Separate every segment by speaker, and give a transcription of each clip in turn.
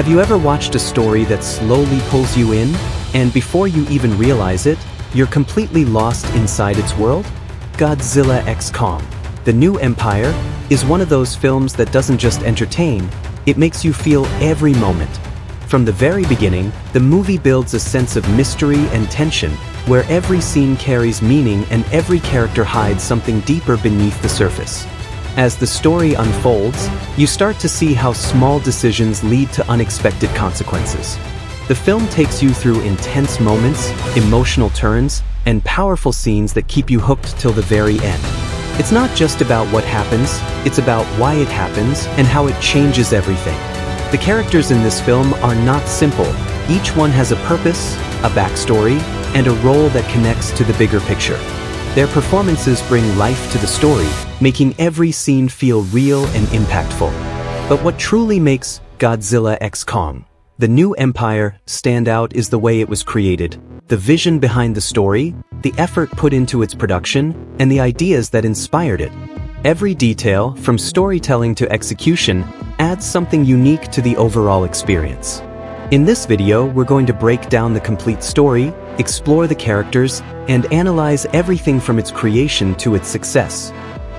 Speaker 1: Have you ever watched a story that slowly pulls you in, and before you even realize it, you're completely lost inside its world? Godzilla x Kong, The New Empire, is one of those films that doesn't just entertain, it makes you feel every moment. From the very beginning, the movie builds a sense of mystery and tension, where every scene carries meaning and every character hides something deeper beneath the surface. As the story unfolds, you start to see how small decisions lead to unexpected consequences. The film takes you through intense moments, emotional turns, and powerful scenes that keep you hooked till the very end. It's not just about what happens, it's about why it happens and how it changes everything. The characters in this film are not simple. Each one has a purpose, a backstory, and a role that connects to the bigger picture. Their performances bring life to the story, making every scene feel real and impactful. But what truly makes Godzilla x Kong, The New Empire, stand out is the way it was created, the vision behind the story, the effort put into its production, and the ideas that inspired it. Every detail, from storytelling to execution, adds something unique to the overall experience. In this video, we're going to break down the complete story, explore the characters, and analyze everything from its creation to its success.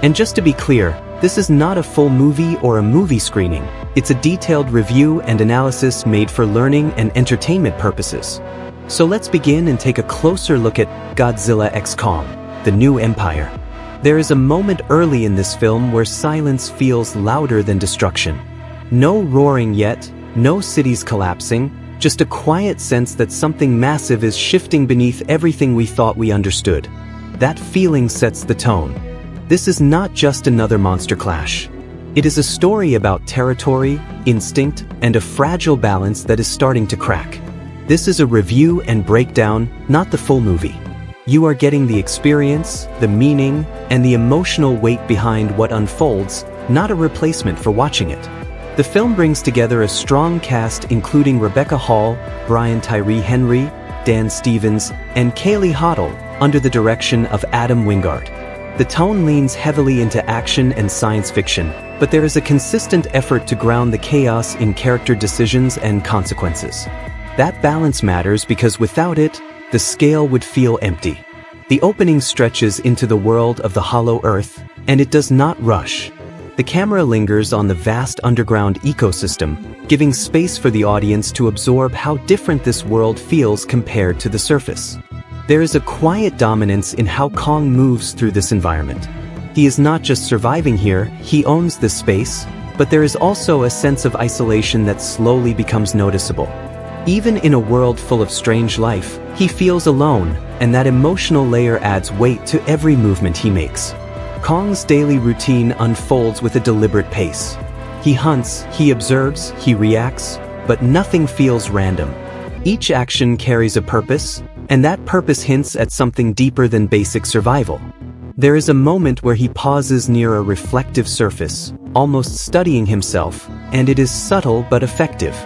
Speaker 1: And just to be clear, this is not a full movie or a movie screening. It's a detailed review and analysis made for learning and entertainment purposes. So let's begin and take a closer look at Godzilla x Kong, The New Empire. There is a moment early in this film where silence feels louder than destruction. No roaring yet, no cities collapsing, just a quiet sense that something massive is shifting beneath everything we thought we understood. That feeling sets the tone. This is not just another monster clash. It is a story about territory, instinct, and a fragile balance that is starting to crack. This is a review and breakdown, not the full movie. You are getting the experience, the meaning, and the emotional weight behind what unfolds, not a replacement for watching it. The film brings together a strong cast including Rebecca Hall, Tyree Henr, Dan Stevens, and Kaylee Hoddle, under the direction of Adam Wingard. The tone leans heavily into action and science fiction, but there is a consistent effort to ground the chaos in character decisions and consequences. That balance matters because without it, the scale would feel empty. The opening stretches into the world of the Hollow Earth, and it does not rush. The camera lingers on the vast underground ecosystem, giving space for the audience to absorb how different this world feels compared to the surface. There is a quiet dominance in how Kong moves through this environment. He is not just surviving here, he owns this space, but there is also a sense of isolation that slowly becomes noticeable. Even in a world full of strange life, he feels alone, and that emotional layer adds weight to every movement he makes. Kong's daily routine unfolds with a deliberate pace. He hunts, he observes, he reacts, but nothing feels random. Each action carries a purpose, and that purpose hints at something deeper than basic survival. There is a moment where he pauses near a reflective surface, almost studying himself, and it is subtle but effective.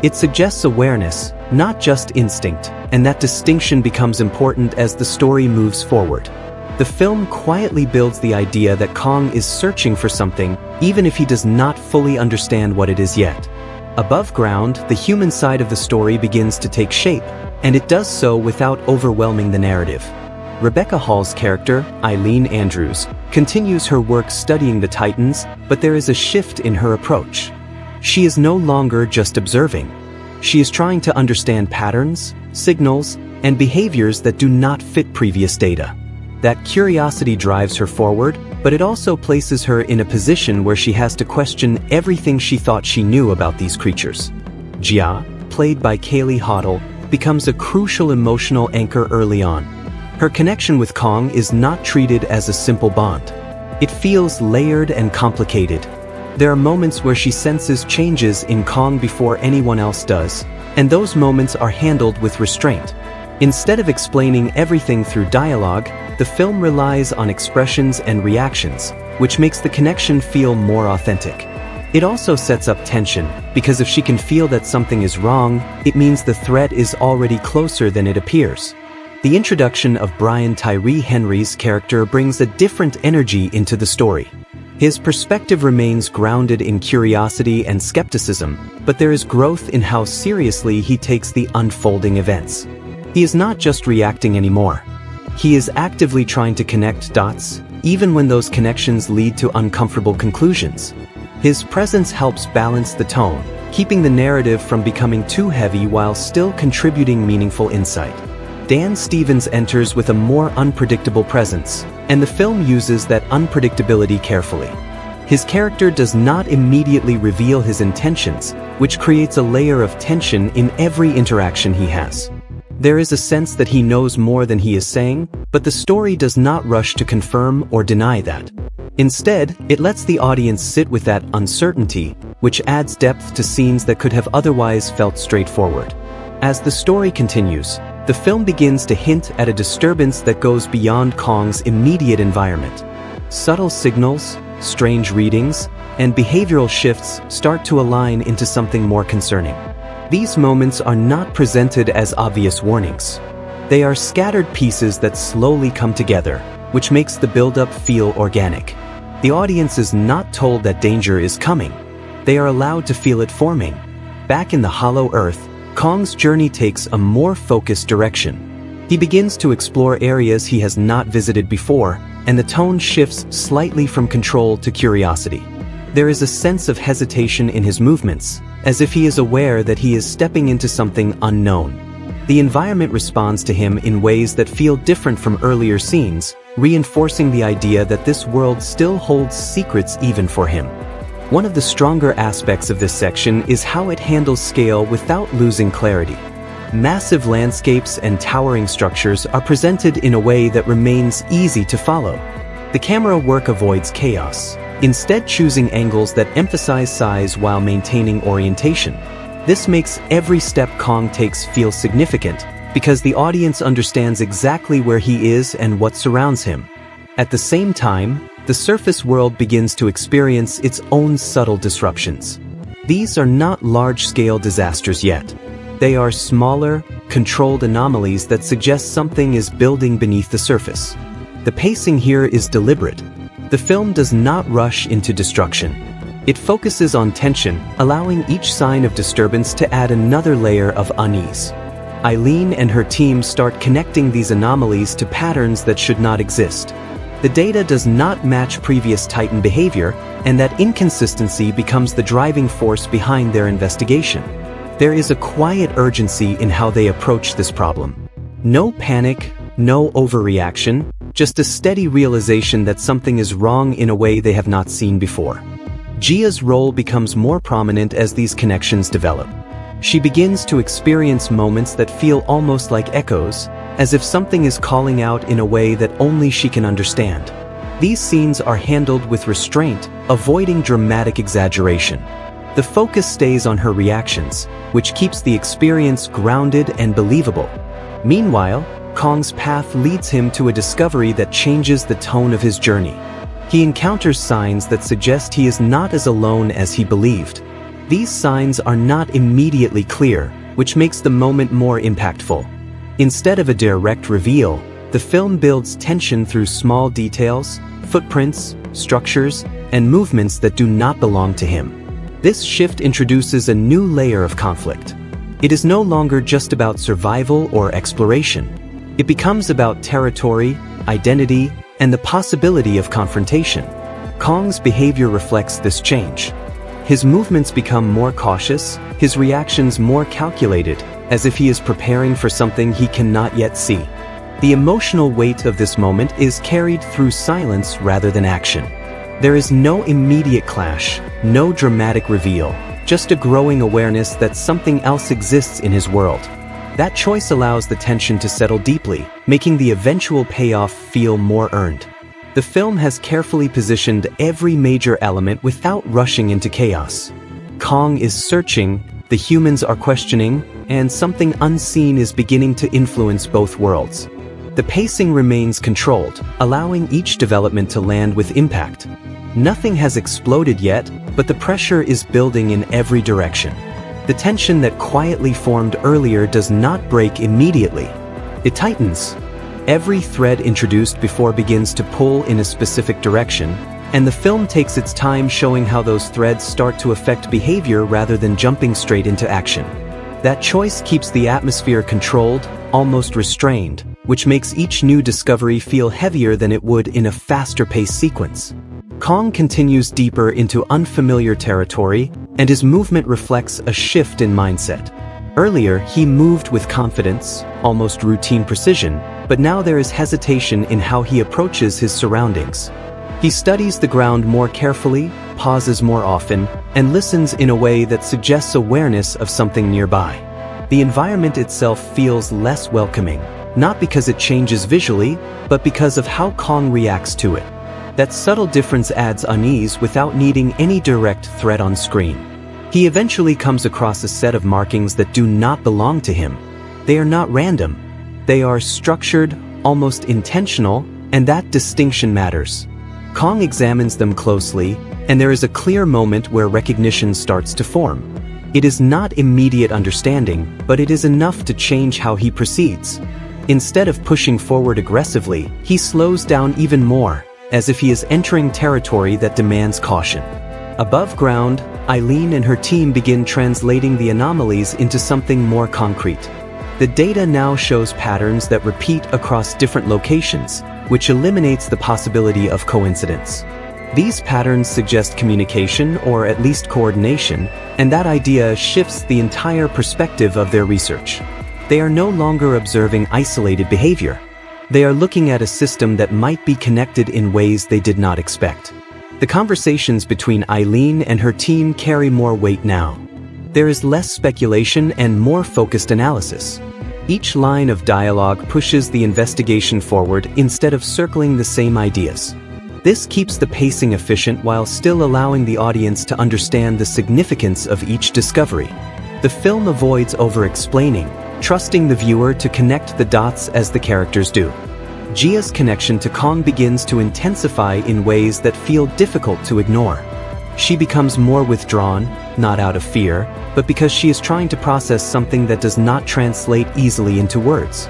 Speaker 1: It suggests awareness, not just instinct, and that distinction becomes important as the story moves forward. The film quietly builds the idea that Kong is searching for something, even if he does not fully understand what it is yet. Above ground, the human side of the story begins to take shape, and it does so without overwhelming the narrative. Rebecca Hall's character, Eileen Andrews, continues her work studying the Titans, but there is a shift in her approach. She is no longer just observing. She is trying to understand patterns, signals, and behaviors that do not fit previous data. That curiosity drives her forward, but it also places her in a position where she has to question everything she thought she knew about these creatures. Jia, played by Kaylee Hoddle, becomes a crucial emotional anchor early on. Her connection with Kong is not treated as a simple bond. It feels layered and complicated. There are moments where she senses changes in Kong before anyone else does, and those moments are handled with restraint. Instead of explaining everything through dialogue, the film relies on expressions and reactions, which makes the connection feel more authentic. It also sets up tension, because if she can feel that something is wrong, it means the threat is already closer than it appears. The introduction of Tyree Henry's character brings a different energy into the story. His perspective remains grounded in curiosity and skepticism, but there is growth in how seriously he takes the unfolding events. He is not just reacting anymore. He is actively trying to connect dots, even when those connections lead to uncomfortable conclusions. His presence helps balance the tone, keeping the narrative from becoming too heavy while still contributing meaningful insight. Dan Stevens enters with a more unpredictable presence, and the film uses that unpredictability carefully. His character does not immediately reveal his intentions, which creates a layer of tension in every interaction he has. There is a sense that he knows more than he is saying, but the story does not rush to confirm or deny that. Instead, it lets the audience sit with that uncertainty, which adds depth to scenes that could have otherwise felt straightforward. As the story continues, the film begins to hint at a disturbance that goes beyond Kong's immediate environment. Subtle signals, strange readings, and behavioral shifts start to align into something more concerning. These moments are not presented as obvious warnings. They are scattered pieces that slowly come together, which makes the build-up feel organic. The audience is not told that danger is coming. They are allowed to feel it forming. Back in the Hollow Earth, Kong's journey takes a more focused direction. He begins to explore areas he has not visited before, and the tone shifts slightly from control to curiosity. There is a sense of hesitation in his movements, as if he is aware that he is stepping into something unknown. The environment responds to him in ways that feel different from earlier scenes, reinforcing the idea that this world still holds secrets even for him. One of the stronger aspects of this section is how it handles scale without losing clarity. Massive landscapes and towering structures are presented in a way that remains easy to follow. The camera work avoids chaos, instead choosing angles that emphasize size while maintaining orientation. This makes every step Kong takes feel significant, because the audience understands exactly where he is and what surrounds him. At the same time, the surface world begins to experience its own subtle disruptions. These are not large-scale disasters yet. They are smaller, controlled anomalies that suggest something is building beneath the surface. The pacing here is deliberate. The film does not rush into destruction. It focuses on tension, allowing each sign of disturbance to add another layer of unease. Eileen and her team start connecting these anomalies to patterns that should not exist. The data does not match previous Titan behavior, and that inconsistency becomes the driving force behind their investigation. There is a quiet urgency in how they approach this problem. No panic, no overreaction, just a steady realization that something is wrong in a way they have not seen before. Gia's role becomes more prominent as these connections develop. She begins to experience moments that feel almost like echoes, as if something is calling out in a way that only she can understand. These scenes are handled with restraint, avoiding dramatic exaggeration. The focus stays on her reactions, which keeps the experience grounded and believable. Meanwhile, Kong's path leads him to a discovery that changes the tone of his journey. He encounters signs that suggest he is not as alone as he believed. These signs are not immediately clear, which makes the moment more impactful. Instead of a direct reveal, the film builds tension through small details, footprints, structures, and movements that do not belong to him. This shift introduces a new layer of conflict. It is no longer just about survival or exploration. It becomes about territory, identity, and the possibility of confrontation. Kong's behavior reflects this change. His movements become more cautious, his reactions more calculated, as if he is preparing for something he cannot yet see. The emotional weight of this moment is carried through silence rather than action. There is no immediate clash, no dramatic reveal, just a growing awareness that something else exists in his world. That choice allows the tension to settle deeply, making the eventual payoff feel more earned. The film has carefully positioned every major element without rushing into chaos. Kong is searching, the humans are questioning, and something unseen is beginning to influence both worlds. The pacing remains controlled, allowing each development to land with impact. Nothing has exploded yet, but the pressure is building in every direction. The tension that quietly formed earlier does not break immediately. It tightens. Every thread introduced before begins to pull in a specific direction, And the film takes its time showing how those threads start to affect behavior rather than jumping straight into action. That choice keeps the atmosphere controlled, almost restrained, which makes each new discovery feel heavier than it would in a faster-paced sequence. Kong continues deeper into unfamiliar territory, and his movement reflects a shift in mindset. Earlier, he moved with confidence, almost routine precision, but now there is hesitation in how he approaches his surroundings. He studies the ground more carefully, pauses more often, and listens in a way that suggests awareness of something nearby. The environment itself feels less welcoming, not because it changes visually, but because of how Kong reacts to it. That subtle difference adds unease without needing any direct threat on screen. He eventually comes across a set of markings that do not belong to him. They are not random. They are structured, almost intentional, and that distinction matters. Kong examines them closely, and there is a clear moment where recognition starts to form. It is not immediate understanding, but it is enough to change how he proceeds. Instead of pushing forward aggressively, he slows down even more, as if he is entering territory that demands caution. Above ground, Eileen and her team begin translating the anomalies into something more concrete. The data now shows patterns that repeat across different locations, which eliminates the possibility of coincidence. These patterns suggest communication or at least coordination, and that idea shifts the entire perspective of their research. They are no longer observing isolated behavior. They are looking at a system that might be connected in ways they did not expect. The conversations between Eileen and her team carry more weight now. There is less speculation and more focused analysis. Each line of dialogue pushes the investigation forward instead of circling the same ideas. This keeps the pacing efficient while still allowing the audience to understand the significance of each discovery. The film avoids over-explaining, trusting the viewer to connect the dots as the characters do. Gia's connection to Kong begins to intensify in ways that feel difficult to ignore. She becomes more withdrawn, not out of fear, but because she is trying to process something that does not translate easily into words.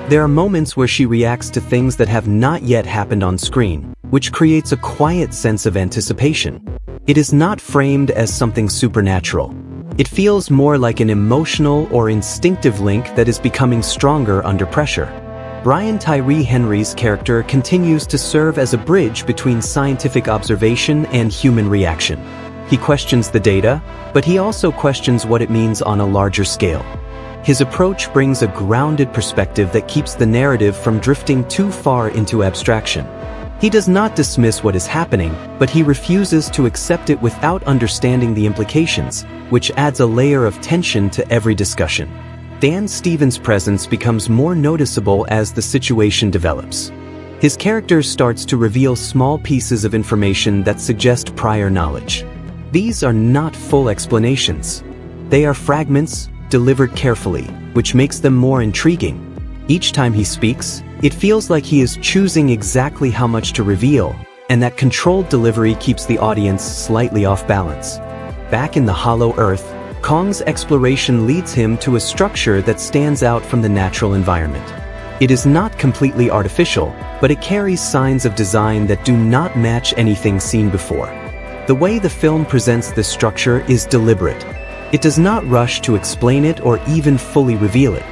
Speaker 1: There are moments where she reacts to things that have not yet happened on screen, which creates a quiet sense of anticipation. It is not framed as something supernatural. It feels more like an emotional or instinctive link that is becoming stronger under pressure. Tyree Henry's character continues to serve as a bridge between scientific observation and human reaction. He questions the data, but he also questions what it means on a larger scale. His approach brings a grounded perspective that keeps the narrative from drifting too far into abstraction. He does not dismiss what is happening, but he refuses to accept it without understanding the implications, which adds a layer of tension to every discussion. Dan Stevens' presence becomes more noticeable as the situation develops. His character starts to reveal small pieces of information that suggest prior knowledge. These are not full explanations. They are fragments, delivered carefully, which makes them more intriguing. Each time he speaks, it feels like he is choosing exactly how much to reveal, and that controlled delivery keeps the audience slightly off balance. Back in the Hollow Earth, Kong's exploration leads him to a structure that stands out from the natural environment. It is not completely artificial, but it carries signs of design that do not match anything seen before. The way the film presents this structure is deliberate. It does not rush to explain it or even fully reveal it.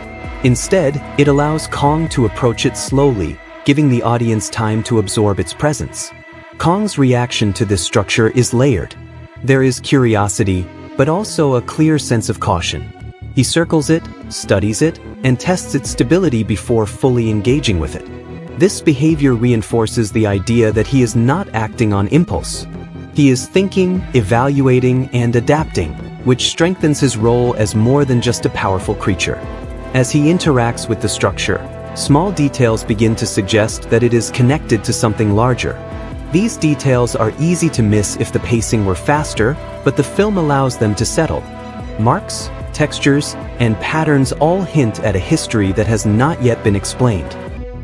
Speaker 1: Instead, it allows Kong to approach it slowly, giving the audience time to absorb its presence. Kong's reaction to this structure is layered. There is curiosity, but also a clear sense of caution. He circles it, studies it, and tests its stability before fully engaging with it. This behavior reinforces the idea that he is not acting on impulse. He is thinking, evaluating, and adapting, which strengthens his role as more than just a powerful creature. As he interacts with the structure, small details begin to suggest that it is connected to something larger. These details are easy to miss if the pacing were faster, but the film allows them to settle. Marks, textures, and patterns all hint at a history that has not yet been explained.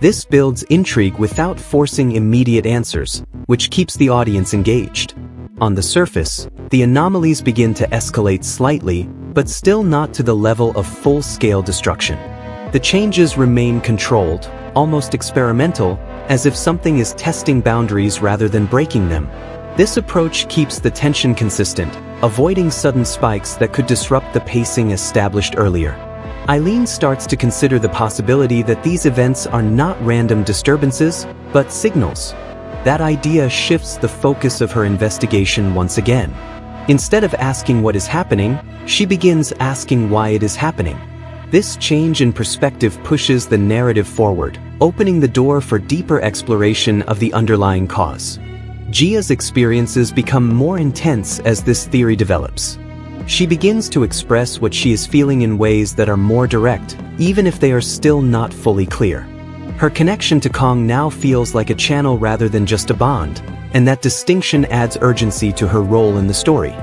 Speaker 1: This builds intrigue without forcing immediate answers, which keeps the audience engaged. On the surface, the anomalies begin to escalate slightly, but still not to the level of full-scale destruction. The changes remain controlled, almost experimental, as if something is testing boundaries rather than breaking them. This approach keeps the tension consistent, avoiding sudden spikes that could disrupt the pacing established earlier. Eileen starts to consider the possibility that these events are not random disturbances, but signals. That idea shifts the focus of her investigation once again. Instead of asking what is happening, she begins asking why it is happening. This change in perspective pushes the narrative forward, opening the door for deeper exploration of the underlying cause. Gia's experiences become more intense as this theory develops. She begins to express what she is feeling in ways that are more direct, even if they are still not fully clear. Her connection to Kong now feels like a channel rather than just a bond, and that distinction adds urgency to her role in the story.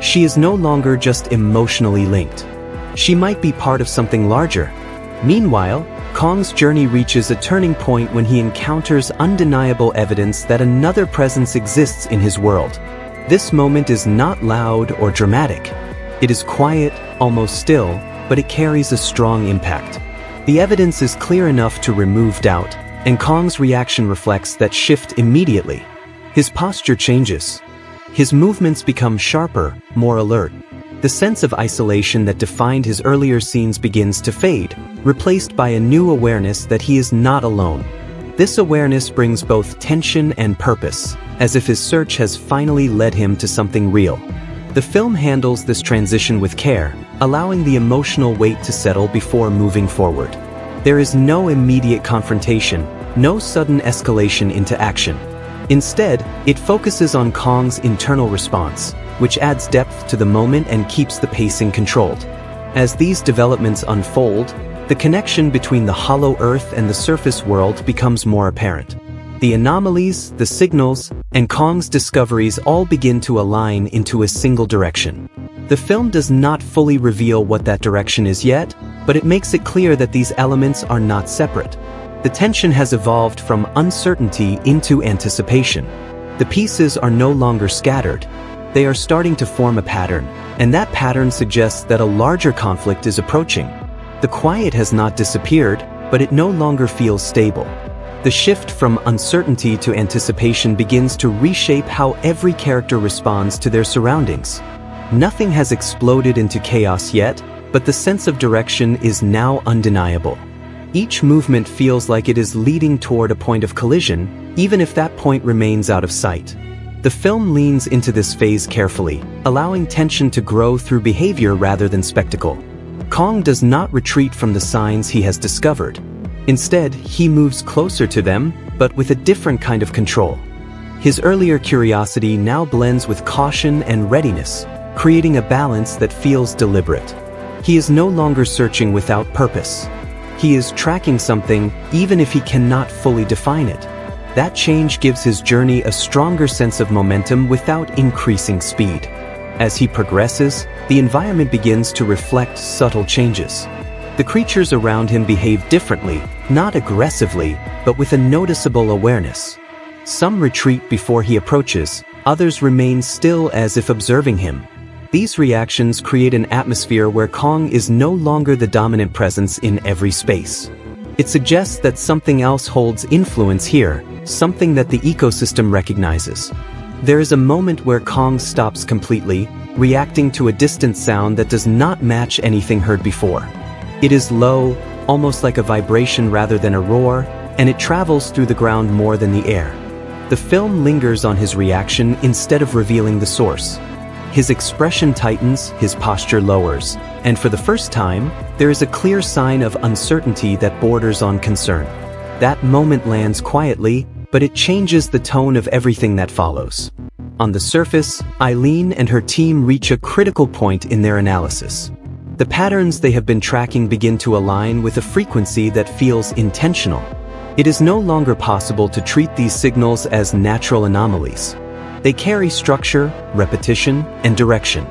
Speaker 1: She is no longer just emotionally linked. She might be part of something larger. Meanwhile, Kong's journey reaches a turning point when he encounters undeniable evidence that another presence exists in his world. This moment is not loud or dramatic. It is quiet, almost still, but it carries a strong impact. The evidence is clear enough to remove doubt, and Kong's reaction reflects that shift immediately. His posture changes. His movements become sharper, more alert. The sense of isolation that defined his earlier scenes begins to fade, replaced by a new awareness that he is not alone. This awareness brings both tension and purpose, as if his search has finally led him to something real. The film handles this transition with care, allowing the emotional weight to settle before moving forward. There is no immediate confrontation, no sudden escalation into action. Instead, it focuses on Kong's internal response, which adds depth to the moment and keeps the pacing controlled. As these developments unfold, the connection between the hollow Earth and the surface world becomes more apparent. The anomalies, the signals, and Kong's discoveries all begin to align into a single direction. The film does not fully reveal what that direction is yet, but it makes it clear that these elements are not separate. The tension has evolved from uncertainty into anticipation. The pieces are no longer scattered. They are starting to form a pattern, and that pattern suggests that a larger conflict is approaching. The quiet has not disappeared, but it no longer feels stable. The shift from uncertainty to anticipation begins to reshape how every character responds to their surroundings. Nothing has exploded into chaos yet, but the sense of direction is now undeniable. Each movement feels like it is leading toward a point of collision, even if that point remains out of sight. The film leans into this phase carefully, allowing tension to grow through behavior rather than spectacle. Kong does not retreat from the signs he has discovered. Instead, he moves closer to them, but with a different kind of control. His earlier curiosity now blends with caution and readiness, creating a balance that feels deliberate. He is no longer searching without purpose. He is tracking something, even if he cannot fully define it. That change gives his journey a stronger sense of momentum without increasing speed. As he progresses, the environment begins to reflect subtle changes. The creatures around him behave differently, not aggressively, but with a noticeable awareness. Some retreat before he approaches, others remain still as if observing him. These reactions create an atmosphere where Kong is no longer the dominant presence in every space. It suggests that something else holds influence here, something that the ecosystem recognizes. There is a moment where Kong stops completely, reacting to a distant sound that does not match anything heard before. It is low, almost like a vibration rather than a roar, and it travels through the ground more than the air. The film lingers on his reaction instead of revealing the source. His expression tightens, his posture lowers, and for the first time, there is a clear sign of uncertainty that borders on concern. That moment lands quietly, but it changes the tone of everything that follows. On the surface, Eileen and her team reach a critical point in their analysis. The patterns they have been tracking begin to align with a frequency that feels intentional. It is no longer possible to treat these signals as natural anomalies. They carry structure, repetition, and direction.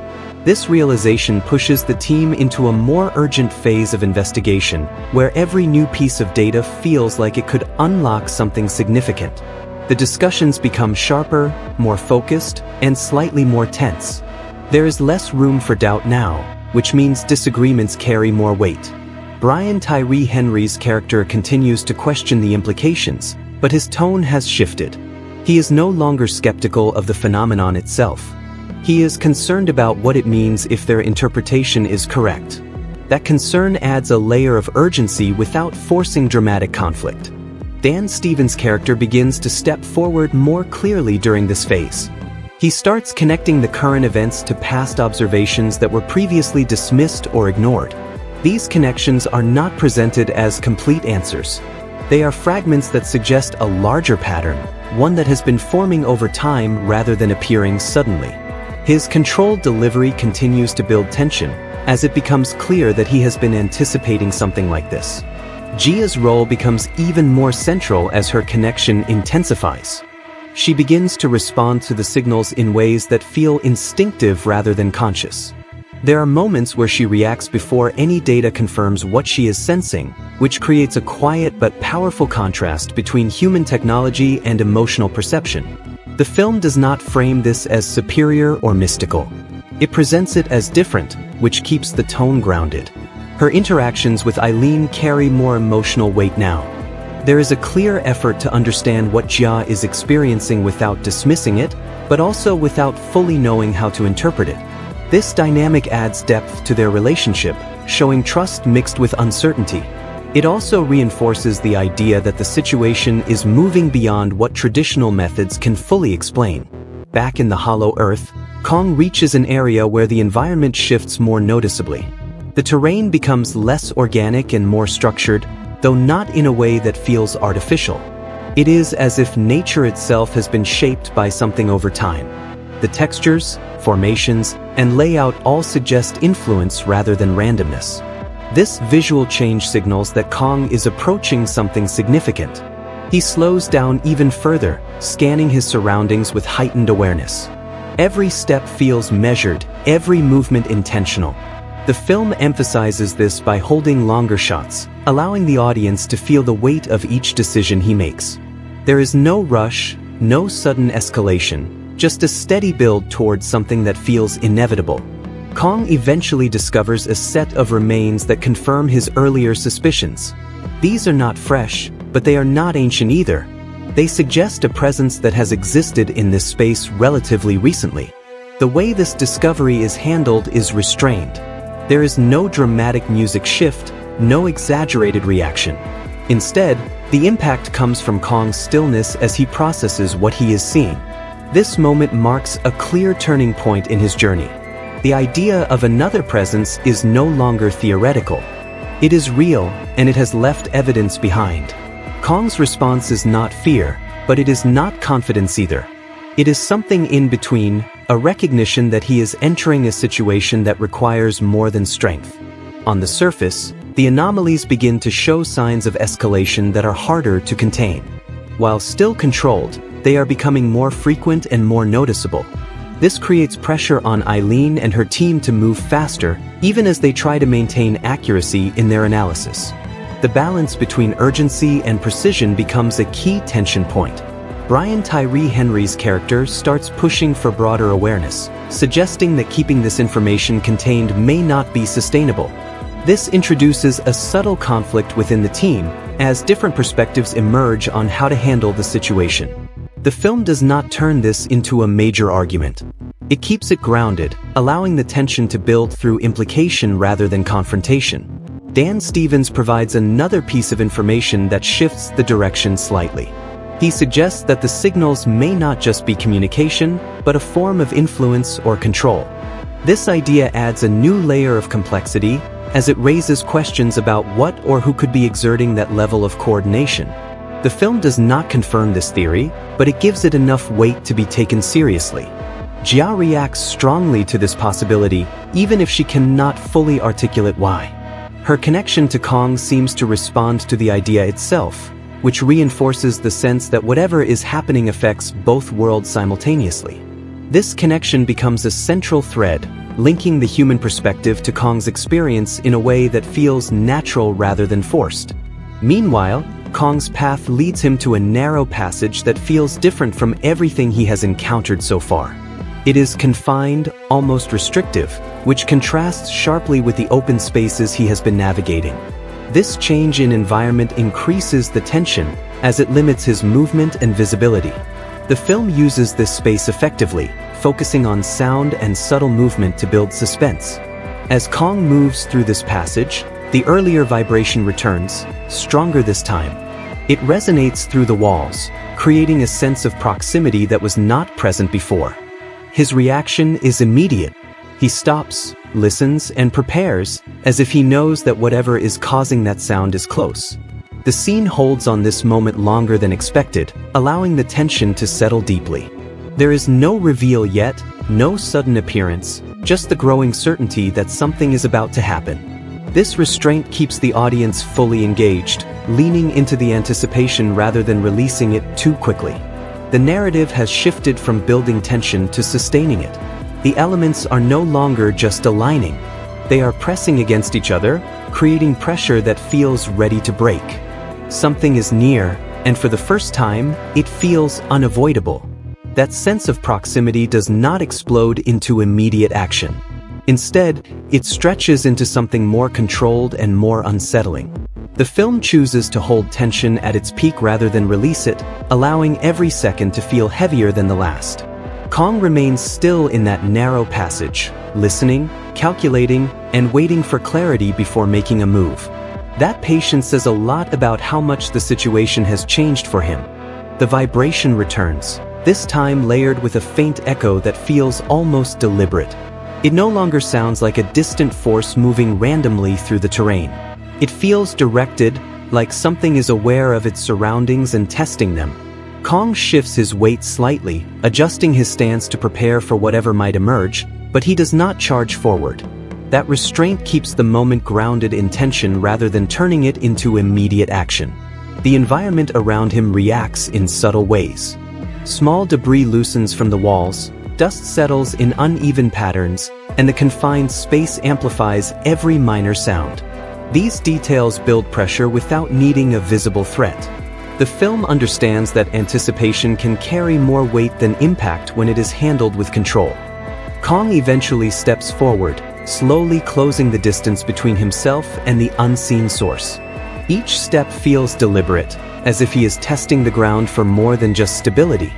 Speaker 1: This realization pushes the team into a more urgent phase of investigation, where every new piece of data feels like it could unlock something significant. The discussions become sharper, more focused, and slightly more tense. There is less room for doubt now, which means disagreements carry more weight. Tyree Henry's character continues to question the implications, but his tone has shifted. He is no longer skeptical of the phenomenon itself. He is concerned about what it means if their interpretation is correct. That concern adds a layer of urgency without forcing dramatic conflict. Dan Stevens' character begins to step forward more clearly during this phase. He starts connecting the current events to past observations that were previously dismissed or ignored. These connections are not presented as complete answers. They are fragments that suggest a larger pattern, one that has been forming over time rather than appearing suddenly. His controlled delivery continues to build tension, as it becomes clear that he has been anticipating something like this. Gia's role becomes even more central as her connection intensifies. She begins to respond to the signals in ways that feel instinctive rather than conscious. There are moments where she reacts before any data confirms what she is sensing, which creates a quiet but powerful contrast between human technology and emotional perception. The film does not frame this as superior or mystical. It presents it as different, which keeps the tone grounded. Her interactions with Eileen carry more emotional weight now. There is a clear effort to understand what Gia is experiencing without dismissing it, but also without fully knowing how to interpret it. This dynamic adds depth to their relationship, showing trust mixed with uncertainty. It also reinforces the idea that the situation is moving beyond what traditional methods can fully explain. Back in the Hollow Earth, Kong reaches an area where the environment shifts more noticeably. The terrain becomes less organic and more structured, though not in a way that feels artificial. It is as if nature itself has been shaped by something over time. The textures, formations, and layout all suggest influence rather than randomness. This visual change signals that Kong is approaching something significant. He slows down even further, scanning his surroundings with heightened awareness. Every step feels measured, every movement intentional. The film emphasizes this by holding longer shots, allowing the audience to feel the weight of each decision he makes. There is no rush, no sudden escalation, just a steady build towards something that feels inevitable. Kong eventually discovers a set of remains that confirm his earlier suspicions. These are not fresh, but they are not ancient either. They suggest a presence that has existed in this space relatively recently. The way this discovery is handled is restrained. There is no dramatic music shift, no exaggerated reaction. Instead, the impact comes from Kong's stillness as he processes what he is seeing. This moment marks a clear turning point in his journey. The idea of another presence is no longer theoretical. It is real, and it has left evidence behind. Kong's response is not fear, but it is not confidence either. It is something in between, a recognition that he is entering a situation that requires more than strength. On the surface, the anomalies begin to show signs of escalation that are harder to contain. While still controlled, they are becoming more frequent and more noticeable. This creates pressure on Eileen and her team to move faster, even as they try to maintain accuracy in their analysis. The balance between urgency and precision becomes a key tension point. Tyree Henry's character starts pushing for broader awareness, suggesting that keeping this information contained may not be sustainable. This introduces a subtle conflict within the team, as different perspectives emerge on how to handle the situation. The film does not turn this into a major argument. It keeps it grounded, allowing the tension to build through implication rather than confrontation. Dan Stevens provides another piece of information that shifts the direction slightly. He suggests that the signals may not just be communication, but a form of influence or control. This idea adds a new layer of complexity, as it raises questions about what or who could be exerting that level of coordination. The film does not confirm this theory, but it gives it enough weight to be taken seriously. Gia reacts strongly to this possibility, even if she cannot fully articulate why. Her connection to Kong seems to respond to the idea itself, which reinforces the sense that whatever is happening affects both worlds simultaneously. This connection becomes a central thread, linking the human perspective to Kong's experience in a way that feels natural rather than forced. Meanwhile, Kong's path leads him to a narrow passage that feels different from everything he has encountered so far. It is confined, almost restrictive, which contrasts sharply with the open spaces he has been navigating. This change in environment increases the tension, as it limits his movement and visibility. The film uses this space effectively, focusing on sound and subtle movement to build suspense. As Kong moves through this passage, the earlier vibration returns, stronger this time. It resonates through the walls, creating a sense of proximity that was not present before. His reaction is immediate. He stops, listens, and prepares, as if he knows that whatever is causing that sound is close. The scene holds on this moment longer than expected, allowing the tension to settle deeply. There is no reveal yet, no sudden appearance, just the growing certainty that something is about to happen. This restraint keeps the audience fully engaged, leaning into the anticipation rather than releasing it too quickly. The narrative has shifted from building tension to sustaining it. The elements are no longer just aligning. They are pressing against each other, creating pressure that feels ready to break. Something is near, and for the first time, it feels unavoidable. That sense of proximity does not explode into immediate action. Instead, it stretches into something more controlled and more unsettling. The film chooses to hold tension at its peak rather than release it, allowing every second to feel heavier than the last. Kong remains still in that narrow passage, listening, calculating, and waiting for clarity before making a move. That patience says a lot about how much the situation has changed for him. The vibration returns, this time layered with a faint echo that feels almost deliberate. It no longer sounds like a distant force moving randomly through the terrain. It feels directed, like something is aware of its surroundings and testing them. Kong shifts his weight slightly, adjusting his stance to prepare for whatever might emerge, but he does not charge forward. That restraint keeps the moment grounded in tension rather than turning it into immediate action. The environment around him reacts in subtle ways. Small debris loosens from the walls, dust settles in uneven patterns, and the confined space amplifies every minor sound. These details build pressure without needing a visible threat. The film understands that anticipation can carry more weight than impact when it is handled with control. Kong eventually steps forward, slowly closing the distance between himself and the unseen source. Each step feels deliberate, as if he is testing the ground for more than just stability.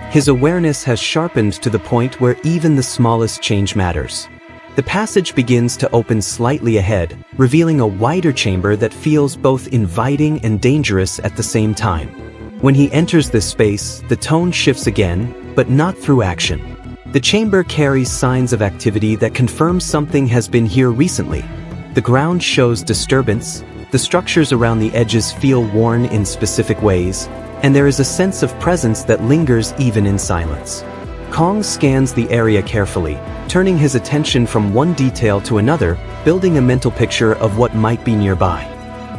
Speaker 1: His awareness has sharpened to the point where even the smallest change matters. The passage begins to open slightly ahead, revealing a wider chamber that feels both inviting and dangerous at the same time. When he enters this space, the tone shifts again, but not through action. The chamber carries signs of activity that confirm something has been here recently. The ground shows disturbance, the structures around the edges feel worn in specific ways, and there is a sense of presence that lingers even in silence. Kong scans the area carefully, turning his attention from one detail to another, building a mental picture of what might be nearby.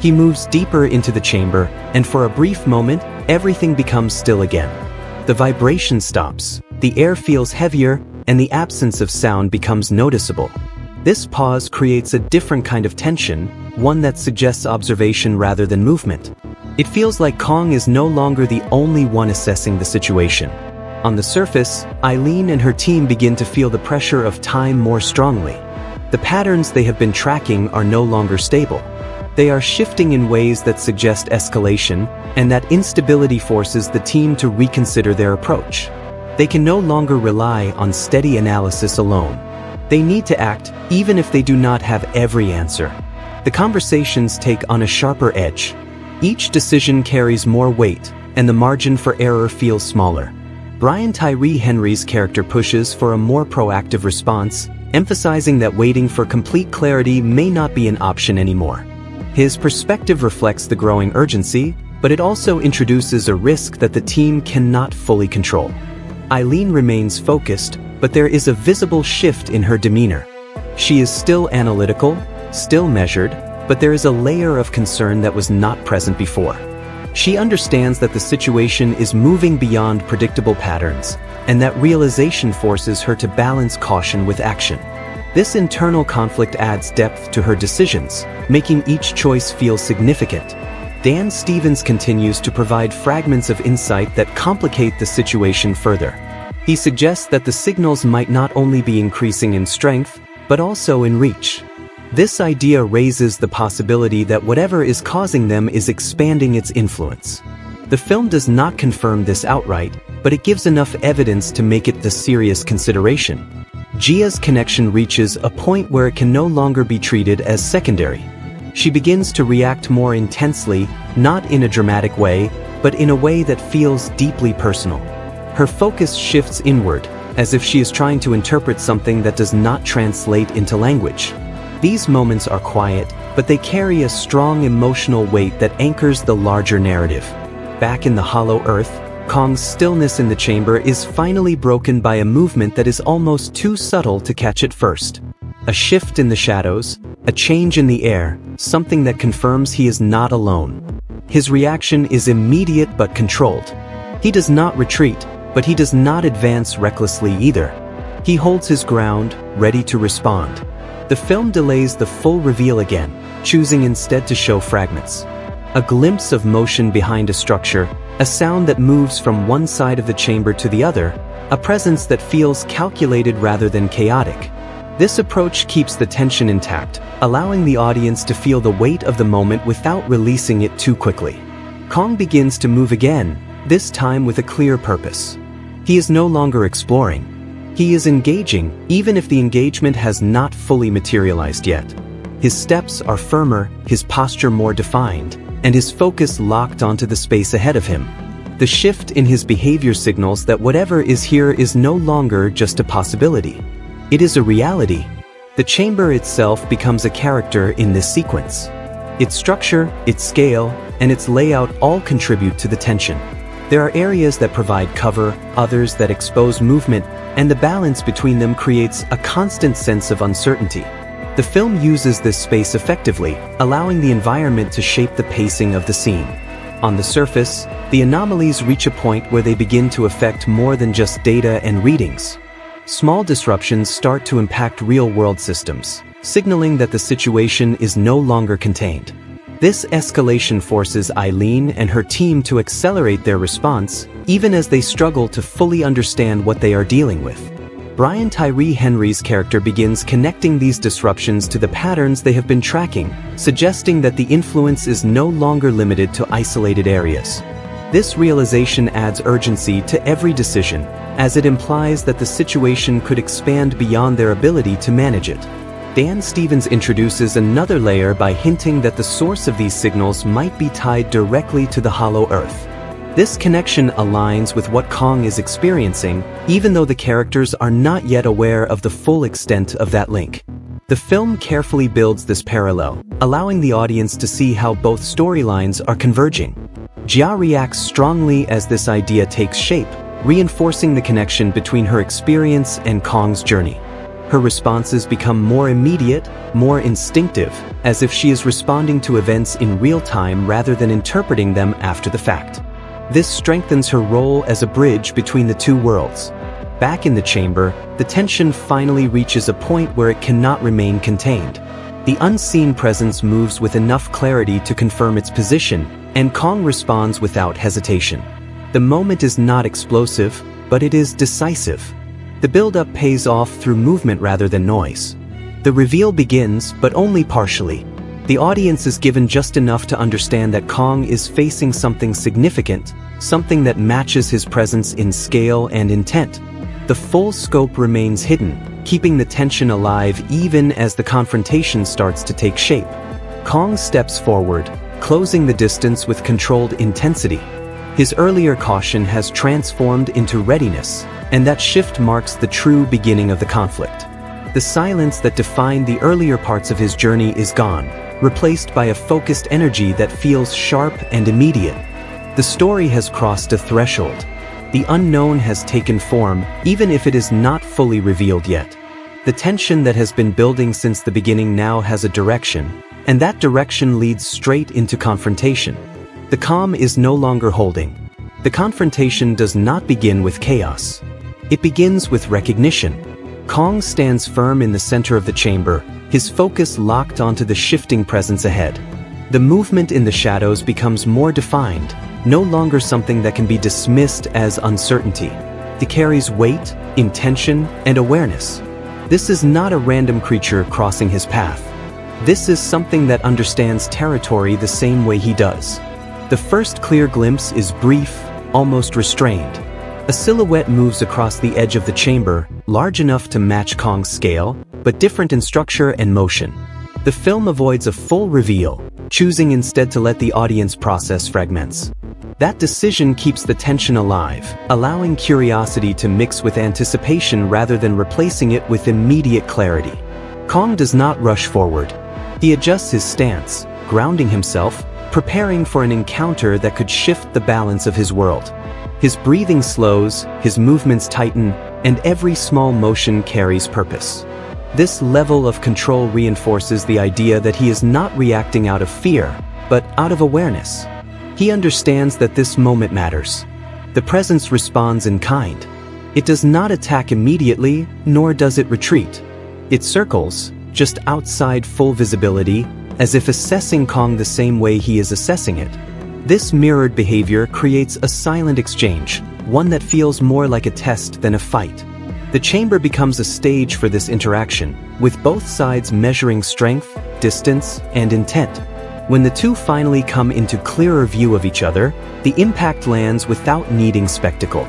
Speaker 1: He moves deeper into the chamber, and for a brief moment, everything becomes still again. The vibration stops, the air feels heavier, and the absence of sound becomes noticeable. This pause creates a different kind of tension, one that suggests observation rather than movement. It feels like Kong is no longer the only one assessing the situation. On the surface, Eileen and her team begin to feel the pressure of time more strongly. The patterns they have been tracking are no longer stable. They are shifting in ways that suggest escalation, and that instability forces the team to reconsider their approach. They can no longer rely on steady analysis alone. They need to act, even if they do not have every answer. The conversations take on a sharper edge. Each decision carries more weight, and the margin for error feels smaller. Tyree Henry's character pushes for a more proactive response, emphasizing that waiting for complete clarity may not be an option anymore. His perspective reflects the growing urgency, but it also introduces a risk that the team cannot fully control. Eileen remains focused, but there is a visible shift in her demeanor. She is still analytical, still measured, but there is a layer of concern that was not present before. She understands that the situation is moving beyond predictable patterns, and that realization forces her to balance caution with action. This internal conflict adds depth to her decisions, making each choice feel significant. Dan Stevens continues to provide fragments of insight that complicate the situation further. He suggests that the signals might not only be increasing in strength, but also in reach. This idea raises the possibility that whatever is causing them is expanding its influence. The The film does not confirm this outright, but it gives enough evidence to make it the serious consideration. Gia's connection reaches a point where it can no longer be treated as secondary. She begins to react more intensely, not in a dramatic way, but in a way that feels deeply personal. Her focus shifts inward, as if she is trying to interpret something that does not translate into language. These moments are quiet, but they carry a strong emotional weight that anchors the larger narrative. Back in the Hollow Earth, Kong's stillness in the chamber is finally broken by a movement that is almost too subtle to catch at first. A shift in the shadows, a change in the air, something that confirms he is not alone. His reaction is immediate but controlled. He does not retreat, but he does not advance recklessly either. He holds his ground, ready to respond. The film delays the full reveal again, choosing instead to show fragments. A glimpse of motion behind a structure, a sound that moves from one side of the chamber to the other, a presence that feels calculated rather than chaotic. This approach keeps the tension intact, allowing the audience to feel the weight of the moment without releasing it too quickly. Kong begins to move again, this time with a clear purpose. He is no longer exploring. He is engaging, even if the engagement has not fully materialized yet. His steps are firmer, his posture more defined, and his focus locked onto the space ahead of him. The shift in his behavior signals that whatever is here is no longer just a possibility. It is a reality. The chamber itself becomes a character in this sequence. Its structure, its scale, and its layout all contribute to the tension. There are areas that provide cover, others that expose movement, and the balance between them creates a constant sense of uncertainty. The film uses this space effectively, allowing the environment to shape the pacing of the scene. On the surface, the anomalies reach a point where they begin to affect more than just data and readings. Small disruptions start to impact real-world systems, signaling that the situation is no longer contained. This escalation forces Eileen and her team to accelerate their response, even as they struggle to fully understand what they are dealing with. Tyree Henry's character begins connecting these disruptions to the patterns they have been tracking, suggesting that the influence is no longer limited to isolated areas. This realization adds urgency to every decision, as it implies that the situation could expand beyond their ability to manage it. Dan Stevens introduces another layer by hinting that the source of these signals might be tied directly to the Hollow Earth. This connection aligns with what Kong is experiencing, even though the characters are not yet aware of the full extent of that link. The film carefully builds this parallel, allowing the audience to see how both storylines are converging. Gia reacts strongly as this idea takes shape, reinforcing the connection between her experience and Kong's journey. Her responses become more immediate, more instinctive, as if she is responding to events in real time rather than interpreting them after the fact. This strengthens her role as a bridge between the two worlds. Back in the chamber, the tension finally reaches a point where it cannot remain contained. The unseen presence moves with enough clarity to confirm its position, and Kong responds without hesitation. The moment is not explosive, but it is decisive. The build-up pays off through movement rather than noise. The reveal begins, but only partially. The audience is given just enough to understand that Kong is facing something significant, something that matches his presence in scale and intent. The full scope remains hidden, keeping the tension alive even as the confrontation starts to take shape. Kong steps forward, closing the distance with controlled intensity. His earlier caution has transformed into readiness, and that shift marks the true beginning of the conflict. The silence that defined the earlier parts of his journey is gone, replaced by a focused energy that feels sharp and immediate. The story has crossed a threshold. The unknown has taken form, even if it is not fully revealed yet. The tension that has been building since the beginning now has a direction, and that direction leads straight into confrontation. The calm is no longer holding. The confrontation does not begin with chaos. It begins with recognition. Kong stands firm in the center of the chamber, his focus locked onto the shifting presence ahead. The movement in the shadows becomes more defined, no longer something that can be dismissed as uncertainty. It carries weight, intention, and awareness. This is not a random creature crossing his path. This is something that understands territory the same way he does. The first clear glimpse is brief, almost restrained. A silhouette moves across the edge of the chamber, large enough to match Kong's scale, but different in structure and motion. The film avoids a full reveal, choosing instead to let the audience process fragments. That decision keeps the tension alive, allowing curiosity to mix with anticipation rather than replacing it with immediate clarity. Kong does not rush forward. He adjusts his stance, grounding himself, preparing for an encounter that could shift the balance of his world. His breathing slows, his movements tighten, and every small motion carries purpose. This level of control reinforces the idea that he is not reacting out of fear, but out of awareness. He understands that this moment matters. The presence responds in kind. It does not attack immediately, nor does it retreat. It circles, just outside full visibility, as if assessing Kong the same way he is assessing it. This mirrored behavior creates a silent exchange, one that feels more like a test than a fight. The chamber becomes a stage for this interaction, with both sides measuring strength, distance, and intent. When the two finally come into clearer view of each other, the impact lands without needing spectacle.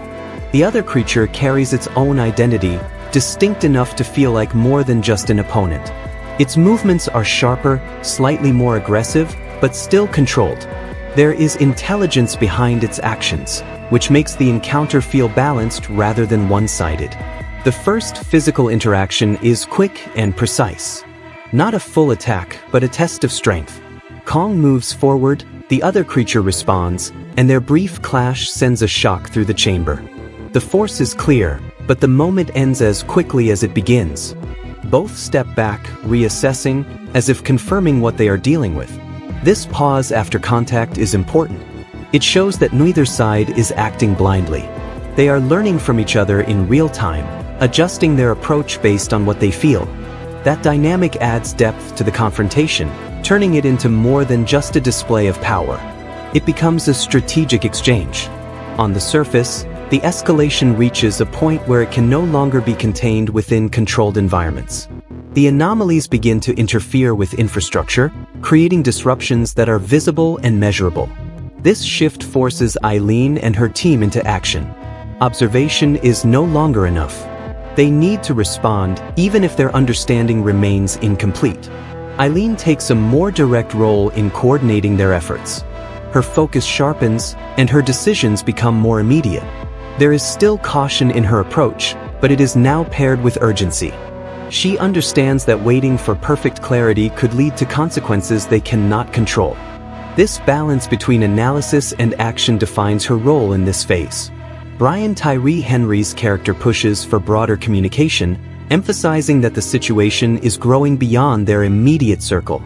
Speaker 1: The other creature carries its own identity, distinct enough to feel like more than just an opponent. Its movements are sharper, slightly more aggressive, but still controlled. There is intelligence behind its actions, which makes the encounter feel balanced rather than one-sided. The first physical interaction is quick and precise. Not a full attack, but a test of strength. Kong moves forward, the other creature responds, and their brief clash sends a shock through the chamber. The force is clear, but the moment ends as quickly as it begins. Both step back, reassessing, as if confirming what they are dealing with. This pause after contact is important. It shows that neither side is acting blindly. They are learning from each other in real time, adjusting their approach based on what they feel. That dynamic adds depth to the confrontation, turning it into more than just a display of power. It becomes a strategic exchange. On the surface, the escalation reaches a point where it can no longer be contained within controlled environments. The anomalies begin to interfere with infrastructure, creating disruptions that are visible and measurable. This shift forces Eileen and her team into action. Observation is no longer enough. They need to respond, even if their understanding remains incomplete. Eileen takes a more direct role in coordinating their efforts. Her focus sharpens, and her decisions become more immediate. There is still caution in her approach, but it is now paired with urgency. She understands that waiting for perfect clarity could lead to consequences they cannot control. This balance between analysis and action defines her role in this phase. Tyree Henry's character pushes for broader communication, emphasizing that the situation is growing beyond their immediate circle.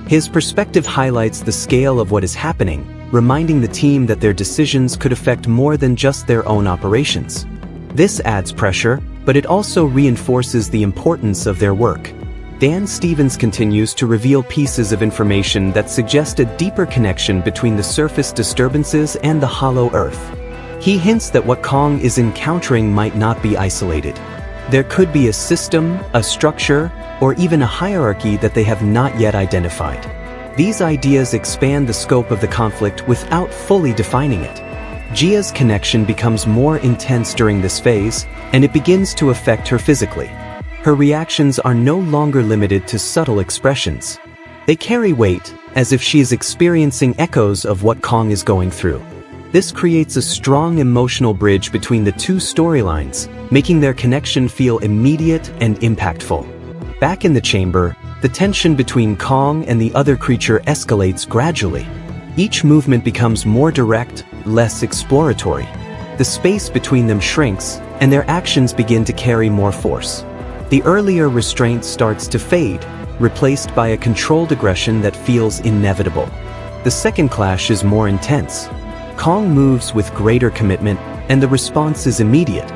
Speaker 1: His perspective highlights the scale of what is happening, reminding the team that their decisions could affect more than just their own operations. This adds pressure, but it also reinforces the importance of their work. Dan Stevens continues to reveal pieces of information that suggest a deeper connection between the surface disturbances and the hollow Earth. He hints that what Kong is encountering might not be isolated. There could be a system, a structure, or even a hierarchy that they have not yet identified. These ideas expand the scope of the conflict without fully defining it. Gia's connection becomes more intense during this phase, and it begins to affect her physically. Her reactions are no longer limited to subtle expressions. They carry weight, as if she is experiencing echoes of what Kong is going through. This creates a strong emotional bridge between the two storylines, making their connection feel immediate and impactful. Back in the chamber, the tension between Kong and the other creature escalates gradually. Each movement becomes more direct, less exploratory. The space between them shrinks, and their actions begin to carry more force. The earlier restraint starts to fade, replaced by a controlled aggression that feels inevitable. The second clash is more intense. Kong moves with greater commitment, and the response is immediate.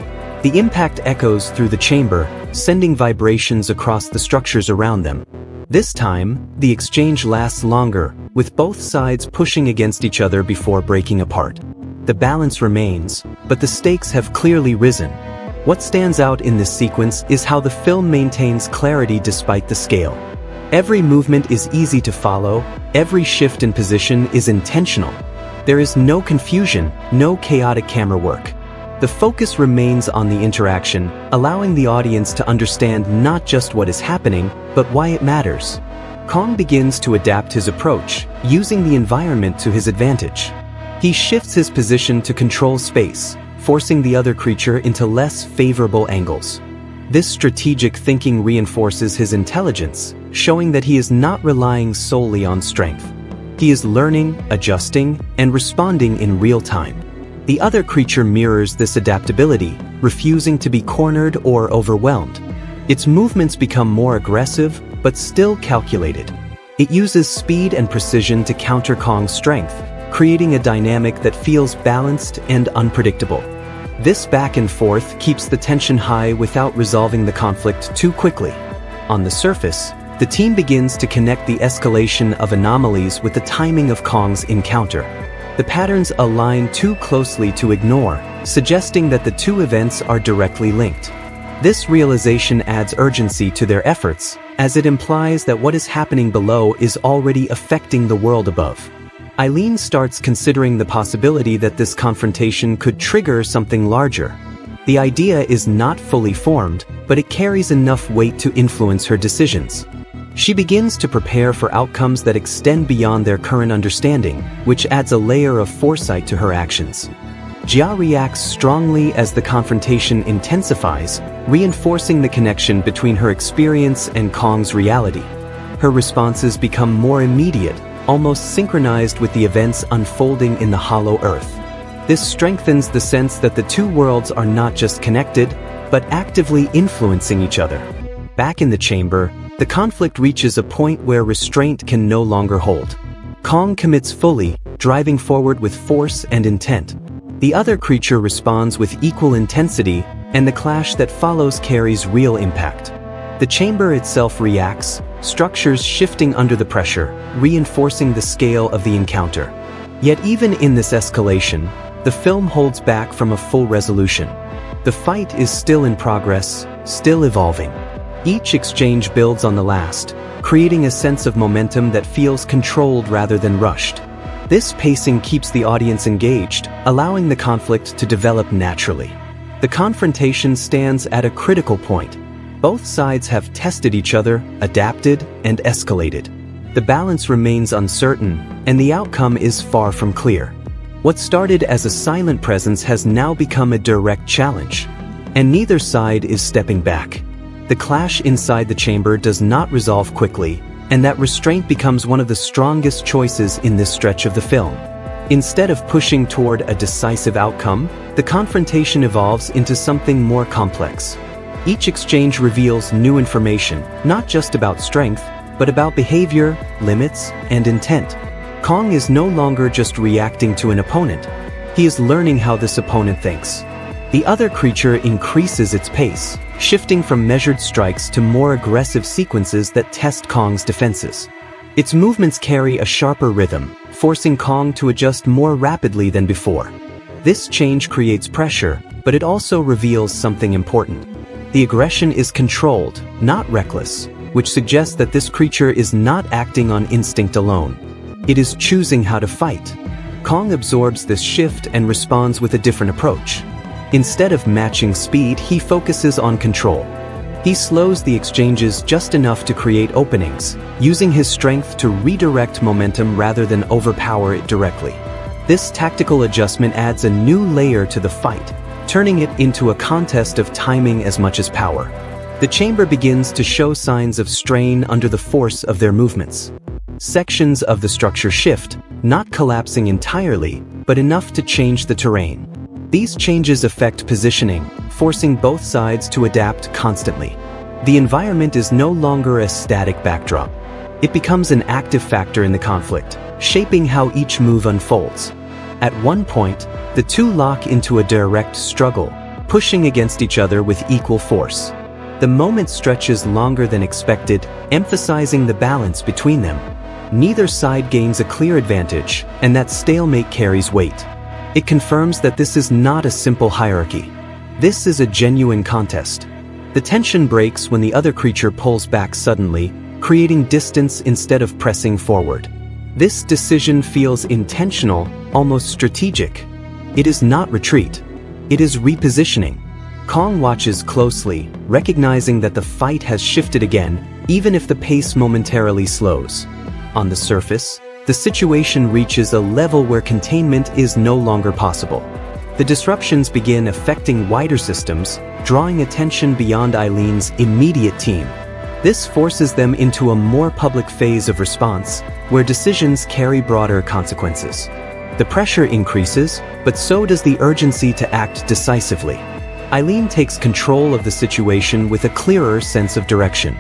Speaker 1: The impact echoes through the chamber, sending vibrations across the structures around them. This time, the exchange lasts longer, with both sides pushing against each other before breaking apart. The balance remains, but the stakes have clearly risen. What stands out in this sequence is how the film maintains clarity despite the scale. Every movement is easy to follow, every shift in position is intentional. There is no confusion, no chaotic camera work. The focus remains on the interaction, allowing the audience to understand not just what is happening, but why it matters. Kong begins to adapt his approach, using the environment to his advantage. He shifts his position to control space, forcing the other creature into less favorable angles. This strategic thinking reinforces his intelligence, showing that he is not relying solely on strength. He is learning, adjusting, and responding in real time. The other creature mirrors this adaptability, refusing to be cornered or overwhelmed. Its movements become more aggressive, but still calculated. It uses speed and precision to counter Kong's strength, creating a dynamic that feels balanced and unpredictable. This back and forth keeps the tension high without resolving the conflict too quickly. On the surface, the team begins to connect the escalation of anomalies with the timing of Kong's encounter. The patterns align too closely to ignore, suggesting that the two events are directly linked. This realization adds urgency to their efforts, as it implies that what is happening below is already affecting the world above. Eileen starts considering the possibility that this confrontation could trigger something larger. The idea is not fully formed, but it carries enough weight to influence her decisions. She begins to prepare for outcomes that extend beyond their current understanding, which adds a layer of foresight to her actions. Jia reacts strongly as the confrontation intensifies, reinforcing the connection between her experience and Kong's reality. Her responses become more immediate, almost synchronized with the events unfolding in the Hollow Earth. This strengthens the sense that the two worlds are not just connected, but actively influencing each other. Back in the chamber, the conflict reaches a point where restraint can no longer hold. Kong commits fully, driving forward with force and intent. The other creature responds with equal intensity, and the clash that follows carries real impact. The chamber itself reacts, structures shifting under the pressure, reinforcing the scale of the encounter. Yet even in this escalation, the film holds back from a full resolution. The fight is still in progress, still evolving. Each exchange builds on the last, creating a sense of momentum that feels controlled rather than rushed. This pacing keeps the audience engaged, allowing the conflict to develop naturally. The confrontation stands at a critical point. Both sides have tested each other, adapted, and escalated. The balance remains uncertain, and the outcome is far from clear. What started as a silent presence has now become a direct challenge, and neither side is stepping back. The clash inside the chamber does not resolve quickly, and that restraint becomes one of the strongest choices in this stretch of the film. Instead of pushing toward a decisive outcome, the confrontation evolves into something more complex. Each exchange reveals new information, not just about strength, but about behavior, limits, and intent. Kong is no longer just reacting to an opponent. He is learning how this opponent thinks. The other creature increases its pace, shifting from measured strikes to more aggressive sequences that test Kong's defenses. Its movements carry a sharper rhythm, forcing Kong to adjust more rapidly than before. This change creates pressure, but it also reveals something important. The aggression is controlled, not reckless, which suggests that this creature is not acting on instinct alone. It is choosing how to fight. Kong absorbs this shift and responds with a different approach. Instead of matching speed, he focuses on control. He slows the exchanges just enough to create openings, using his strength to redirect momentum rather than overpower it directly. This tactical adjustment adds a new layer to the fight, turning it into a contest of timing as much as power. The chamber begins to show signs of strain under the force of their movements. Sections of the structure shift, not collapsing entirely, but enough to change the terrain. These changes affect positioning, forcing both sides to adapt constantly. The environment is no longer a static backdrop. It becomes an active factor in the conflict, shaping how each move unfolds. At one point, the two lock into a direct struggle, pushing against each other with equal force. The moment stretches longer than expected, emphasizing the balance between them. Neither side gains a clear advantage, and that stalemate carries weight. It confirms that this is not a simple hierarchy. This is a genuine contest. The tension breaks when the other creature pulls back suddenly, creating distance instead of pressing forward. This decision feels intentional, almost strategic. It is not retreat. It is repositioning. Kong watches closely, recognizing that the fight has shifted again, even if the pace momentarily slows. On the surface, the situation reaches a level where containment is no longer possible. The disruptions begin affecting wider systems, drawing attention beyond Eileen's immediate team. This forces them into a more public phase of response, where decisions carry broader consequences. The pressure increases, but so does the urgency to act decisively. Eileen takes control of the situation with a clearer sense of direction.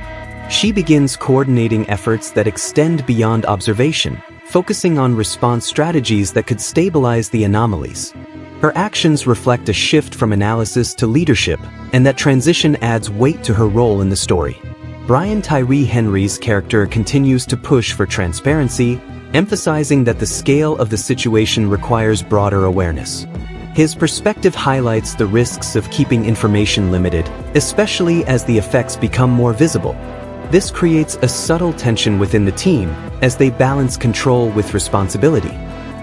Speaker 1: She begins coordinating efforts that extend beyond observation, focusing on response strategies that could stabilize the anomalies. Her actions reflect a shift from analysis to leadership, and that transition adds weight to her role in the story. Tyree Henry's character continues to push for transparency, emphasizing that the scale of the situation requires broader awareness. His perspective highlights the risks of keeping information limited, especially as the effects become more visible. This creates a subtle tension within the team as they balance control with responsibility.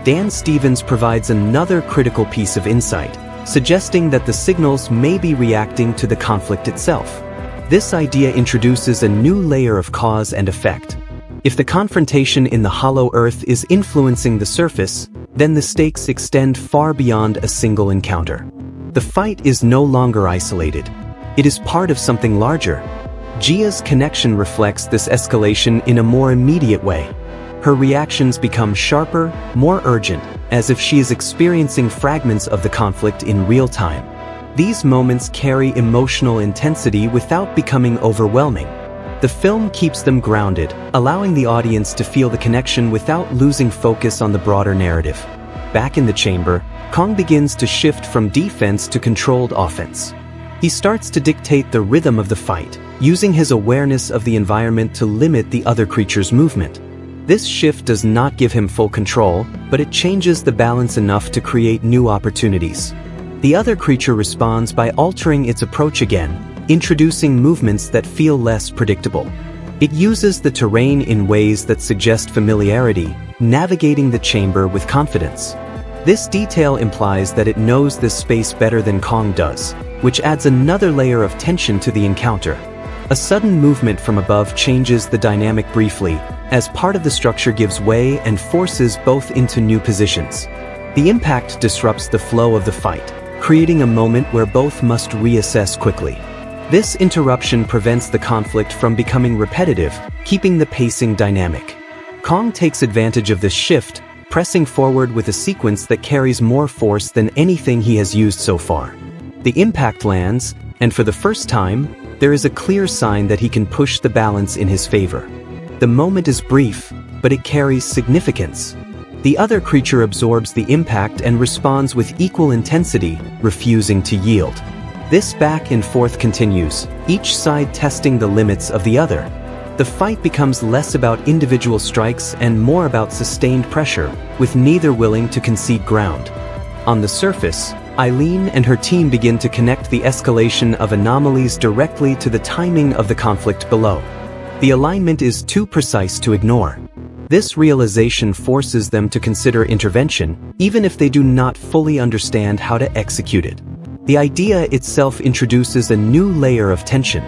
Speaker 1: Dan Stevens provides another critical piece of insight, suggesting that the signals may be reacting to the conflict itself. This idea introduces a new layer of cause and effect. If the confrontation in the Hollow Earth is influencing the surface, then the stakes extend far beyond a single encounter. The fight is no longer isolated. It is part of something larger. Gia's connection reflects this escalation in a more immediate way. Her reactions become sharper, more urgent, as if she is experiencing fragments of the conflict in real time. These moments carry emotional intensity without becoming overwhelming. The film keeps them grounded, allowing the audience to feel the connection without losing focus on the broader narrative. Back in the chamber, Kong begins to shift from defense to controlled offense. He starts to dictate the rhythm of the fight, using his awareness of the environment to limit the other creature's movement. This shift does not give him full control, but it changes the balance enough to create new opportunities. The other creature responds by altering its approach again, introducing movements that feel less predictable. It uses the terrain in ways that suggest familiarity, navigating the chamber with confidence. This detail implies that it knows this space better than Kong does, which adds another layer of tension to the encounter. A sudden movement from above changes the dynamic briefly, as part of the structure gives way and forces both into new positions. The impact disrupts the flow of the fight, creating a moment where both must reassess quickly. This interruption prevents the conflict from becoming repetitive, keeping the pacing dynamic. Kong takes advantage of this shift, pressing forward with a sequence that carries more force than anything he has used so far. The impact lands, and for the first time, there is a clear sign that he can push the balance in his favor. The moment is brief, but it carries significance. The other creature absorbs the impact and responds with equal intensity, refusing to yield. This back and forth continues, each side testing the limits of the other. The fight becomes less about individual strikes and more about sustained pressure, with neither willing to concede ground. On the surface, Eileen and her team begin to connect the escalation of anomalies directly to the timing of the conflict below. The alignment is too precise to ignore. This realization forces them to consider intervention, even if they do not fully understand how to execute it. The idea itself introduces a new layer of tension.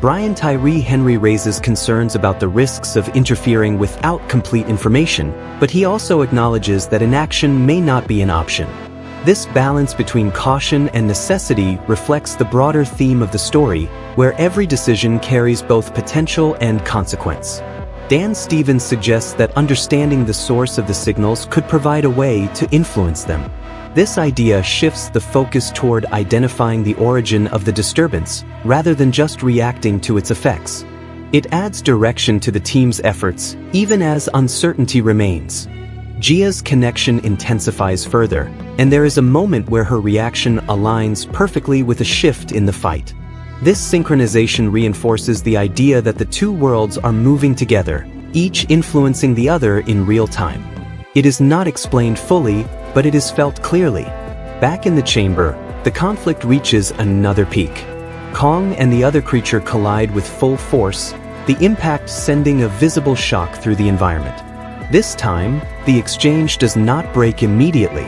Speaker 1: Tyree Henr raises concerns about the risks of interfering without complete information, but he also acknowledges that inaction may not be an option. This balance between caution and necessity reflects the broader theme of the story, where every decision carries both potential and consequence. Dan Stevens suggests that understanding the source of the signals could provide a way to influence them. This idea shifts the focus toward identifying the origin of the disturbance, rather than just reacting to its effects. It adds direction to the team's efforts, even as uncertainty remains. Gia's connection intensifies further, and there is a moment where her reaction aligns perfectly with a shift in the fight. This synchronization reinforces the idea that the two worlds are moving together, each influencing the other in real time. It is not explained fully, but it is felt clearly. Back in the chamber, the conflict reaches another peak. Kong and the other creature collide with full force, the impact sending a visible shock through the environment. This time, the exchange does not break immediately.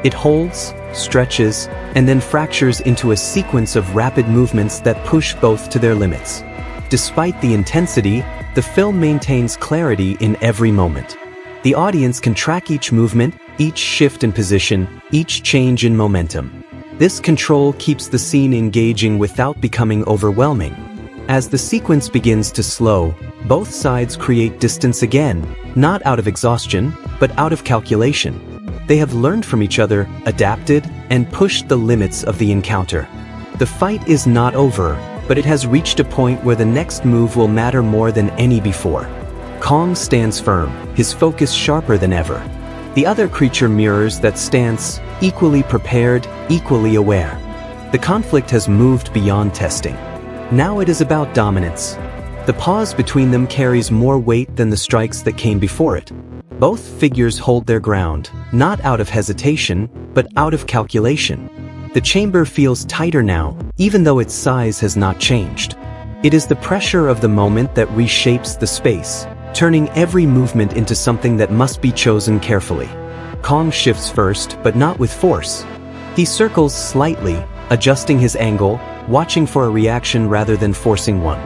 Speaker 1: It holds, stretches, and then fractures into a sequence of rapid movements that push both to their limits. Despite the intensity, the film maintains clarity in every moment. The audience can track each movement, each shift in position, each change in momentum. This control keeps the scene engaging without becoming overwhelming. As the sequence begins to slow, both sides create distance again, not out of exhaustion, but out of calculation. They have learned from each other, adapted, and pushed the limits of the encounter. The fight is not over, but it has reached a point where the next move will matter more than any before. Kong stands firm, his focus sharper than ever. The other creature mirrors that stance, equally prepared, equally aware. The conflict has moved beyond testing. Now it is about dominance. The pause between them carries more weight than the strikes that came before it. Both figures hold their ground, not out of hesitation, but out of calculation. The chamber feels tighter now, even though its size has not changed. It is the pressure of the moment that reshapes the space, turning every movement into something that must be chosen carefully. Kong shifts first, but not with force. He circles slightly, adjusting his angle, watching for a reaction rather than forcing one.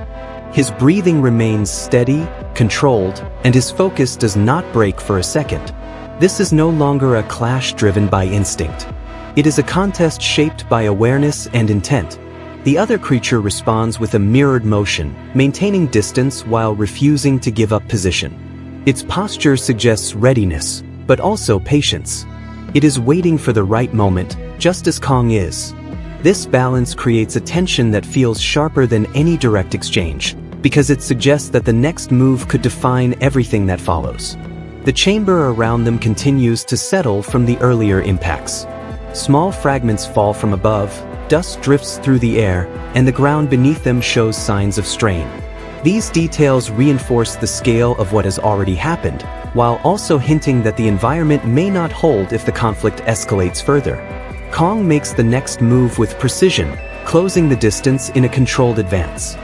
Speaker 1: His breathing remains steady, controlled, and his focus does not break for a second. This is no longer a clash driven by instinct. It is a contest shaped by awareness and intent. The other creature responds with a mirrored motion, maintaining distance while refusing to give up position. Its posture suggests readiness, but also patience. It is waiting for the right moment, just as Kong is. This balance creates a tension that feels sharper than any direct exchange, because it suggests that the next move could define everything that follows. The chamber around them continues to settle from the earlier impacts. Small fragments fall from above, dust drifts through the air, and the ground beneath them shows signs of strain. These details reinforce the scale of what has already happened, while also hinting that the environment may not hold if the conflict escalates further. Kong makes the next move with precision, closing the distance in a controlled advance.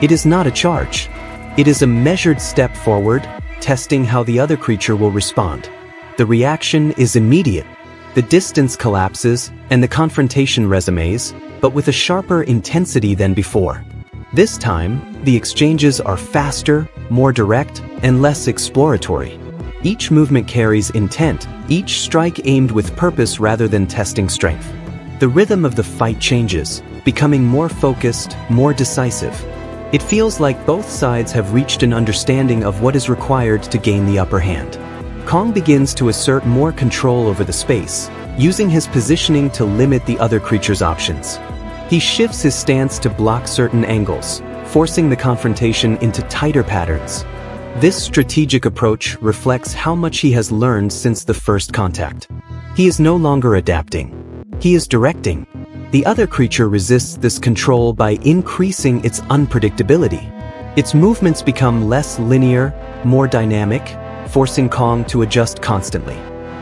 Speaker 1: It is not a charge. It is a measured step forward, testing how the other creature will respond. The reaction is immediate. The distance collapses, and the confrontation resumes, but with a sharper intensity than before. This time, the exchanges are faster, more direct, and less exploratory. Each movement carries intent, each strike aimed with purpose rather than testing strength. The rhythm of the fight changes, becoming more focused, more decisive. It feels like both sides have reached an understanding of what is required to gain the upper hand. Kong begins to assert more control over the space, using his positioning to limit the other creature's options. He shifts his stance to block certain angles, forcing the confrontation into tighter patterns. This strategic approach reflects how much he has learned since the first contact. He is no longer adapting. He is directing. The other creature resists this control by increasing its unpredictability. Its movements become less linear, more dynamic, forcing Kong to adjust constantly.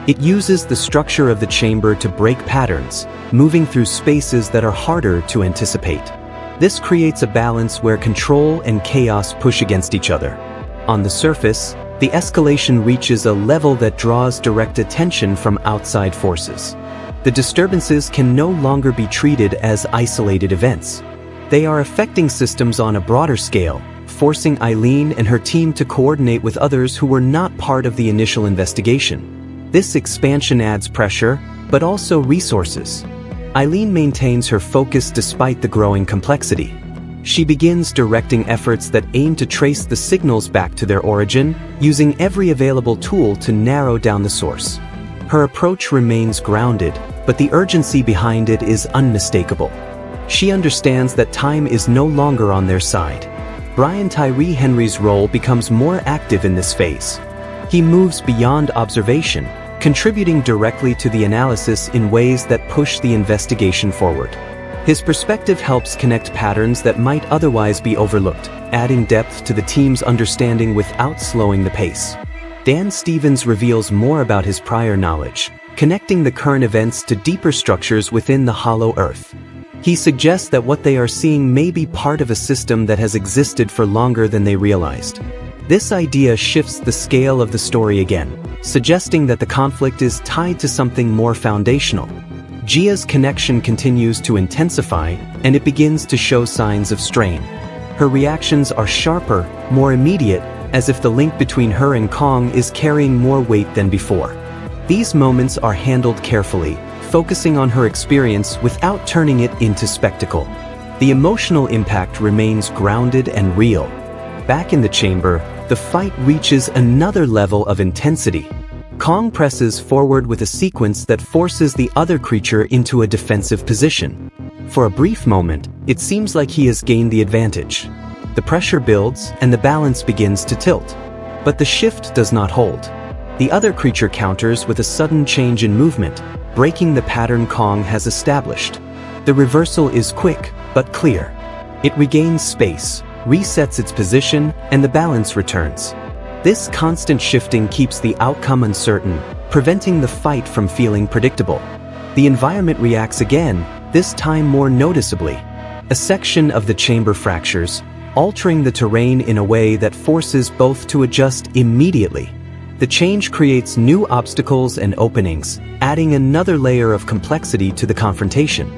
Speaker 1: It uses the structure of the chamber to break patterns, moving through spaces that are harder to anticipate. This creates a balance where control and chaos push against each other. On the surface, the escalation reaches a level that draws direct attention from outside forces. The disturbances can no longer be treated as isolated events. They are affecting systems on a broader scale, forcing Eileen and her team to coordinate with others who were not part of the initial investigation. This expansion adds pressure, but also resources. Eileen maintains her focus despite the growing complexity. She begins directing efforts that aim to trace the signals back to their origin, using every available tool to narrow down the source. Her approach remains grounded, but the urgency behind it is unmistakable. She understands that time is no longer on their side. Tyree Henry's role becomes more active in this phase. He moves beyond observation, contributing directly to the analysis in ways that push the investigation forward. His perspective helps connect patterns that might otherwise be overlooked, adding depth to the team's understanding without slowing the pace. Dan Stevens reveals more about his prior knowledge, connecting the current events to deeper structures within the Hollow Earth. He suggests that what they are seeing may be part of a system that has existed for longer than they realized. This idea shifts the scale of the story again, suggesting that the conflict is tied to something more foundational. Gia's connection continues to intensify, and it begins to show signs of strain. Her reactions are sharper, more immediate, as if the link between her and Kong is carrying more weight than before. These moments are handled carefully, focusing on her experience without turning it into spectacle. The emotional impact remains grounded and real. Back in the chamber, the fight reaches another level of intensity. Kong presses forward with a sequence that forces the other creature into a defensive position. For a brief moment, it seems like he has gained the advantage. The pressure builds and the balance begins to tilt. But the shift does not hold. The other creature counters with a sudden change in movement, breaking the pattern Kong has established. The reversal is quick, but clear. It regains space, resets its position, and the balance returns. This constant shifting keeps the outcome uncertain, preventing the fight from feeling predictable. The environment reacts again, this time more noticeably. A section of the chamber fractures, altering the terrain in a way that forces both to adjust immediately. The change creates new obstacles and openings, adding another layer of complexity to the confrontation.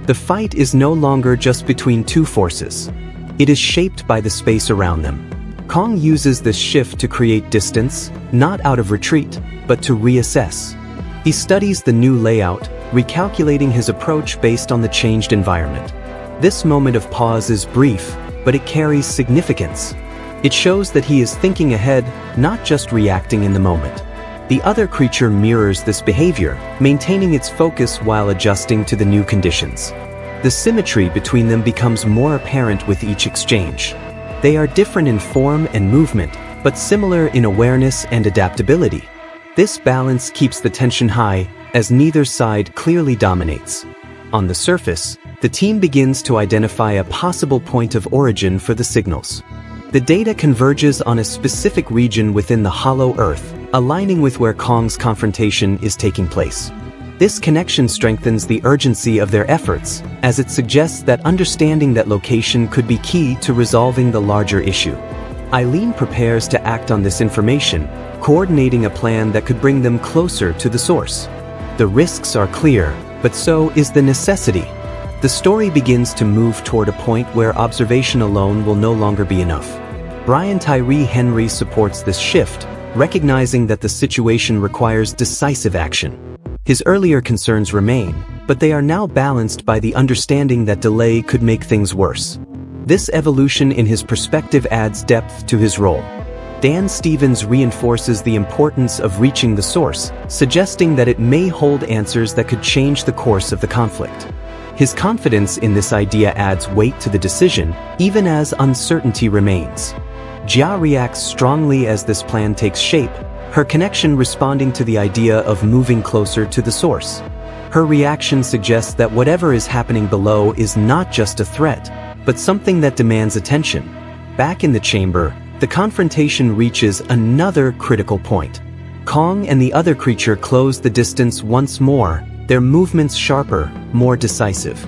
Speaker 1: The fight is no longer just between two forces. It is shaped by the space around them. Kong uses this shift to create distance, not out of retreat, but to reassess. He studies the new layout, recalculating his approach based on the changed environment. This moment of pause is brief, but it carries significance. It shows that he is thinking ahead, not just reacting in the moment. The other creature mirrors this behavior, maintaining its focus while adjusting to the new conditions. The symmetry between them becomes more apparent with each exchange. They are different in form and movement, but similar in awareness and adaptability. This balance keeps the tension high, as neither side clearly dominates. On the surface, the team begins to identify a possible point of origin for the signals. The data converges on a specific region within the hollow Earth, aligning with where Kong's confrontation is taking place. This connection strengthens the urgency of their efforts, as it suggests that understanding that location could be key to resolving the larger issue. Eileen prepares to act on this information, coordinating a plan that could bring them closer to the source. The risks are clear, but so is the necessity. The story begins to move toward a point where observation alone will no longer be enough. Tyree Henr supports this shift, recognizing that the situation requires decisive action. His earlier concerns remain, but they are now balanced by the understanding that delay could make things worse. This evolution in his perspective adds depth to his role. Dan Stevens reinforces the importance of reaching the source, suggesting that it may hold answers that could change the course of the conflict. His confidence in this idea adds weight to the decision, even as uncertainty remains. Jia reacts strongly as this plan takes shape, her connection responding to the idea of moving closer to the source. Her reaction suggests that whatever is happening below is not just a threat, but something that demands attention. Back in the chamber, the confrontation reaches another critical point. Kong and the other creature close the distance once more, their movements sharper, more decisive.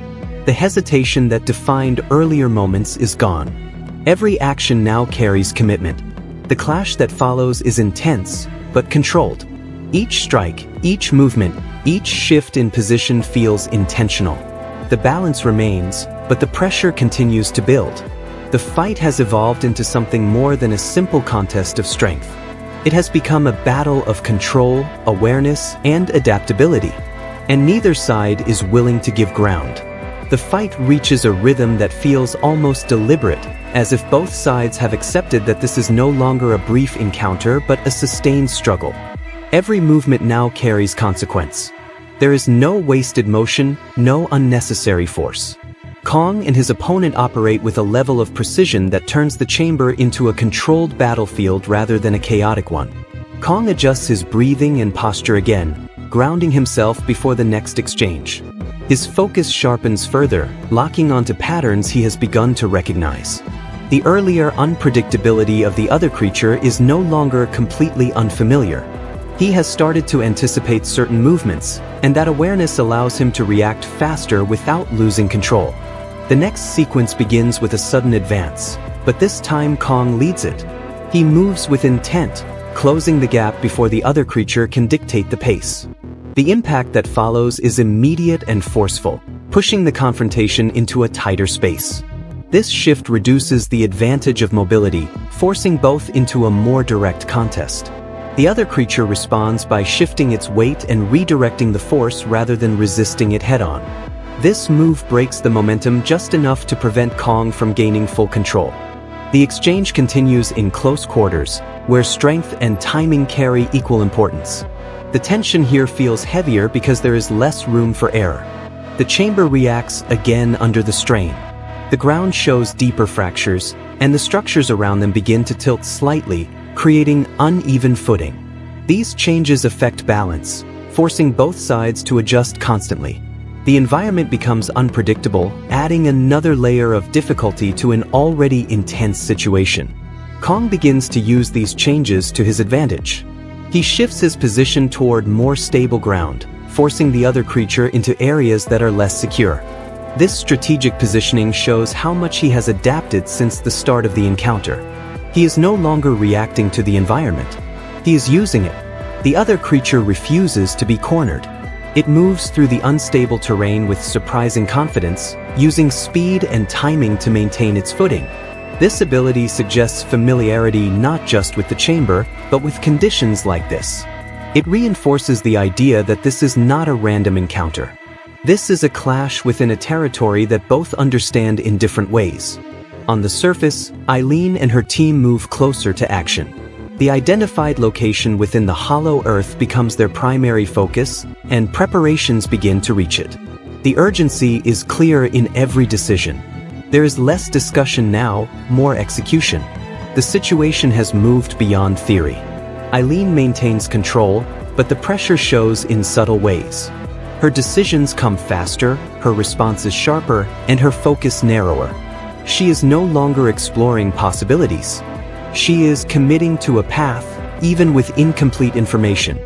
Speaker 1: The hesitation that defined earlier moments is gone. Every action now carries commitment. The clash that follows is intense, but controlled. Each strike, each movement, each shift in position feels intentional. The balance remains, but the pressure continues to build. The fight has evolved into something more than a simple contest of strength. It has become a battle of control, awareness, and adaptability. And neither side is willing to give ground. The fight reaches a rhythm that feels almost deliberate, as if both sides have accepted that this is no longer a brief encounter but a sustained struggle. Every movement now carries consequence. There is no wasted motion, no unnecessary force. Kong and his opponent operate with a level of precision that turns the chamber into a controlled battlefield rather than a chaotic one. Kong adjusts his breathing and posture again, grounding himself before the next exchange. His focus sharpens further, locking onto patterns he has begun to recognize. The earlier unpredictability of the other creature is no longer completely unfamiliar. He has started to anticipate certain movements, and that awareness allows him to react faster without losing control. The next sequence begins with a sudden advance, but this time Kong leads it. He moves with intent, closing the gap before the other creature can dictate the pace. The impact that follows is immediate and forceful, pushing the confrontation into a tighter space. This shift reduces the advantage of mobility, forcing both into a more direct contest. The other creature responds by shifting its weight and redirecting the force rather than resisting it head-on. This move breaks the momentum just enough to prevent Kong from gaining full control. The exchange continues in close quarters, where strength and timing carry equal importance. The tension here feels heavier because there is less room for error. The chamber reacts again under the strain. The ground shows deeper fractures, and the structures around them begin to tilt slightly, creating uneven footing. These changes affect balance, forcing both sides to adjust constantly. The environment becomes unpredictable, adding another layer of difficulty to an already intense situation. Kong begins to use these changes to his advantage. He shifts his position toward more stable ground, forcing the other creature into areas that are less secure. This strategic positioning shows how much he has adapted since the start of the encounter. He is no longer reacting to the environment. He is using it. The other creature refuses to be cornered. It moves through the unstable terrain with surprising confidence, using speed and timing to maintain its footing. This ability suggests familiarity not just with the chamber, but with conditions like this. It reinforces the idea that this is not a random encounter. This is a clash within a territory that both understand in different ways. On the surface, Eileen and her team move closer to action. The identified location within the hollow earth becomes their primary focus, and preparations begin to reach it. The urgency is clear in every decision. There is less discussion now, more execution. The situation has moved beyond theory. Eileen maintains control, but the pressure shows in subtle ways. Her decisions come faster, her response is sharper, and her focus narrower. She is no longer exploring possibilities. She is committing to a path, even with incomplete information.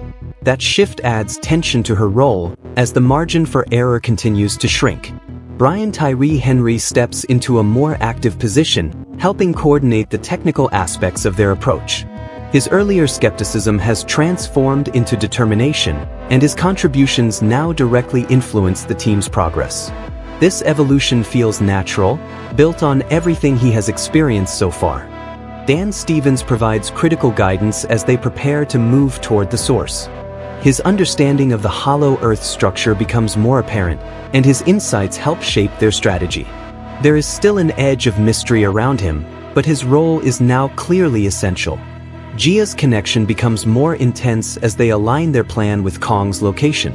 Speaker 1: That shift adds tension to her role, as the margin for error continues to shrink. Tyree Henr steps into a more active position, helping coordinate the technical aspects of their approach. His earlier skepticism has transformed into determination, and his contributions now directly influence the team's progress. This evolution feels natural, built on everything he has experienced so far. Dan Stevens provides critical guidance as they prepare to move toward the source. His understanding of the hollow earth structure becomes more apparent, and his insights help shape their strategy. There is still an edge of mystery around him, but his role is now clearly essential. Gia's connection becomes more intense as they align their plan with Kong's location.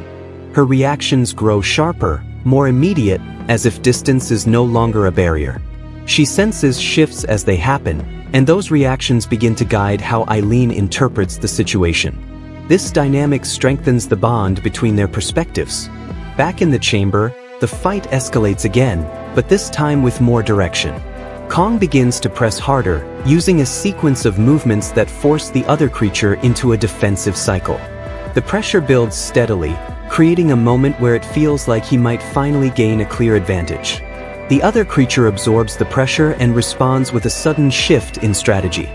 Speaker 1: Her reactions grow sharper, more immediate, as if distance is no longer a barrier. She senses shifts as they happen, and those reactions begin to guide how Eileen interprets the situation. This dynamic strengthens the bond between their perspectives. Back in the chamber, the fight escalates again, but this time with more direction. Kong begins to press harder, using a sequence of movements that force the other creature into a defensive cycle. The pressure builds steadily, creating a moment where it feels like he might finally gain a clear advantage. The other creature absorbs the pressure and responds with a sudden shift in strategy.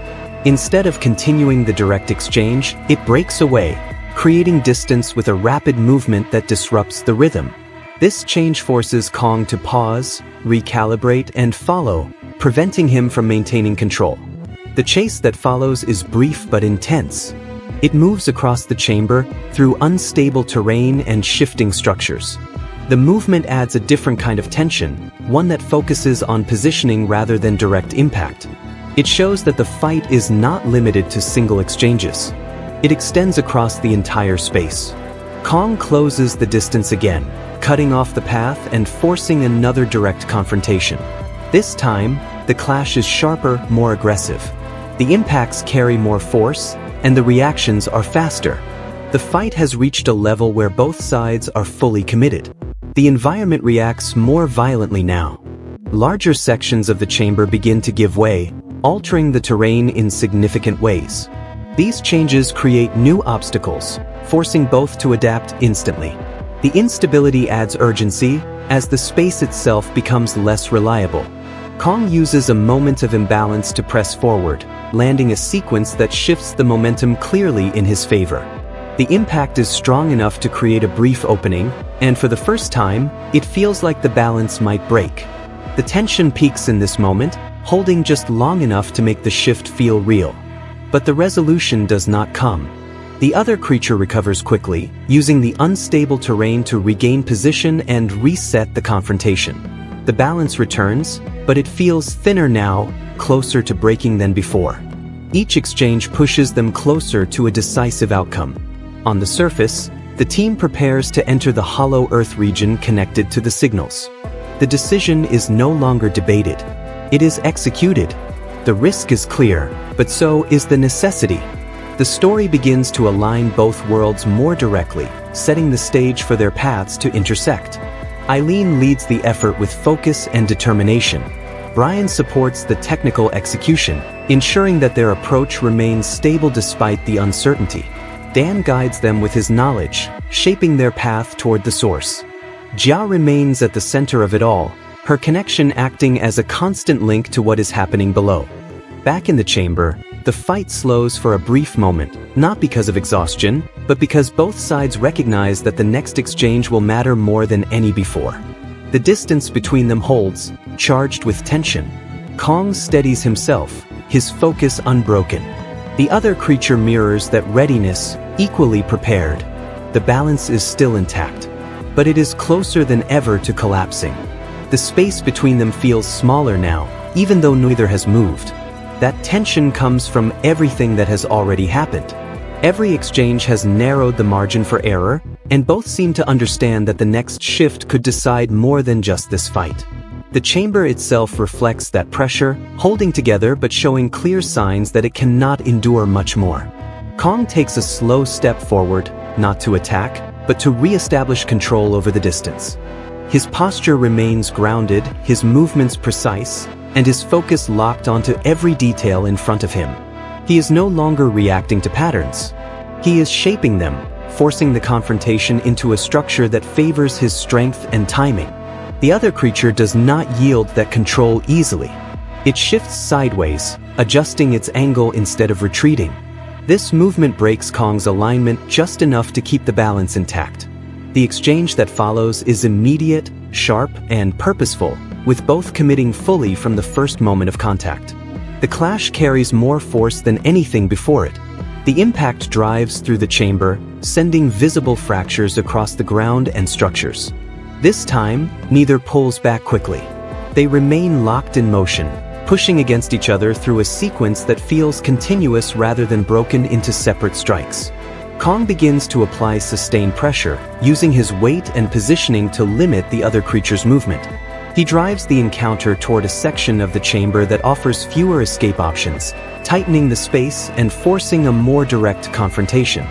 Speaker 1: Instead of continuing the direct exchange, it breaks away, creating distance with a rapid movement that disrupts the rhythm. This change forces Kong to pause, recalibrate, and follow, preventing him from maintaining control. The chase that follows is brief but intense. It moves across the chamber, through unstable terrain and shifting structures. The movement adds a different kind of tension, one that focuses on positioning rather than direct impact. It shows that the fight is not limited to single exchanges. It extends across the entire space. Kong closes the distance again, cutting off the path and forcing another direct confrontation. This time, the clash is sharper, more aggressive. The impacts carry more force, and the reactions are faster. The fight has reached a level where both sides are fully committed. The environment reacts more violently now. Larger sections of the chamber begin to give way, altering the terrain in significant ways. These changes create new obstacles, forcing both to adapt instantly. The instability adds urgency, as the space itself becomes less reliable. Kong uses a moment of imbalance to press forward, landing a sequence that shifts the momentum clearly in his favor. The impact is strong enough to create a brief opening, and for the first time, it feels like the balance might break. The tension peaks in this moment, holding just long enough to make the shift feel real. But the resolution does not come. The other creature recovers quickly, using the unstable terrain to regain position and reset the confrontation. The balance returns, but it feels thinner now, closer to breaking than before. Each exchange pushes them closer to a decisive outcome. On the surface, the team prepares to enter the hollow Earth region connected to the signals. The decision is no longer debated. It is executed. The risk is clear, but so is the necessity. The story begins to align both worlds more directly, setting the stage for their paths to intersect. Eileen leads the effort with focus and determination. Brian supports the technical execution, ensuring that their approach remains stable despite the uncertainty. Dan guides them with his knowledge, shaping their path toward the source. Jia remains at the center of it all, her connection acting as a constant link to what is happening below. Back in the chamber, the fight slows for a brief moment, not because of exhaustion, but because both sides recognize that the next exchange will matter more than any before. The distance between them holds, charged with tension. Kong steadies himself, his focus unbroken. The other creature mirrors that readiness, equally prepared. The balance is still intact, but it is closer than ever to collapsing. The space between them feels smaller now, even though neither has moved. That tension comes from everything that has already happened. Every exchange has narrowed the margin for error, and both seem to understand that the next shift could decide more than just this fight. The chamber itself reflects that pressure, holding together but showing clear signs that it cannot endure much more. Kong takes a slow step forward, not to attack, but to re-establish control over the distance. His posture remains grounded, his movements precise, and his focus locked onto every detail in front of him. He is no longer reacting to patterns. He is shaping them, forcing the confrontation into a structure that favors his strength and timing. The other creature does not yield that control easily. It shifts sideways, adjusting its angle instead of retreating. This movement breaks Kong's alignment just enough to keep the balance intact. The exchange that follows is immediate, sharp, and purposeful, with both committing fully from the first moment of contact. The clash carries more force than anything before it. The impact drives through the chamber, sending visible fractures across the ground and structures. This time, neither pulls back quickly. They remain locked in motion, pushing against each other through a sequence that feels continuous rather than broken into separate strikes. Kong begins to apply sustained pressure, using his weight and positioning to limit the other creature's movement. He drives the encounter toward a section of the chamber that offers fewer escape options, tightening the space and forcing a more direct confrontation.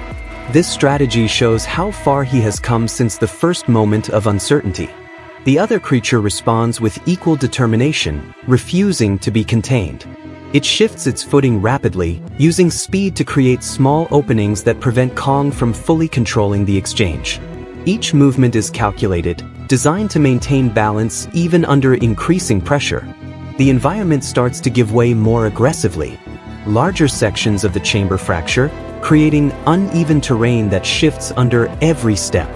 Speaker 1: This strategy shows how far he has come since the first moment of uncertainty. The other creature responds with equal determination, refusing to be contained. It shifts its footing rapidly, using speed to create small openings that prevent Kong from fully controlling the exchange. Each movement is calculated, designed to maintain balance even under increasing pressure. The environment starts to give way more aggressively. Larger sections of the chamber fracture, creating uneven terrain that shifts under every step.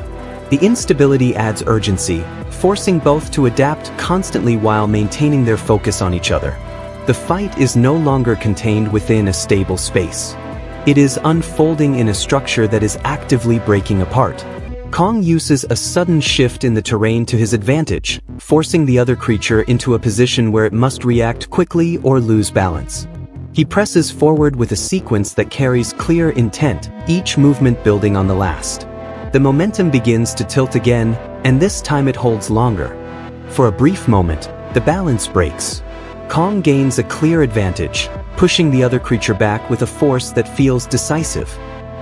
Speaker 1: The instability adds urgency, forcing both to adapt constantly while maintaining their focus on each other. The fight is no longer contained within a stable space. It is unfolding in a structure that is actively breaking apart. Kong uses a sudden shift in the terrain to his advantage, forcing the other creature into a position where it must react quickly or lose balance. He presses forward with a sequence that carries clear intent, each movement building on the last. The momentum begins to tilt again, and this time it holds longer. For a brief moment, the balance breaks. Kong gains a clear advantage, pushing the other creature back with a force that feels decisive.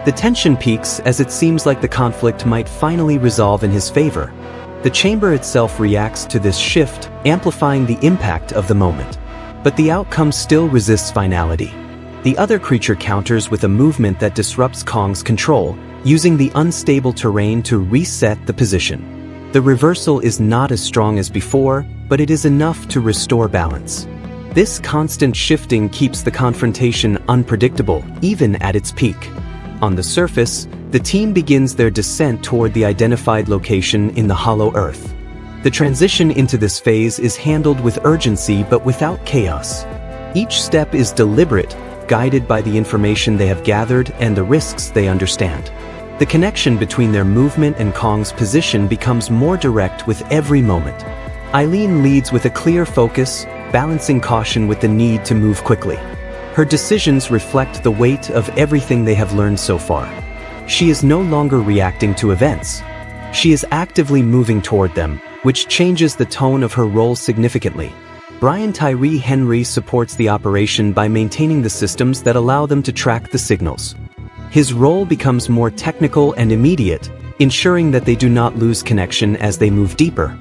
Speaker 1: The tension peaks as it seems like the conflict might finally resolve in his favor. The chamber itself reacts to this shift, amplifying the impact of the moment. But the outcome still resists finality. The other creature counters with a movement that disrupts Kong's control, using the unstable terrain to reset the position. The reversal is not as strong as before, but it is enough to restore balance. This constant shifting keeps the confrontation unpredictable, even at its peak. On the surface, the team begins their descent toward the identified location in the hollow earth. The transition into this phase is handled with urgency but without chaos. Each step is deliberate, guided by the information they have gathered and the risks they understand. The connection between their movement and Kong's position becomes more direct with every moment. Eileen leads with a clear focus, balancing caution with the need to move quickly. Her decisions reflect the weight of everything they have learned so far. She is no longer reacting to events. She is actively moving toward them, which changes the tone of her role significantly. Tyree Henr supports the operation by maintaining the systems that allow them to track the signals. His role becomes more technical and immediate, ensuring that they do not lose connection as they move deeper.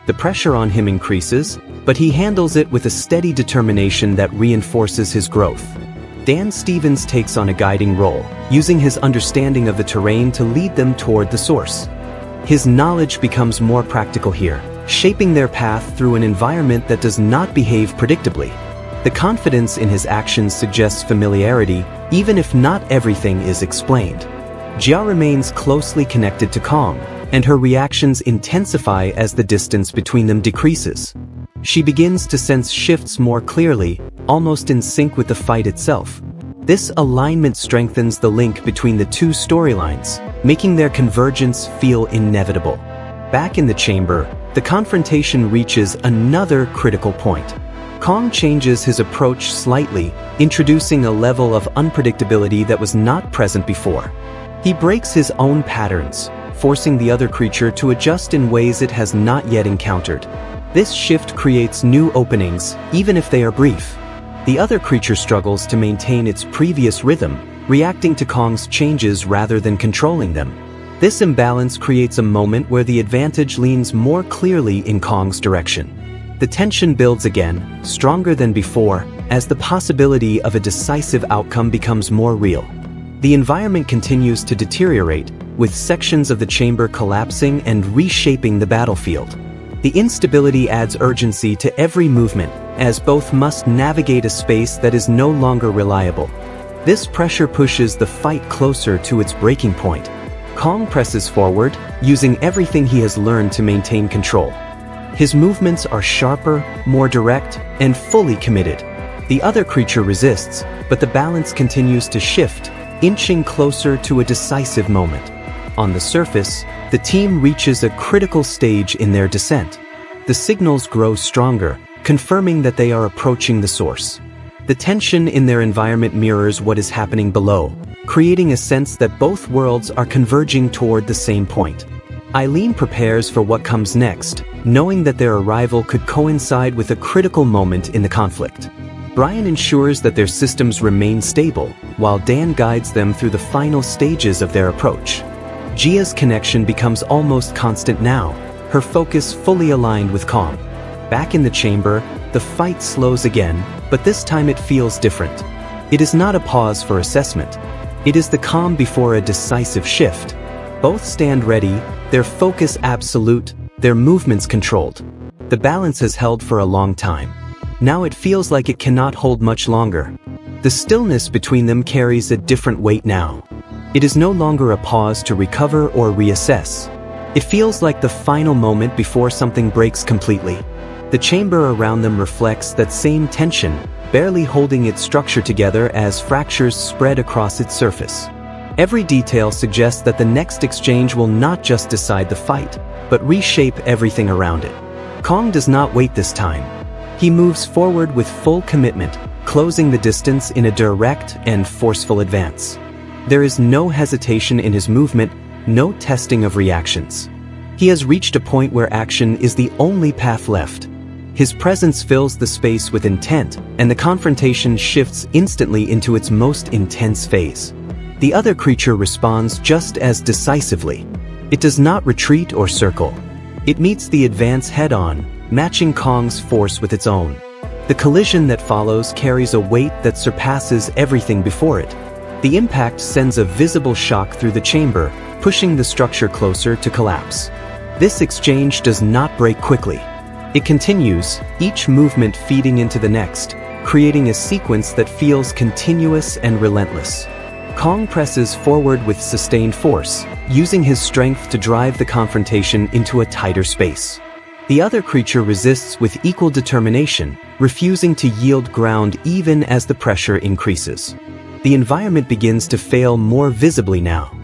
Speaker 1: The pressure on him increases, but he handles it with a steady determination that reinforces his growth. Dan Stevens takes on a guiding role, using his understanding of the terrain to lead them toward the source. His knowledge becomes more practical here, shaping their path through an environment that does not behave predictably. The confidence in his actions suggests familiarity, even if not everything is explained. Jia remains closely connected to Kong, and her reactions intensify as the distance between them decreases. She begins to sense shifts more clearly, almost in sync with the fight itself. This alignment strengthens the link between the two storylines, making their convergence feel inevitable. Back in the chamber, the confrontation reaches another critical point. Kong changes his approach slightly, introducing a level of unpredictability that was not present before. He breaks his own patterns, forcing the other creature to adjust in ways it has not yet encountered. This shift creates new openings, even if they are brief. The other creature struggles to maintain its previous rhythm, reacting to Kong's changes rather than controlling them. This imbalance creates a moment where the advantage leans more clearly in Kong's direction. The tension builds again, stronger than before, as the possibility of a decisive outcome becomes more real. The environment continues to deteriorate, with sections of the chamber collapsing and reshaping the battlefield. The instability adds urgency to every movement, as both must navigate a space that is no longer reliable. This pressure pushes the fight closer to its breaking point. Kong presses forward, using everything he has learned to maintain control. His movements are sharper, more direct, and fully committed. The other creature resists, but the balance continues to shift, inching closer to a decisive moment. On the surface, the team reaches a critical stage in their descent. The signals grow stronger, confirming that they are approaching the source. The tension in their environment mirrors what is happening below, creating a sense that both worlds are converging toward the same point. Eileen prepares for what comes next, knowing that their arrival could coincide with a critical moment in the conflict. Brian ensures that their systems remain stable, while Dan guides them through the final stages of their approach. Jia's connection becomes almost constant now, her focus fully aligned with Kong. Back in the chamber, the fight slows again, but this time it feels different. It is not a pause for assessment. It is the calm before a decisive shift. Both stand ready, their focus absolute, their movements controlled. The balance has held for a long time. Now it feels like it cannot hold much longer. The stillness between them carries a different weight now. It is no longer a pause to recover or reassess. It feels like the final moment before something breaks completely. The chamber around them reflects that same tension, barely holding its structure together as fractures spread across its surface. Every detail suggests that the next exchange will not just decide the fight, but reshape everything around it. Kong does not wait this time. He moves forward with full commitment, closing the distance in a direct and forceful advance. There is no hesitation in his movement, no testing of reactions. He has reached a point where action is the only path left. His presence fills the space with intent, and the confrontation shifts instantly into its most intense phase. The other creature responds just as decisively. It does not retreat or circle. It meets the advance head-on, matching Kong's force with its own. The collision that follows carries a weight that surpasses everything before it. The impact sends a visible shock through the chamber, pushing the structure closer to collapse. This exchange does not break quickly. It continues, each movement feeding into the next, creating a sequence that feels continuous and relentless. Kong presses forward with sustained force, using his strength to drive the confrontation into a tighter space. The other creature resists with equal determination, refusing to yield ground even as the pressure increases. The environment begins to fail more visibly now.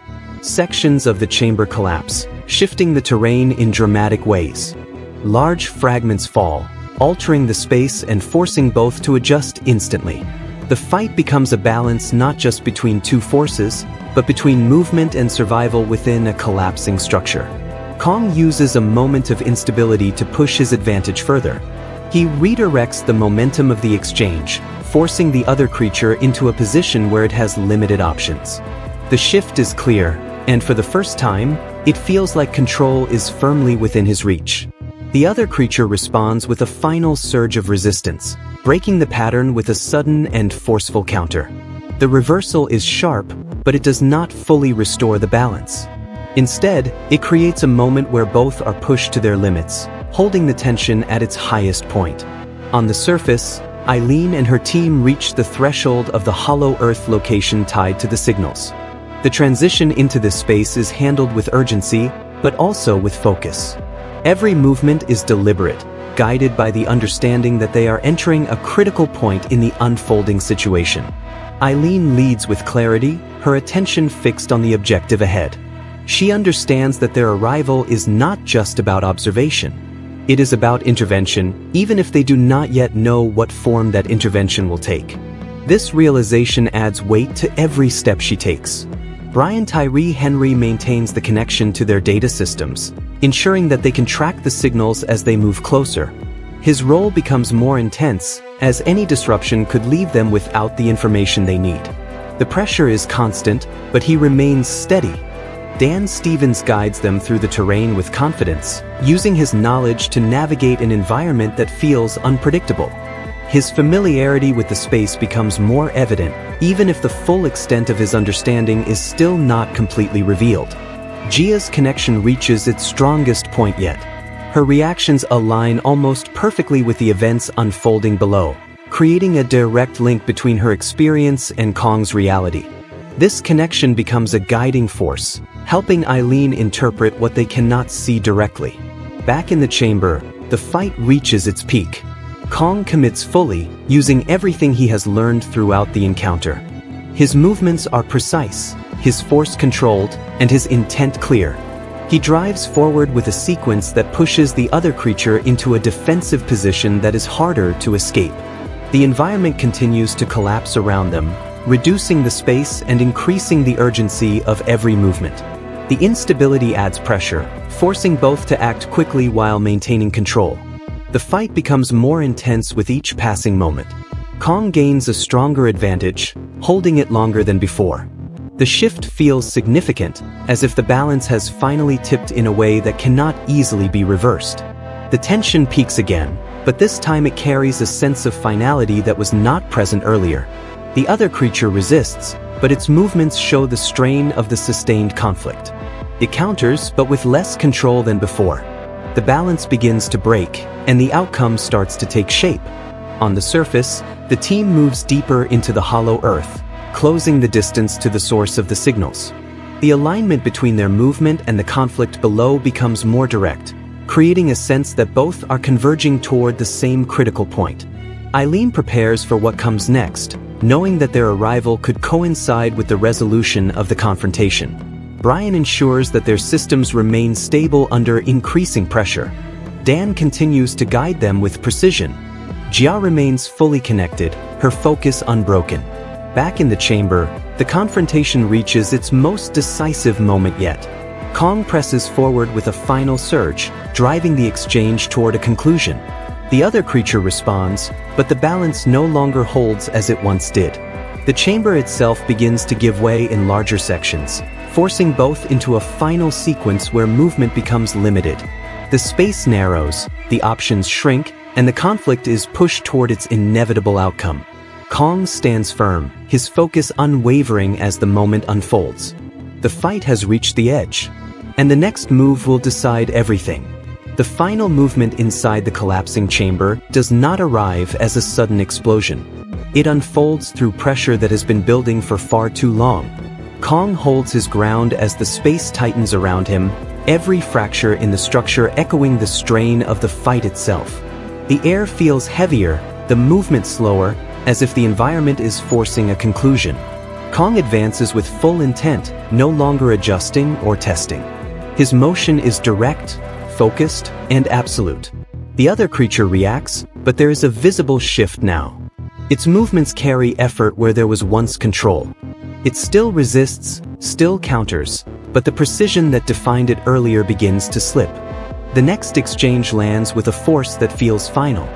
Speaker 1: Sections of the chamber collapse, shifting the terrain in dramatic ways. Large fragments fall, altering the space and forcing both to adjust instantly. The fight becomes a balance not just between two forces, but between movement and survival within a collapsing structure. Kong uses a moment of instability to push his advantage further. He redirects the momentum of the exchange, forcing the other creature into a position where it has limited options. The shift is clear, and for the first time, it feels like control is firmly within his reach. The other creature responds with a final surge of resistance, breaking the pattern with a sudden and forceful counter. The reversal is sharp, but it does not fully restore the balance. Instead, it creates a moment where both are pushed to their limits, holding the tension at its highest point. On the surface, Eileen and her team reach the threshold of the hollow earth location tied to the signals. The transition into this space is handled with urgency, but also with focus. Every movement is deliberate, guided by the understanding that they are entering a critical point in the unfolding situation. Eileen leads with clarity, her attention fixed on the objective ahead. She understands that their arrival is not just about observation. It is about intervention, even if they do not yet know what form that intervention will take. This realization adds weight to every step she takes. Tyree Henr maintains the connection to their data systems, ensuring that they can track the signals as they move closer. His role becomes more intense, as any disruption could leave them without the information they need. The pressure is constant, but he remains steady. Dan Stevens guides them through the terrain with confidence, using his knowledge to navigate an environment that feels unpredictable. His familiarity with the space becomes more evident, even if the full extent of his understanding is still not completely revealed. Gia's connection reaches its strongest point yet. Her reactions align almost perfectly with the events unfolding below, creating a direct link between her experience and Kong's reality. This connection becomes a guiding force, helping Eileen interpret what they cannot see directly. Back in the chamber, the fight reaches its peak. Kong commits fully, using everything he has learned throughout the encounter. His movements are precise, his force controlled, and his intent clear. He drives forward with a sequence that pushes the other creature into a defensive position that is harder to escape. The environment continues to collapse around them, reducing the space and increasing the urgency of every movement. The instability adds pressure, forcing both to act quickly while maintaining control. The fight becomes more intense with each passing moment. Kong gains a stronger advantage, holding it longer than before. The shift feels significant, as if the balance has finally tipped in a way that cannot easily be reversed. The tension peaks again, but this time it carries a sense of finality that was not present earlier. The other creature resists, but its movements show the strain of the sustained conflict. It counters, but with less control than before. The balance begins to break, and the outcome starts to take shape. On the surface, the team moves deeper into the hollow earth, closing the distance to the source of the signals. The alignment between their movement and the conflict below becomes more direct, creating a sense that both are converging toward the same critical point. Eileen prepares for what comes next, knowing that their arrival could coincide with the resolution of the confrontation. Brian ensures that their systems remain stable under increasing pressure. Dan continues to guide them with precision. Gia remains fully connected, her focus unbroken. Back in the chamber, the confrontation reaches its most decisive moment yet. Kong presses forward with a final surge, driving the exchange toward a conclusion. The other creature responds, but the balance no longer holds as it once did. The chamber itself begins to give way in larger sections, forcing both into a final sequence where movement becomes limited. The space narrows, the options shrink, and the conflict is pushed toward its inevitable outcome. Kong stands firm, his focus unwavering as the moment unfolds. The fight has reached the edge, and the next move will decide everything. The final movement inside the collapsing chamber does not arrive as a sudden explosion. It unfolds through pressure that has been building for far too long. Kong holds his ground as the space tightens around him, every fracture in the structure echoing the strain of the fight itself. The air feels heavier, the movement slower, as if the environment is forcing a conclusion. Kong advances with full intent, no longer adjusting or testing. His motion is direct, focused, and absolute. The other creature reacts, but there is a visible shift now. Its movements carry effort where there was once control. It still resists, still counters, but the precision that defined it earlier begins to slip. The next exchange lands with a force that feels final.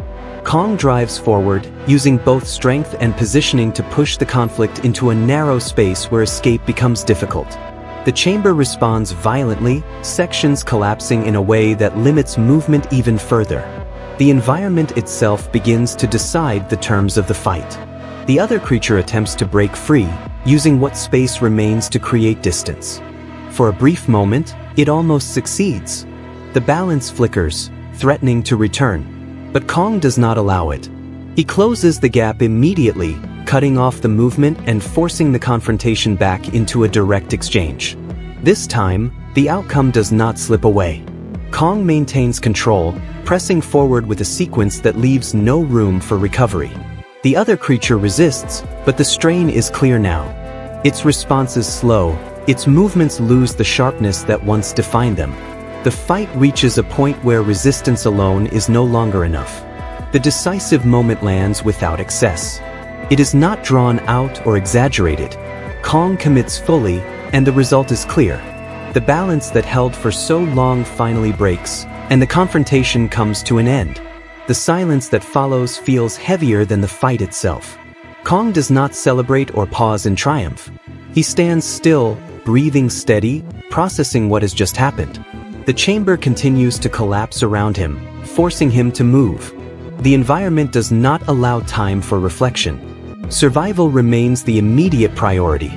Speaker 1: Kong drives forward, using both strength and positioning to push the conflict into a narrow space where escape becomes difficult. The chamber responds violently, sections collapsing in a way that limits movement even further. The environment itself begins to decide the terms of the fight. The other creature attempts to break free, using what space remains to create distance. For a brief moment, it almost succeeds. The balance flickers, threatening to return. But Kong does not allow it. He closes the gap immediately, cutting off the movement and forcing the confrontation back into a direct exchange. This time, the outcome does not slip away. Kong maintains control, pressing forward with a sequence that leaves no room for recovery. The other creature resists, but the strain is clear now. Its response is slow, its movements lose the sharpness that once defined them. The fight reaches a point where resistance alone is no longer enough. The decisive moment lands without excess. It is not drawn out or exaggerated. Kong commits fully, and the result is clear. The balance that held for so long finally breaks, and the confrontation comes to an end. The silence that follows feels heavier than the fight itself. Kong does not celebrate or pause in triumph. He stands still, breathing steady, processing what has just happened. The chamber continues to collapse around him, forcing him to move. The environment does not allow time for reflection. Survival remains the immediate priority.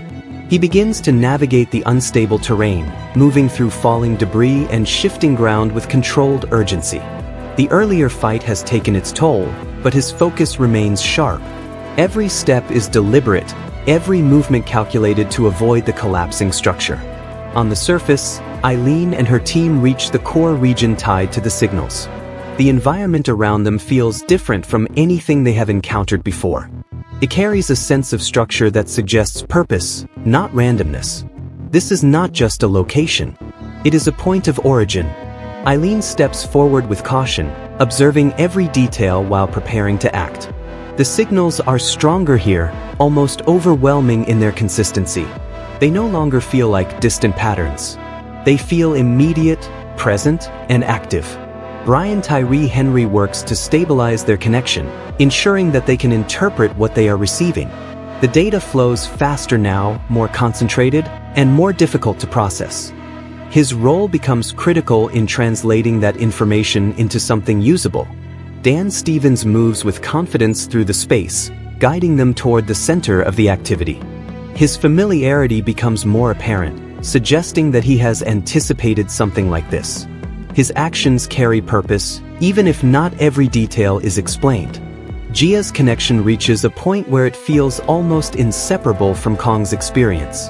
Speaker 1: He begins to navigate the unstable terrain, moving through falling debris and shifting ground with controlled urgency. The earlier fight has taken its toll, but his focus remains sharp. Every step is deliberate, every movement calculated to avoid the collapsing structure. On the surface, Eileen and her team reach the core region tied to the signals. The environment around them feels different from anything they have encountered before. It carries a sense of structure that suggests purpose, not randomness. This is not just a location. It is a point of origin. Eileen steps forward with caution, observing every detail while preparing to act. The signals are stronger here, almost overwhelming in their consistency. They no longer feel like distant patterns. They feel immediate, present, and active. Tyree Henr works to stabilize their connection, ensuring that they can interpret what they are receiving. The data flows faster now, more concentrated, and more difficult to process. His role becomes critical in translating that information into something usable. Dan Stevens moves with confidence through the space, guiding them toward the center of the activity. His familiarity becomes more apparent, suggesting that he has anticipated something like this. His actions carry purpose, even if not every detail is explained. Gia's connection reaches a point where it feels almost inseparable from Kong's experience.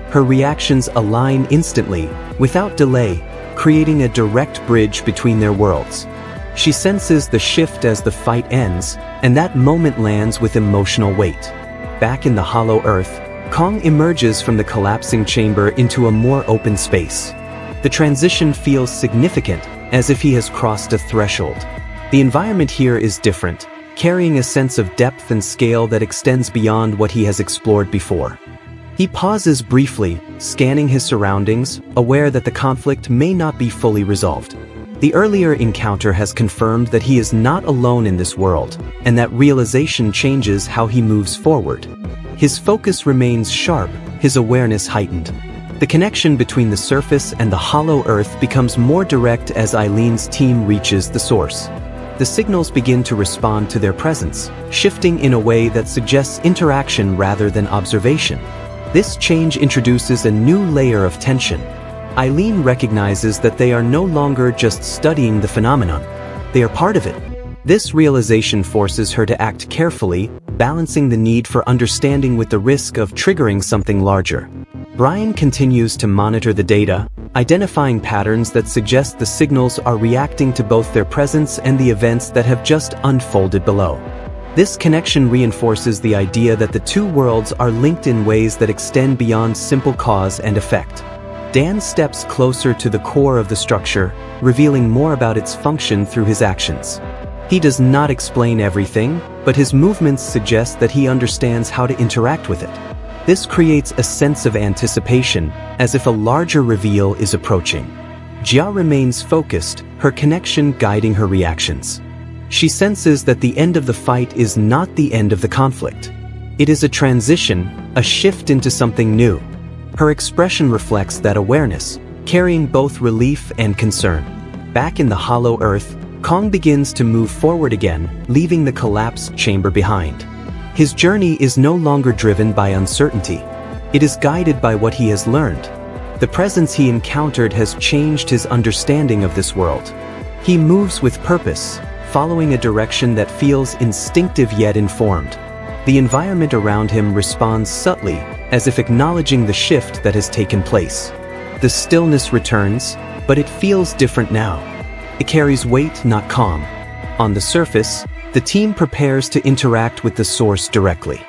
Speaker 1: Her reactions align instantly, without delay, creating a direct bridge between their worlds. She senses the shift as the fight ends, and that moment lands with emotional weight. Back in the hollow earth, Kong emerges from the collapsing chamber into a more open space. The transition feels significant, as if he has crossed a threshold. The environment here is different, carrying a sense of depth and scale that extends beyond what he has explored before. He pauses briefly, scanning his surroundings, aware that the conflict may not be fully resolved. The earlier encounter has confirmed that he is not alone in this world, and that realization changes how he moves forward. His focus remains sharp, his awareness heightened. The connection between the surface and the hollow earth becomes more direct as Eileen's team reaches the source. The signals begin to respond to their presence, shifting in a way that suggests interaction rather than observation. This change introduces a new layer of tension. Eileen recognizes that they are no longer just studying the phenomenon. They are part of it. This realization forces her to act carefully, balancing the need for understanding with the risk of triggering something larger. Brian continues to monitor the data, identifying patterns that suggest the signals are reacting to both their presence and the events that have just unfolded below. This connection reinforces the idea that the two worlds are linked in ways that extend beyond simple cause and effect. Dan steps closer to the core of the structure, revealing more about its function through his actions. He does not explain everything, but his movements suggest that he understands how to interact with it. This creates a sense of anticipation, as if a larger reveal is approaching. Jia remains focused, her connection guiding her reactions. She senses that the end of the fight is not the end of the conflict. It is a transition, a shift into something new. Her expression reflects that awareness, carrying both relief and concern. Back in the hollow earth, Kong begins to move forward again, leaving the collapsed chamber behind. His journey is no longer driven by uncertainty. It is guided by what he has learned. The presence he encountered has changed his understanding of this world. He moves with purpose, following a direction that feels instinctive yet informed. The environment around him responds subtly, as if acknowledging the shift that has taken place. The stillness returns, but it feels different now. It carries weight, not calm. On the surface, the team prepares to interact with the source directly.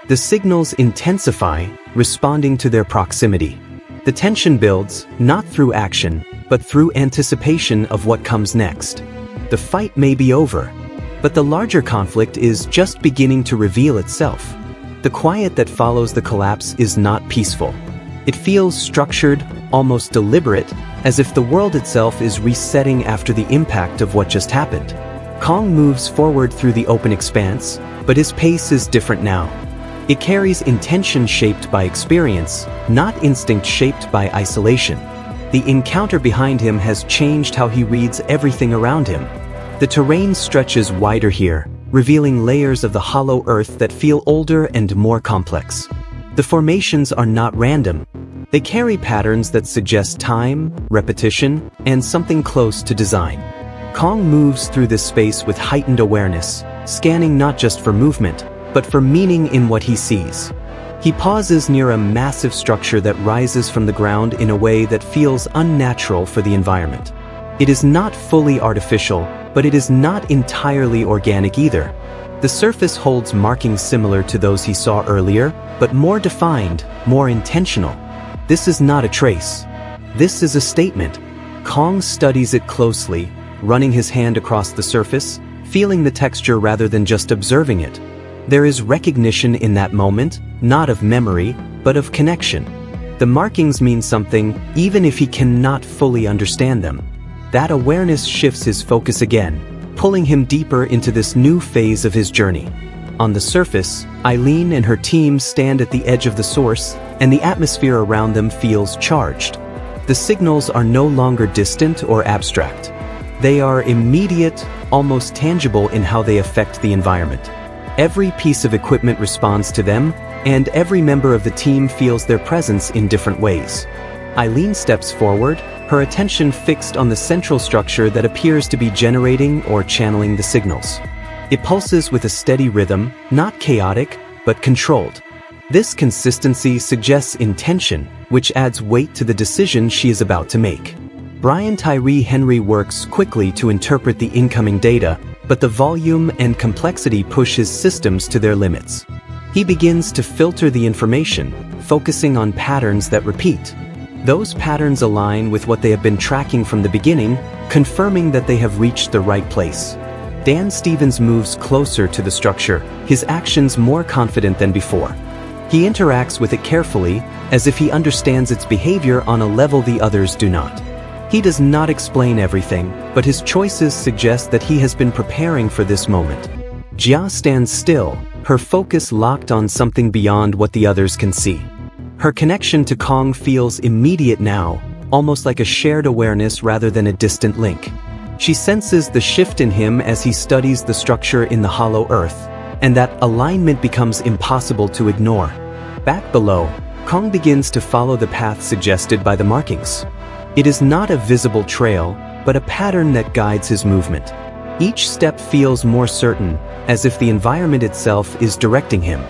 Speaker 1: The signals intensify, responding to their proximity. The tension builds, not through action, but through anticipation of what comes next. The fight may be over, but the larger conflict is just beginning to reveal itself. The quiet that follows the collapse is not peaceful. It feels structured, almost deliberate, as if the world itself is resetting after the impact of what just happened. Kong moves forward through the open expanse, but his pace is different now. It carries intention shaped by experience, not instinct shaped by isolation. The encounter behind him has changed how he reads everything around him. The terrain stretches wider here, revealing layers of the hollow earth that feel older and more complex. The formations are not random. They carry patterns that suggest time, repetition, and something close to design. Kong moves through this space with heightened awareness, scanning not just for movement, but for meaning in what he sees. He pauses near a massive structure that rises from the ground in a way that feels unnatural for the environment. It is not fully artificial, but it is not entirely organic either. The surface holds markings similar to those he saw earlier, but more defined, more intentional. This is not a trace. This is a statement. Kong studies it closely, running his hand across the surface, feeling the texture rather than just observing it. There is recognition in that moment, not of memory, but of connection. The markings mean something, even if he cannot fully understand them. That awareness shifts his focus again, pulling him deeper into this new phase of his journey. On the surface, Eileen and her team stand at the edge of the source, and the atmosphere around them feels charged. The signals are no longer distant or abstract. They are immediate, almost tangible in how they affect the environment. Every piece of equipment responds to them, and every member of the team feels their presence in different ways. Eileen steps forward, her attention fixed on the central structure that appears to be generating or channeling the signals. It pulses with a steady rhythm, not chaotic, but controlled. This consistency suggests intention, which adds weight to the decision she is about to make. Tyree Henr works quickly to interpret the incoming data, but the volume and complexity push his systems to their limits. He begins to filter the information, focusing on patterns that repeat. Those patterns align with what they have been tracking from the beginning, confirming that they have reached the right place. Dan Stevens moves closer to the structure, his actions more confident than before. He interacts with it carefully, as if he understands its behavior on a level the others do not. He does not explain everything, but his choices suggest that he has been preparing for this moment. Jia stands still, her focus locked on something beyond what the others can see. Her connection to Kong feels immediate now, almost like a shared awareness rather than a distant link. She senses the shift in him as he studies the structure in the hollow earth, and that alignment becomes impossible to ignore. Back below, Kong begins to follow the path suggested by the markings. It is not a visible trail, but a pattern that guides his movement. Each step feels more certain, as if the environment itself is directing him.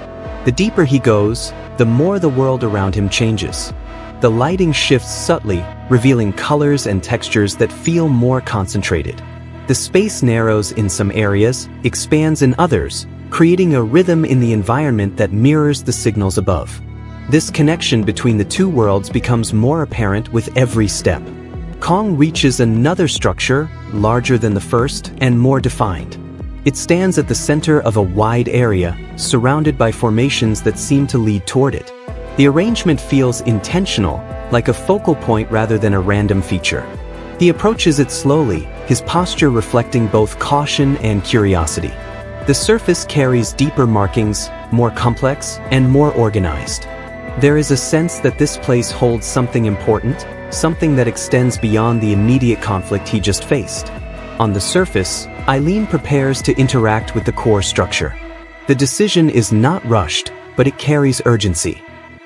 Speaker 1: The deeper he goes, the more the world around him changes. The lighting shifts subtly, revealing colors and textures that feel more concentrated. The space narrows in some areas, expands in others, creating a rhythm in the environment that mirrors the signals above. This connection between the two worlds becomes more apparent with every step. Kong reaches another structure, larger than the first and more defined. It stands at the center of a wide area, surrounded by formations that seem to lead toward it. The arrangement feels intentional, like a focal point rather than a random feature. He approaches it slowly, his posture reflecting both caution and curiosity. The surface carries deeper markings, more complex, and more organized. There is a sense that this place holds something important, something that extends beyond the immediate conflict he just faced. On the surface, Eileen prepares to interact with the core structure. The decision is not rushed, but it carries urgency.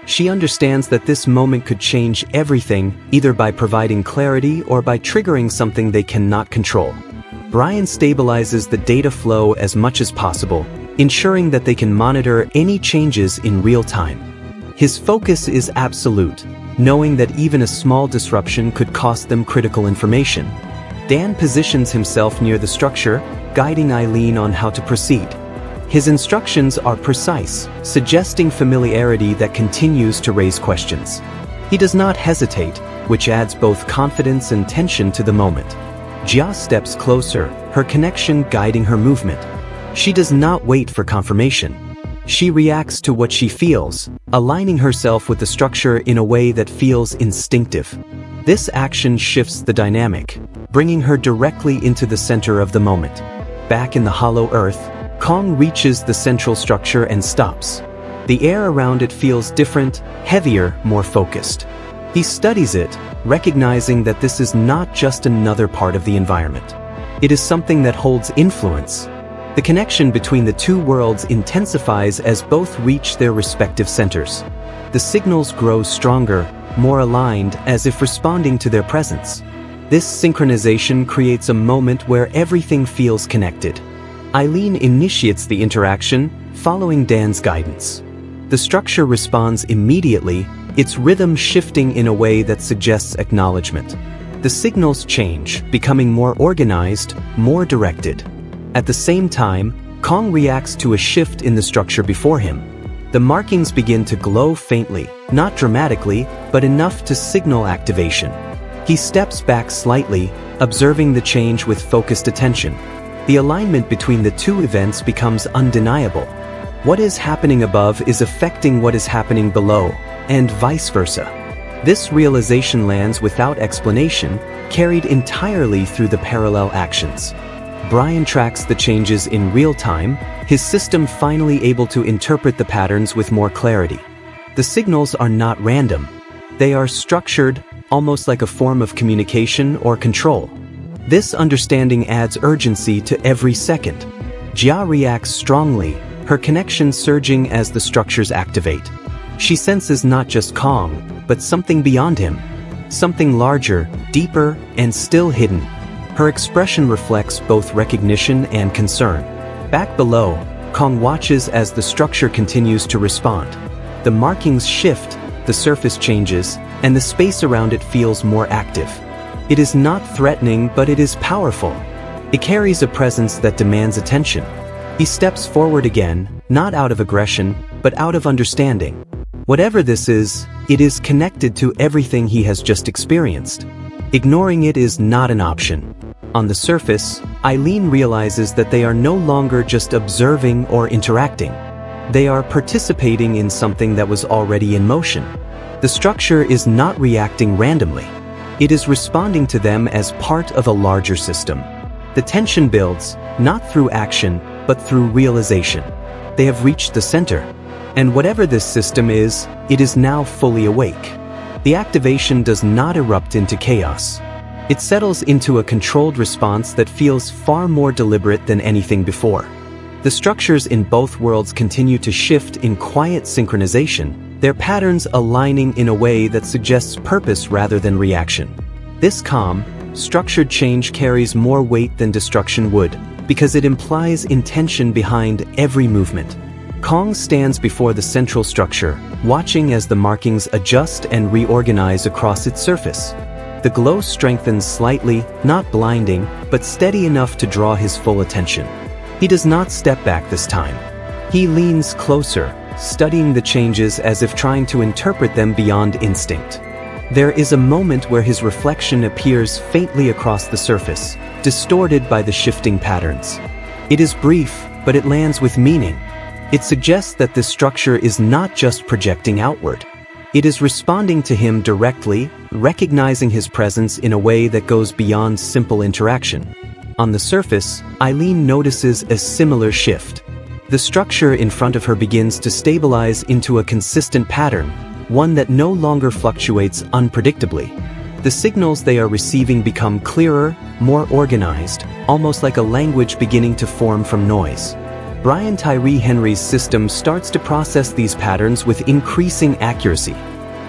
Speaker 1: She understands that this moment could change everything, either by providing clarity or by triggering something they cannot control. Brian stabilizes the data flow as much as possible, ensuring that they can monitor any changes in real time. His focus is absolute, knowing that even a small disruption could cost them critical information. Dan positions himself near the structure, guiding Eileen on how to proceed. His instructions are precise, suggesting familiarity that continues to raise questions. He does not hesitate, which adds both confidence and tension to the moment. Jia steps closer, her connection guiding her movement. She does not wait for confirmation. She reacts to what she feels, aligning herself with the structure in a way that feels instinctive. This action shifts the dynamic, bringing her directly into the center of the moment. Back in the hollow earth, Kong reaches the central structure and stops. The air around it feels different, heavier, more focused. He studies it, recognizing that this is not just another part of the environment. It is something that holds influence. The connection between the two worlds intensifies as both reach their respective centers. The signals grow stronger, more aligned, as if responding to their presence. This synchronization creates a moment where everything feels connected. Eileen initiates the interaction, following Dan's guidance. The structure responds immediately, its rhythm shifting in a way that suggests acknowledgement. The signals change, becoming more organized, more directed. At the same time, Kong reacts to a shift in the structure before him. The markings begin to glow faintly, not dramatically, but enough to signal activation. He steps back slightly, observing the change with focused attention. The alignment between the two events becomes undeniable. What is happening above is affecting what is happening below, and vice versa. This realization lands without explanation, carried entirely through the parallel actions. Brian tracks the changes in real time, his system finally able to interpret the patterns with more clarity. The signals are not random. They are structured, almost like a form of communication or control. This understanding adds urgency to every second. Jia reacts strongly, her connection surging as the structures activate. She senses not just Kong, but something beyond him. Something larger, deeper, and still hidden. Her expression reflects both recognition and concern. Back below, Kong watches as the structure continues to respond. The markings shift, the surface changes, and the space around it feels more active. It is not threatening, but it is powerful. It carries a presence that demands attention. He steps forward again, not out of aggression, but out of understanding. Whatever this is, it is connected to everything he has just experienced. Ignoring it is not an option. On the surface, Eileen realizes that they are no longer just observing or interacting. They are participating in something that was already in motion. The structure is not reacting randomly. It is responding to them as part of a larger system. The tension builds, not through action, but through realization. They have reached the center. And whatever this system is, it is now fully awake. The activation does not erupt into chaos. It settles into a controlled response that feels far more deliberate than anything before. The structures in both worlds continue to shift in quiet synchronization, their patterns aligning in a way that suggests purpose rather than reaction. This calm, structured change carries more weight than destruction would, because it implies intention behind every movement. Kong stands before the central structure, watching as the markings adjust and reorganize across its surface. The glow strengthens slightly, not blinding, but steady enough to draw his full attention. He does not step back this time. He leans closer, studying the changes as if trying to interpret them beyond instinct. There is a moment where his reflection appears faintly across the surface, distorted by the shifting patterns. It is brief, but it lands with meaning. It suggests that this structure is not just projecting outward. It is responding to him directly, recognizing his presence in a way that goes beyond simple interaction. On the surface, Eileen notices a similar shift. The structure in front of her begins to stabilize into a consistent pattern, one that no longer fluctuates unpredictably. The signals they are receiving become clearer, more organized, almost like a language beginning to form from noise. Tyree Henry's system starts to process these patterns with increasing accuracy.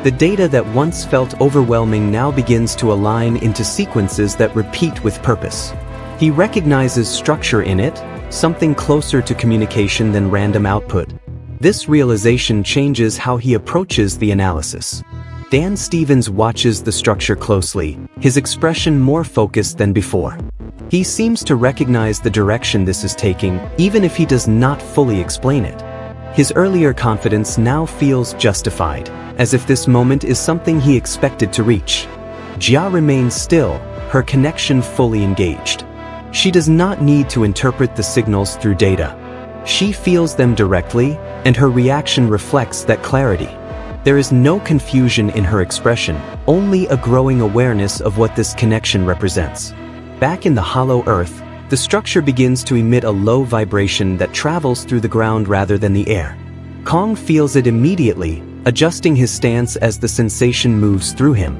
Speaker 1: The data that once felt overwhelming now begins to align into sequences that repeat with purpose. He recognizes structure in it, something closer to communication than random output. This realization changes how he approaches the analysis. Dan Stevens watches the structure closely, his expression more focused than before. He seems to recognize the direction this is taking, even if he does not fully explain it. His earlier confidence now feels justified, as if this moment is something he expected to reach. Jia remains still, her connection fully engaged. She does not need to interpret the signals through data. She feels them directly, and her reaction reflects that clarity. There is no confusion in her expression, only a growing awareness of what this connection represents. Back in the hollow earth, the structure begins to emit a low vibration that travels through the ground rather than the air. Kong feels it immediately, adjusting his stance as the sensation moves through him.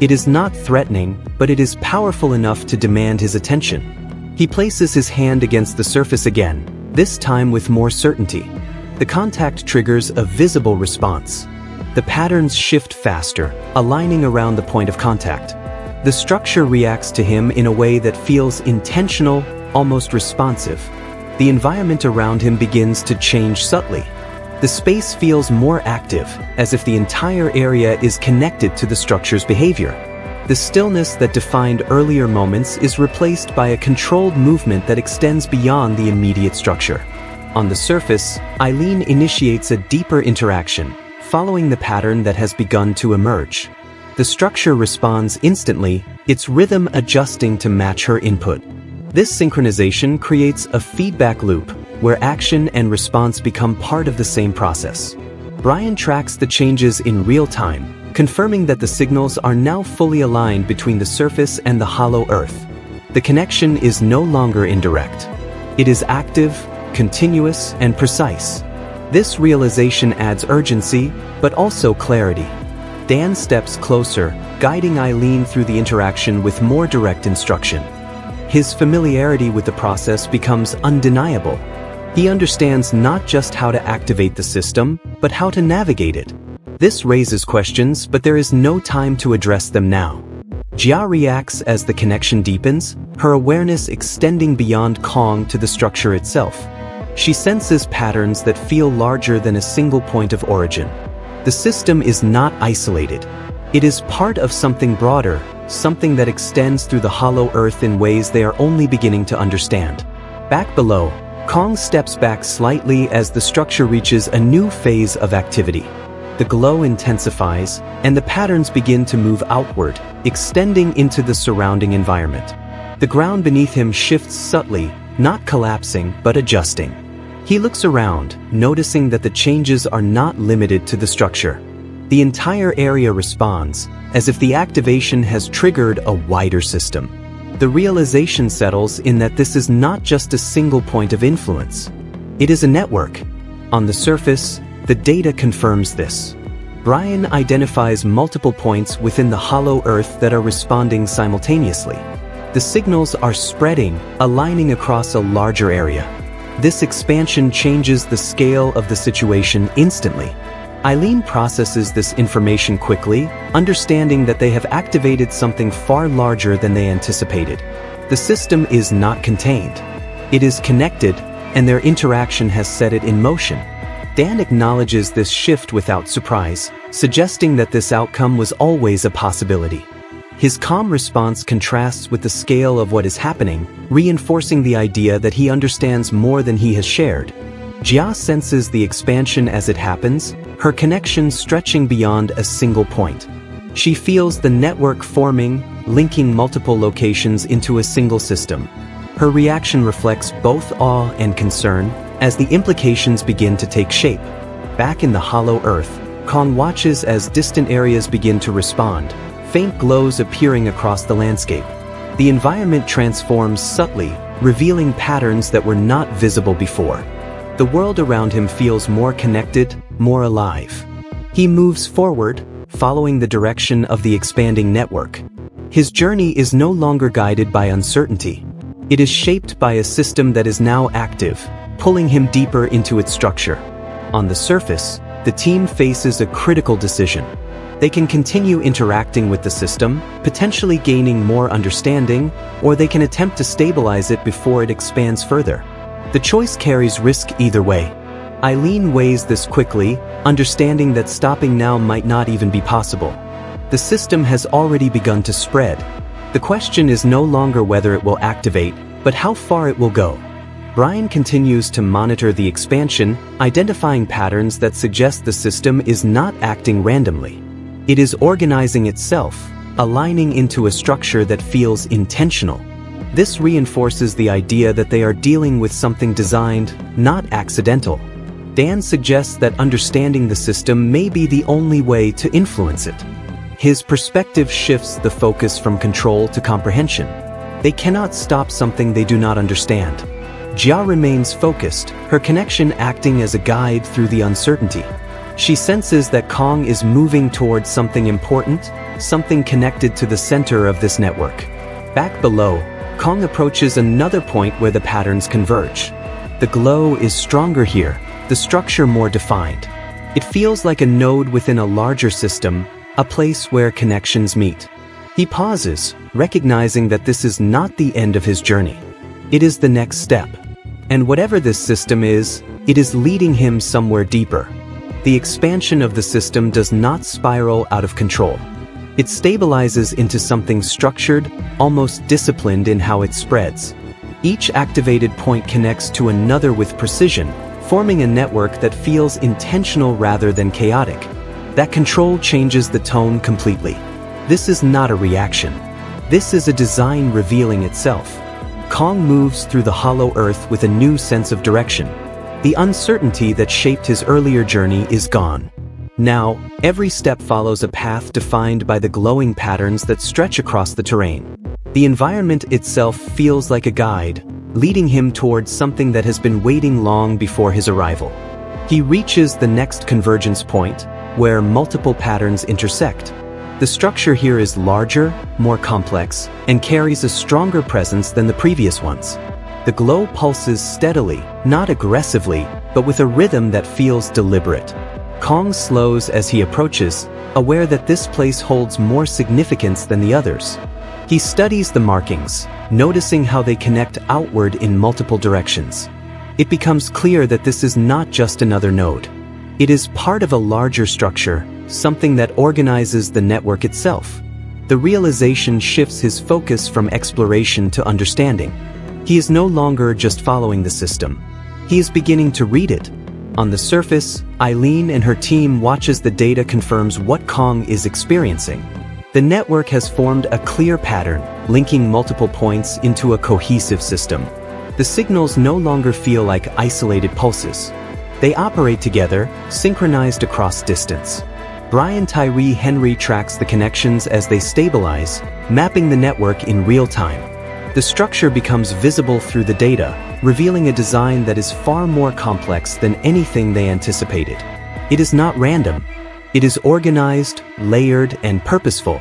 Speaker 1: It is not threatening, but it is powerful enough to demand his attention. He places his hand against the surface again, this time with more certainty. The contact triggers a visible response. The patterns shift faster, aligning around the point of contact. The structure reacts to him in a way that feels intentional, almost responsive. The environment around him begins to change subtly. The space feels more active, as if the entire area is connected to the structure's behavior. The stillness that defined earlier moments is replaced by a controlled movement that extends beyond the immediate structure. On the surface, Eileen initiates a deeper interaction, following the pattern that has begun to emerge. The structure responds instantly, its rhythm adjusting to match her input. This synchronization creates a feedback loop, where action and response become part of the same process. Brian tracks the changes in real time, confirming that the signals are now fully aligned between the surface and the hollow earth. The connection is no longer indirect. It is active, continuous, and precise. This realization adds urgency, but also clarity. Dan steps closer, guiding Eileen through the interaction with more direct instruction. His familiarity with the process becomes undeniable. He understands not just how to activate the system, but how to navigate it. This raises questions, but there is no time to address them now. Jia reacts as the connection deepens, her awareness extending beyond Kong to the structure itself. She senses patterns that feel larger than a single point of origin. The system is not isolated. It is part of something broader, something that extends through the hollow earth in ways they are only beginning to understand. Back below, Kong steps back slightly as the structure reaches a new phase of activity. The glow intensifies, and the patterns begin to move outward, extending into the surrounding environment. The ground beneath him shifts subtly, not collapsing, but adjusting. He looks around, noticing that the changes are not limited to the structure. The entire area responds, as if the activation has triggered a wider system. The realization settles in that this is not just a single point of influence. It is a network. On the surface, the data confirms this. Brian identifies multiple points within the hollow earth that are responding simultaneously. The signals are spreading, aligning across a larger area. This expansion changes the scale of the situation instantly. Eileen processes this information quickly, understanding that they have activated something far larger than they anticipated. The system is not contained. It is connected, and their interaction has set it in motion. Dan acknowledges this shift without surprise, suggesting that this outcome was always a possibility. His calm response contrasts with the scale of what is happening, reinforcing the idea that he understands more than he has shared. Jia senses the expansion as it happens, her connection stretching beyond a single point. She feels the network forming, linking multiple locations into a single system. Her reaction reflects both awe and concern, as the implications begin to take shape. Back in the hollow earth, Kong watches as distant areas begin to respond, faint glows appearing across the landscape. The environment transforms subtly, revealing patterns that were not visible before. The world around him feels more connected, more alive. He moves forward, following the direction of the expanding network. His journey is no longer guided by uncertainty. It is shaped by a system that is now active, pulling him deeper into its structure. On the surface, the team faces a critical decision. They can continue interacting with the system, potentially gaining more understanding, or they can attempt to stabilize it before it expands further. The choice carries risk either way. Eileen weighs this quickly, understanding that stopping now might not even be possible. The system has already begun to spread. The question is no longer whether it will activate, but how far it will go. Brian continues to monitor the expansion, identifying patterns that suggest the system is not acting randomly. It is organizing itself, aligning into a structure that feels intentional. This reinforces the idea that they are dealing with something designed, not accidental. Dan suggests that understanding the system may be the only way to influence it. His perspective shifts the focus from control to comprehension. They cannot stop something they do not understand. Jia remains focused, her connection acting as a guide through the uncertainty. She senses that Kong is moving towards something important, something connected to the center of this network. Back below, Kong approaches another point where the patterns converge. The glow is stronger here, the structure more defined. It feels like a node within a larger system, a place where connections meet. He pauses, recognizing that this is not the end of his journey. It is the next step. And whatever this system is, it is leading him somewhere deeper. The expansion of the system does not spiral out of control. It stabilizes into something structured, almost disciplined in how it spreads. Each activated point connects to another with precision, forming a network that feels intentional rather than chaotic. That control changes the tone completely. This is not a reaction. This is a design revealing itself. Kong moves through the hollow earth with a new sense of direction. The uncertainty that shaped his earlier journey is gone. Now, every step follows a path defined by the glowing patterns that stretch across the terrain. The environment itself feels like a guide, leading him towards something that has been waiting long before his arrival. He reaches the next convergence point, where multiple patterns intersect. The structure here is larger, more complex, and carries a stronger presence than the previous ones. The glow pulses steadily, not aggressively, but with a rhythm that feels deliberate. Kong slows as he approaches, aware that this place holds more significance than the others. He studies the markings, noticing how they connect outward in multiple directions. It becomes clear that this is not just another node. It is part of a larger structure, something that organizes the network itself. The realization shifts his focus from exploration to understanding. He is no longer just following the system. He is beginning to read it. On the surface, Eileen and her team watch as the data confirms what Kong is experiencing. The network has formed a clear pattern, linking multiple points into a cohesive system. The signals no longer feel like isolated pulses. They operate together, synchronized across distance. Tyree Henr tracks the connections as they stabilize, mapping the network in real time. The structure becomes visible through the data, revealing a design that is far more complex than anything they anticipated. It is not random. It is organized, layered, and purposeful.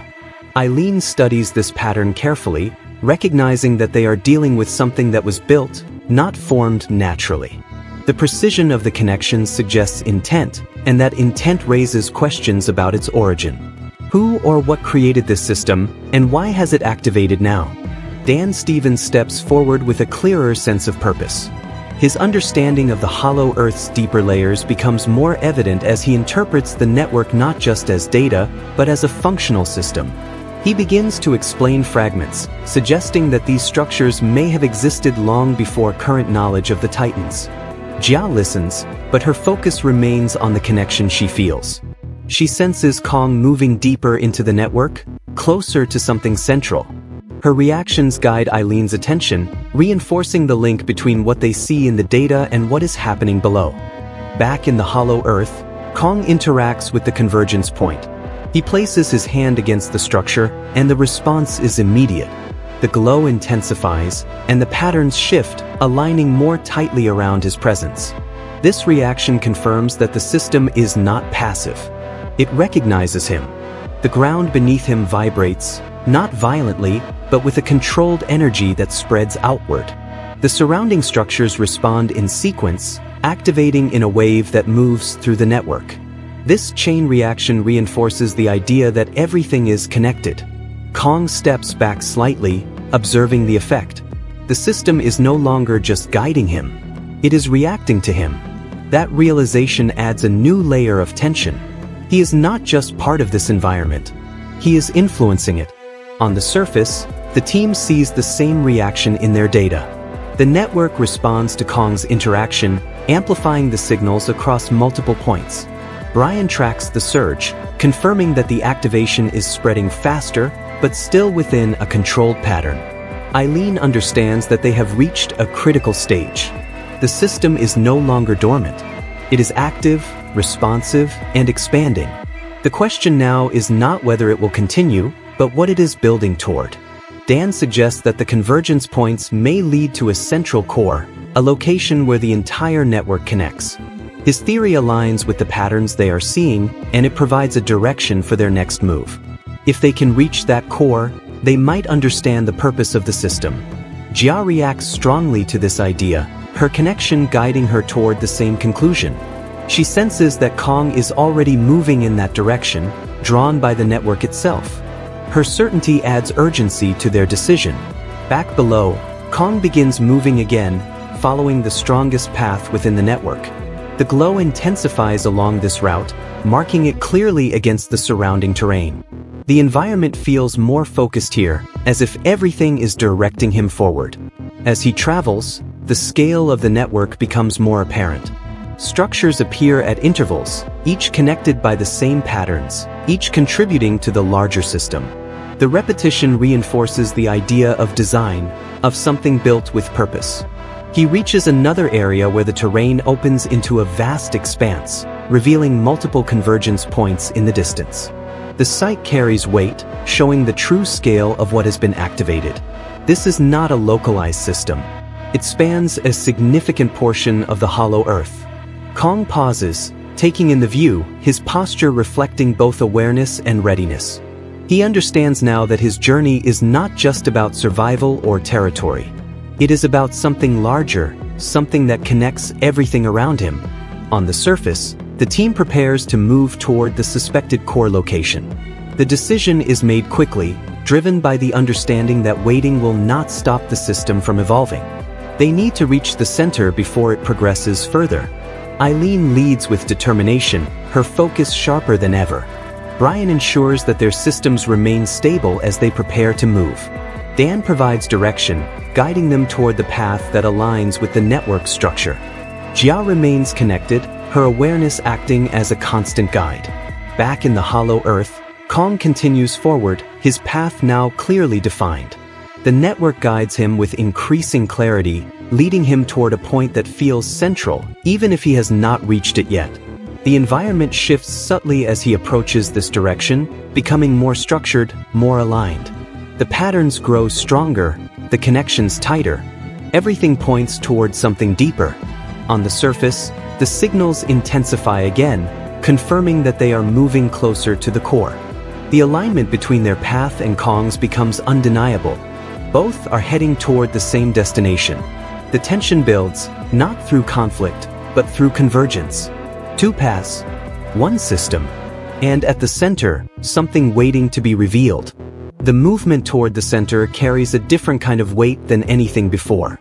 Speaker 1: Eileen studies this pattern carefully, recognizing that they are dealing with something that was built, not formed naturally. The precision of the connections suggests intent, and that intent raises questions about its origin. Who or what created this system, and why has it activated now? Dan Stevens steps forward with a clearer sense of purpose. His understanding of the Hollow Earth's deeper layers becomes more evident as he interprets the network not just as data, but as a functional system. He begins to explain fragments, suggesting that these structures may have existed long before current knowledge of the Titans. Jia listens, but her focus remains on the connection she feels. She senses Kong moving deeper into the network, closer to something central. Her reactions guide Eileen's attention, reinforcing the link between what they see in the data and what is happening below. Back in the Hollow Earth, Kong interacts with the convergence point. He places his hand against the structure, and the response is immediate. The glow intensifies, and the patterns shift, aligning more tightly around his presence. This reaction confirms that the system is not passive. It recognizes him. The ground beneath him vibrates, not violently, but with a controlled energy that spreads outward. The surrounding structures respond in sequence, activating in a wave that moves through the network. This chain reaction reinforces the idea that everything is connected. Kong steps back slightly, observing the effect. The system is no longer just guiding him. It is reacting to him. That realization adds a new layer of tension. He is not just part of this environment. He is influencing it. On the surface, the team sees the same reaction in their data. The network responds to Kong's interaction, amplifying the signals across multiple points. Brian tracks the surge, confirming that the activation is spreading faster, but still within a controlled pattern. Eileen understands that they have reached a critical stage. The system is no longer dormant. It is active, responsive, and expanding. The question now is not whether it will continue, but what it is building toward. Dan suggests that the convergence points may lead to a central core, a location where the entire network connects. His theory aligns with the patterns they are seeing, and it provides a direction for their next move. If they can reach that core, they might understand the purpose of the system. Jia reacts strongly to this idea, her connection guiding her toward the same conclusion. She senses that Kong is already moving in that direction, drawn by the network itself. Her certainty adds urgency to their decision. Back below, Kong begins moving again, following the strongest path within the network. The glow intensifies along this route, marking it clearly against the surrounding terrain. The environment feels more focused here, as if everything is directing him forward. As he travels, the scale of the network becomes more apparent. Structures appear at intervals, each connected by the same patterns, each contributing to the larger system. The repetition reinforces the idea of design, of something built with purpose. He reaches another area where the terrain opens into a vast expanse, revealing multiple convergence points in the distance. The site carries weight, showing the true scale of what has been activated. This is not a localized system. It spans a significant portion of the Hollow Earth. Kong pauses, taking in the view, his posture reflecting both awareness and readiness. He understands now that his journey is not just about survival or territory. It is about something larger, something that connects everything around him. On the surface, the team prepares to move toward the suspected core location. The decision is made quickly, driven by the understanding that waiting will not stop the system from evolving. They need to reach the center before it progresses further. Eileen leads with determination, her focus sharper than ever. Brian ensures that their systems remain stable as they prepare to move. Dan provides direction, guiding them toward the path that aligns with the network structure. Jia remains connected, her awareness acting as a constant guide. Back in the Hollow Earth, Kong continues forward, his path now clearly defined. The network guides him with increasing clarity, leading him toward a point that feels central, even if he has not reached it yet. The environment shifts subtly as he approaches this direction, becoming more structured, more aligned. The patterns grow stronger, the connections tighter. Everything points toward something deeper. On the surface, the signals intensify again, confirming that they are moving closer to the core. The alignment between their path and Kong's becomes undeniable. Both are heading toward the same destination. The tension builds, not through conflict, but through convergence. Two paths, one system. And at the center, something waiting to be revealed. The movement toward the center carries a different kind of weight than anything before.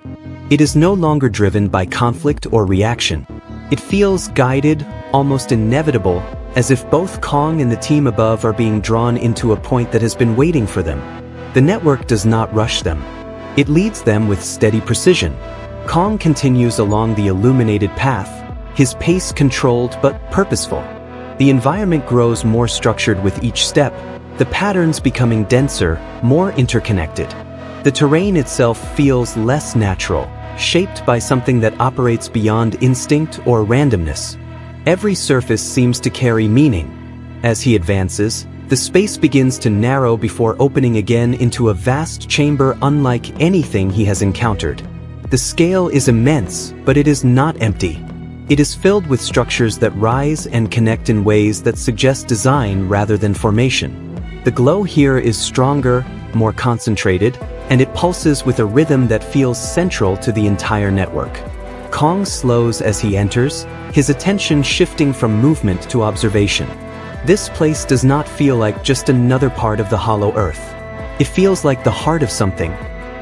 Speaker 1: It is no longer driven by conflict or reaction. It feels guided, almost inevitable, as if both Kong and the team above are being drawn into a point that has been waiting for them. The network does not rush them. It leads them with steady precision. Kong continues along the illuminated path, his pace controlled but purposeful. The environment grows more structured with each step, the patterns becoming denser, more interconnected. The terrain itself feels less natural, shaped by something that operates beyond instinct or randomness. Every surface seems to carry meaning. As he advances, the space begins to narrow before opening again into a vast chamber unlike anything he has encountered. The scale is immense, but it is not empty. It is filled with structures that rise and connect in ways that suggest design rather than formation. The glow here is stronger, more concentrated, and it pulses with a rhythm that feels central to the entire network. Kong slows as he enters, his attention shifting from movement to observation. This place does not feel like just another part of the hollow earth. It feels like the heart of something.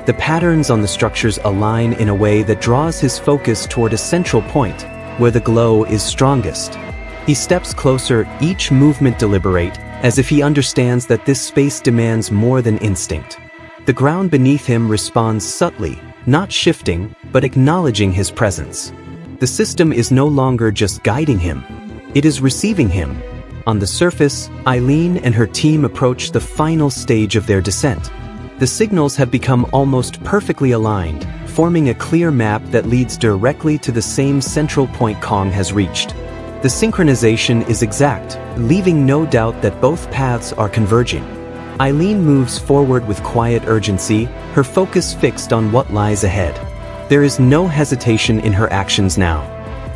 Speaker 1: The patterns on the structures align in a way that draws his focus toward a central point, where the glow is strongest. He steps closer, each movement deliberate, as if he understands that this space demands more than instinct. The ground beneath him responds subtly, not shifting, but acknowledging his presence. The system is no longer just guiding him. It is receiving him. On the surface, Eileen and her team approach the final stage of their descent. The signals have become almost perfectly aligned, forming a clear map that leads directly to the same central point Kong has reached. The synchronization is exact, leaving no doubt that both paths are converging. Eileen moves forward with quiet urgency, her focus fixed on what lies ahead. There is no hesitation in her actions now.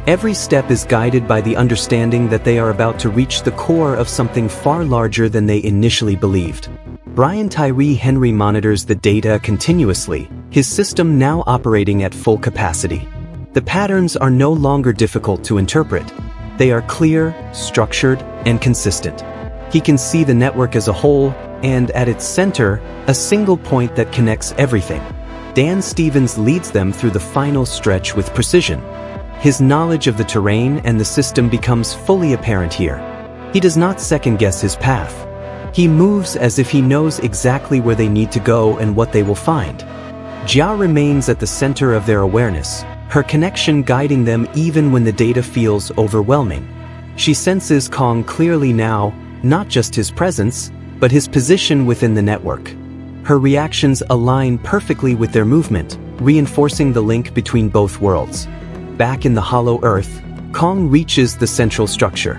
Speaker 1: Every step is guided by the understanding that they are about to reach the core of something far larger than they initially believed. Tyree Henr monitors the data continuously, his system now operating at full capacity. The patterns are no longer difficult to interpret. They are clear, structured, and consistent. He can see the network as a whole, and at its center, a single point that connects everything. Dan Stevens leads them through the final stretch with precision. His knowledge of the terrain and the system becomes fully apparent here. He does not second-guess his path. He moves as if he knows exactly where they need to go and what they will find. Jia remains at the center of their awareness, her connection guiding them even when the data feels overwhelming. She senses Kong clearly now, not just his presence, but his position within the network. Her reactions align perfectly with their movement, reinforcing the link between both worlds. Back in the hollow earth, Kong reaches the central structure.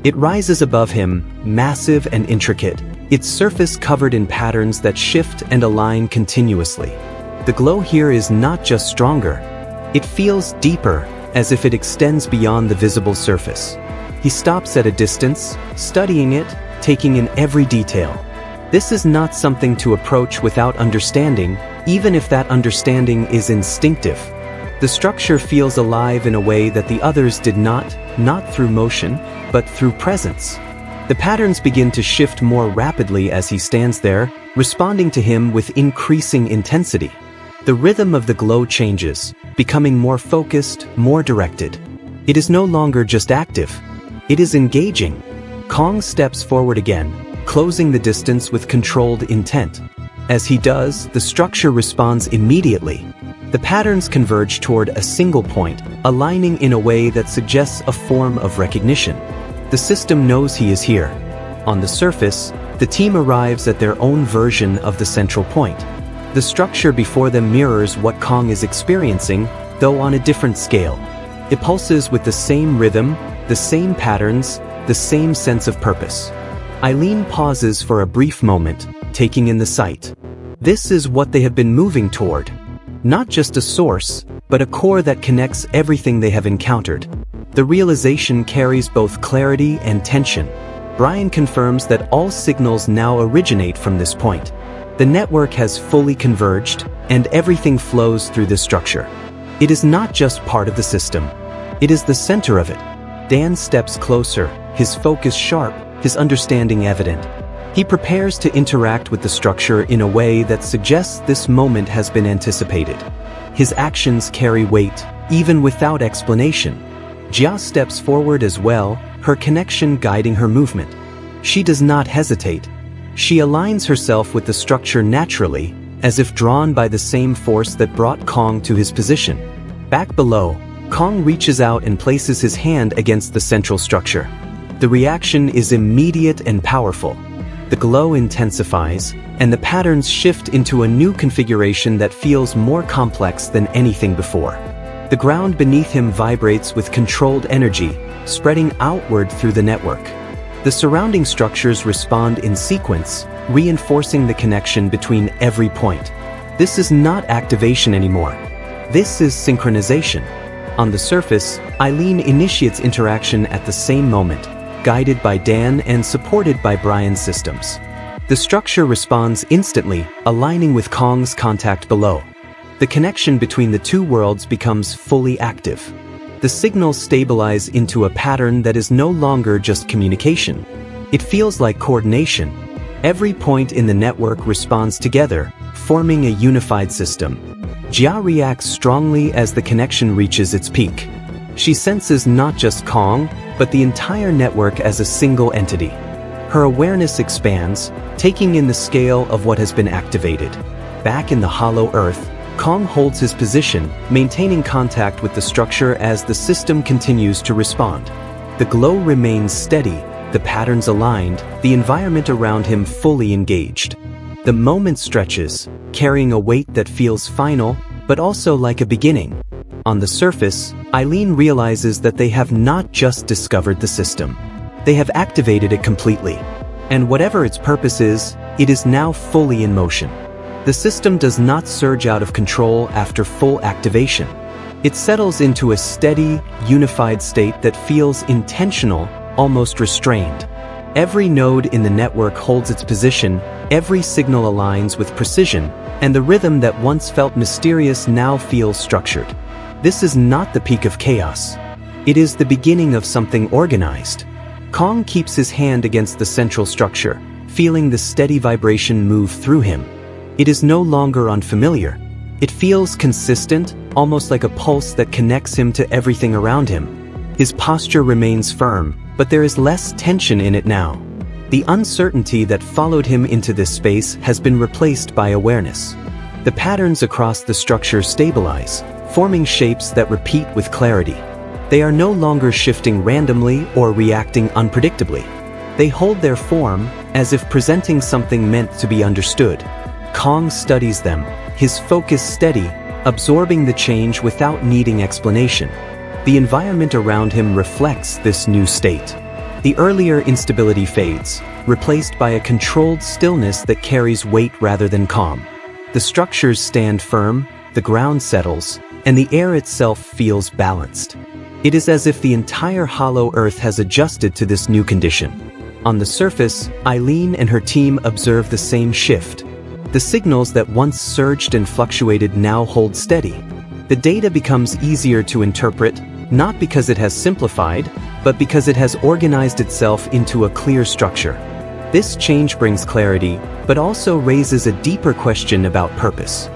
Speaker 1: It rises above him, massive and intricate, its surface covered in patterns that shift and align continuously. The glow here is not just stronger. It feels deeper, as if it extends beyond the visible surface. He stops at a distance, studying it, taking in every detail. This is not something to approach without understanding, even if that understanding is instinctive. The structure feels alive in a way that the others did not through motion, but through presence. The patterns begin to shift more rapidly as he stands there, responding to him with increasing intensity. The rhythm of the glow changes, becoming more focused, more directed. It is no longer just active. It is engaging. Kong steps forward again, closing the distance with controlled intent. As he does, the structure responds immediately. The patterns converge toward a single point, aligning in a way that suggests a form of recognition. The system knows he is here. On the surface, the team arrives at their own version of the central point. The structure before them mirrors what Kong is experiencing, though on a different scale. It pulses with the same rhythm, the same patterns, the same sense of purpose. Eileen pauses for a brief moment, taking in the sight. This is what they have been moving toward. Not just a source, but a core that connects everything they have encountered. The realization carries both clarity and tension. Brian confirms that all signals now originate from this point. The network has fully converged, and everything flows through this structure. It is not just part of the system. It is the center of it. Dan steps closer, his focus sharp, his understanding evident. He prepares to interact with the structure in a way that suggests this moment has been anticipated. His actions carry weight, even without explanation. Jia steps forward as well, her connection guiding her movement. She does not hesitate. She aligns herself with the structure naturally, as if drawn by the same force that brought Kong to his position. Back below, Kong reaches out and places his hand against the central structure. The reaction is immediate and powerful. The glow intensifies, and the patterns shift into a new configuration that feels more complex than anything before. The ground beneath him vibrates with controlled energy, spreading outward through the network. The surrounding structures respond in sequence, reinforcing the connection between every point. This is not activation anymore. This is synchronization. On the surface, Eileen initiates interaction at the same moment, guided by Dan and supported by Brian's systems. The structure responds instantly, aligning with Kong's contact below. The connection between the two worlds becomes fully active. The signals stabilize into a pattern that is no longer just communication. It feels like coordination. Every point in the network responds together, forming a unified system. Jia reacts strongly as the connection reaches its peak. She senses not just Kong, but the entire network as a single entity. Her awareness expands, taking in the scale of what has been activated. Back in the hollow earth, Kong holds his position, maintaining contact with the structure as the system continues to respond. The glow remains steady, the patterns aligned, the environment around him fully engaged. The moment stretches, carrying a weight that feels final, but also like a beginning. On the surface, Eileen realizes that they have not just discovered the system. They have activated it completely. And whatever its purpose is, it is now fully in motion. The system does not surge out of control after full activation. It settles into a steady, unified state that feels intentional, almost restrained. Every node in the network holds its position, every signal aligns with precision, and the rhythm that once felt mysterious now feels structured. This is not the peak of chaos. It is the beginning of something organized. Kong keeps his hand against the central structure, feeling the steady vibration move through him. It is no longer unfamiliar. It feels consistent, almost like a pulse that connects him to everything around him. His posture remains firm, but there is less tension in it now. The uncertainty that followed him into this space has been replaced by awareness. The patterns across the structure stabilize, forming shapes that repeat with clarity. They are no longer shifting randomly or reacting unpredictably. They hold their form, as if presenting something meant to be understood. Kong studies them, his focus steady, absorbing the change without needing explanation. The environment around him reflects this new state. The earlier instability fades, replaced by a controlled stillness that carries weight rather than calm. The structures stand firm, the ground settles, and the air itself feels balanced. It is as if the entire hollow earth has adjusted to this new condition. On the surface, Eileen and her team observe the same shift. The signals that once surged and fluctuated now hold steady. The data becomes easier to interpret, not because it has simplified, but because it has organized itself into a clear structure. This change brings clarity, but also raises a deeper question about purpose.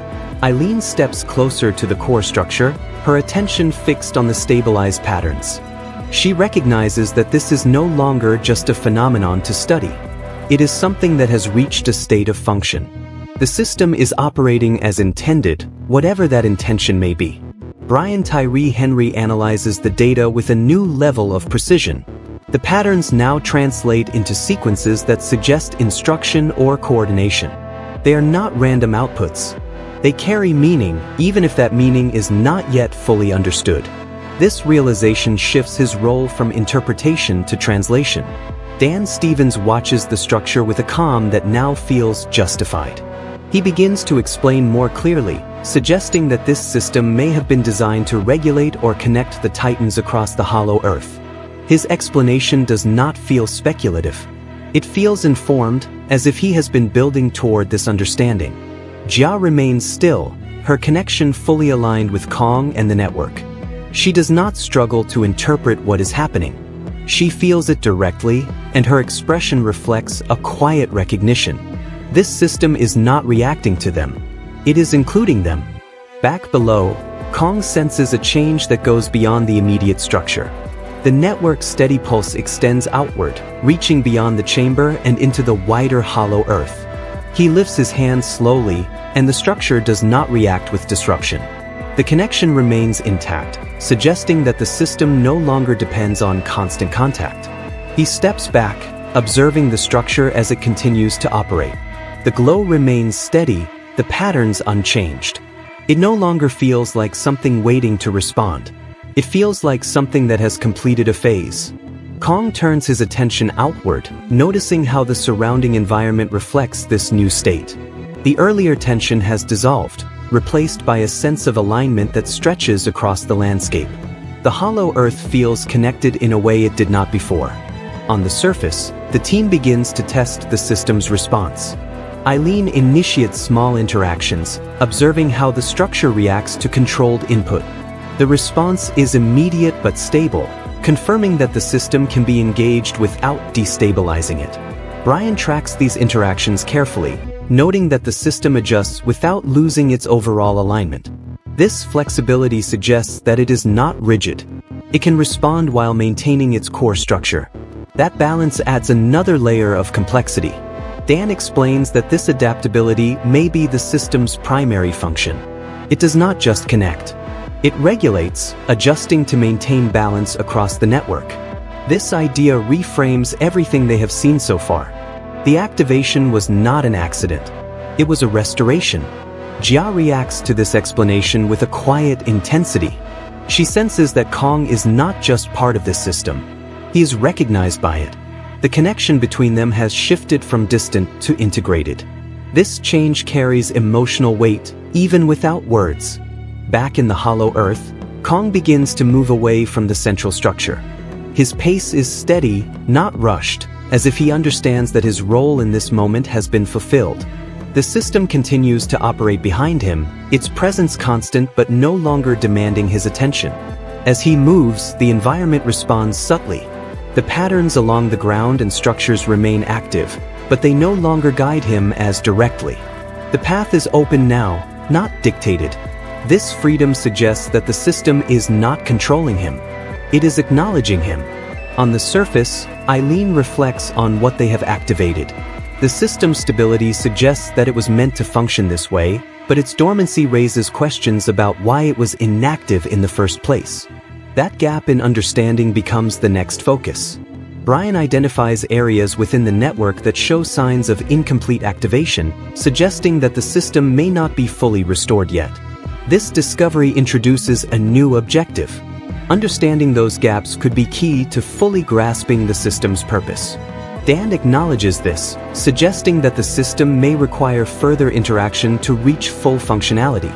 Speaker 1: Eileen steps closer to the core structure, her attention fixed on the stabilized patterns. She recognizes that this is no longer just a phenomenon to study. It is something that has reached a state of function. The system is operating as intended, whatever that intention may be. Tyree Henr analyzes the data with a new level of precision. The patterns now translate into sequences that suggest instruction or coordination. They are not random outputs. They carry meaning, even if that meaning is not yet fully understood. This realization shifts his role from interpretation to translation. Dan Stevens watches the structure with a calm that now feels justified. He begins to explain more clearly, suggesting that this system may have been designed to regulate or connect the titans across the hollow earth. His explanation does not feel speculative. It feels informed, as if he has been building toward this understanding. Jia remains still, her connection fully aligned with Kong and the network. She does not struggle to interpret what is happening. She feels it directly, and her expression reflects a quiet recognition. This system is not reacting to them. It is including them. Back below, Kong senses a change that goes beyond the immediate structure. The network's steady pulse extends outward, reaching beyond the chamber and into the wider hollow earth. He lifts his hand slowly, and the structure does not react with disruption. The connection remains intact, suggesting that the system no longer depends on constant contact. He steps back, observing the structure as it continues to operate. The glow remains steady, the patterns unchanged. It no longer feels like something waiting to respond. It feels like something that has completed a phase. Kong turns his attention outward, noticing how the surrounding environment reflects this new state. The earlier tension has dissolved, replaced by a sense of alignment that stretches across the landscape. The hollow earth feels connected in a way it did not before. On the surface, the team begins to test the system's response. Eileen initiates small interactions, observing how the structure reacts to controlled input. The response is immediate but stable, confirming that the system can be engaged without destabilizing it. Brian tracks these interactions carefully, noting that the system adjusts without losing its overall alignment. This flexibility suggests that it is not rigid. It can respond while maintaining its core structure. That balance adds another layer of complexity. Dan explains that this adaptability may be the system's primary function. It does not just connect. It regulates, adjusting to maintain balance across the network. This idea reframes everything they have seen so far. The activation was not an accident. It was a restoration. Jia reacts to this explanation with a quiet intensity. She senses that Kong is not just part of this system. He is recognized by it. The connection between them has shifted from distant to integrated. This change carries emotional weight, even without words. Back in the hollow earth, Kong begins to move away from the central structure. His pace is steady, not rushed, as if he understands that his role in this moment has been fulfilled. The system continues to operate behind him, its presence constant but no longer demanding his attention. As he moves, the environment responds subtly. The patterns along the ground and structures remain active, but they no longer guide him as directly. The path is open now, not dictated. This freedom suggests that the system is not controlling him. It is acknowledging him. On the surface, Eileen reflects on what they have activated. The system's stability suggests that it was meant to function this way, but its dormancy raises questions about why it was inactive in the first place. That gap in understanding becomes the next focus. Brian identifies areas within the network that show signs of incomplete activation, suggesting that the system may not be fully restored yet. This discovery introduces a new objective. Understanding those gaps could be key to fully grasping the system's purpose. Dan acknowledges this, suggesting that the system may require further interaction to reach full functionality.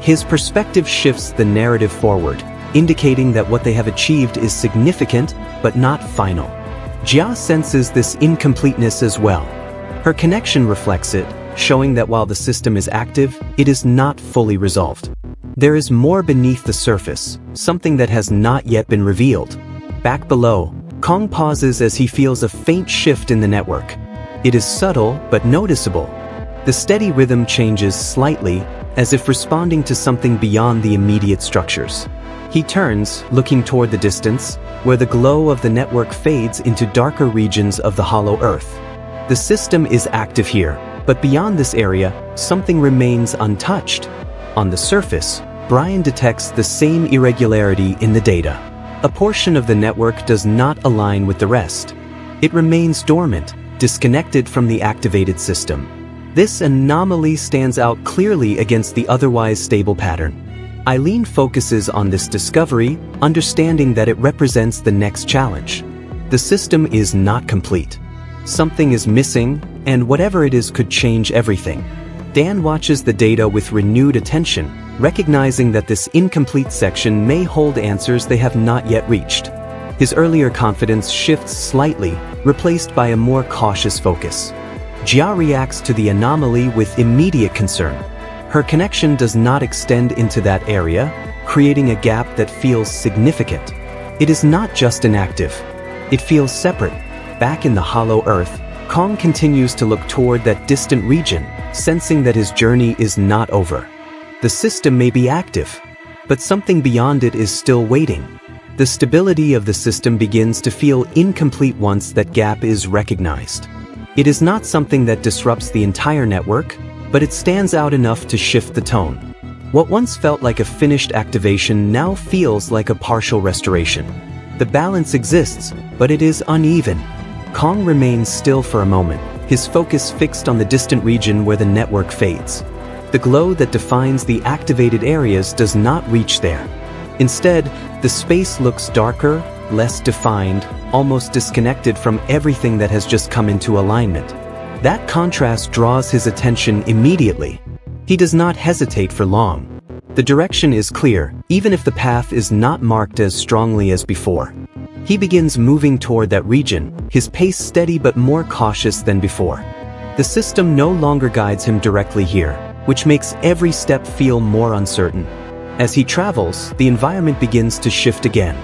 Speaker 1: His perspective shifts the narrative forward, indicating that what they have achieved is significant but not final. Jia senses this incompleteness as well. Her connection reflects it, showing that while the system is active, it is not fully resolved. There is more beneath the surface, something that has not yet been revealed. Back below, Kong pauses as he feels a faint shift in the network. It is subtle but noticeable. The steady rhythm changes slightly, as if responding to something beyond the immediate structures. He turns, looking toward the distance, where the glow of the network fades into darker regions of the hollow earth. The system is active here, but beyond this area, something remains untouched. On the surface, Brian detects the same irregularity in the data. A portion of the network does not align with the rest. It remains dormant, disconnected from the activated system. This anomaly stands out clearly against the otherwise stable pattern. Eileen focuses on this discovery, understanding that it represents the next challenge. The system is not complete. Something is missing, and whatever it is could change everything. Dan watches the data with renewed attention, recognizing that this incomplete section may hold answers they have not yet reached. His earlier confidence shifts slightly, replaced by a more cautious focus. Jia reacts to the anomaly with immediate concern. Her connection does not extend into that area, creating a gap that feels significant. It is not just inactive. It feels separate. Back in the hollow earth, Kong continues to look toward that distant region, sensing that his journey is not over. The system may be active, but something beyond it is still waiting. The stability of the system begins to feel incomplete once that gap is recognized. It is not something that disrupts the entire network, but it stands out enough to shift the tone. What once felt like a finished activation now feels like a partial restoration. The balance exists, but it is uneven. Kong remains still for a moment, his focus fixed on the distant region where the network fades. The glow that defines the activated areas does not reach there. Instead, the space looks darker, less defined, almost disconnected from everything that has just come into alignment. That contrast draws his attention immediately. He does not hesitate for long. The direction is clear, even if the path is not marked as strongly as before. He begins moving toward that region, his pace steady but more cautious than before. The system no longer guides him directly here, which makes every step feel more uncertain. As he travels, the environment begins to shift again.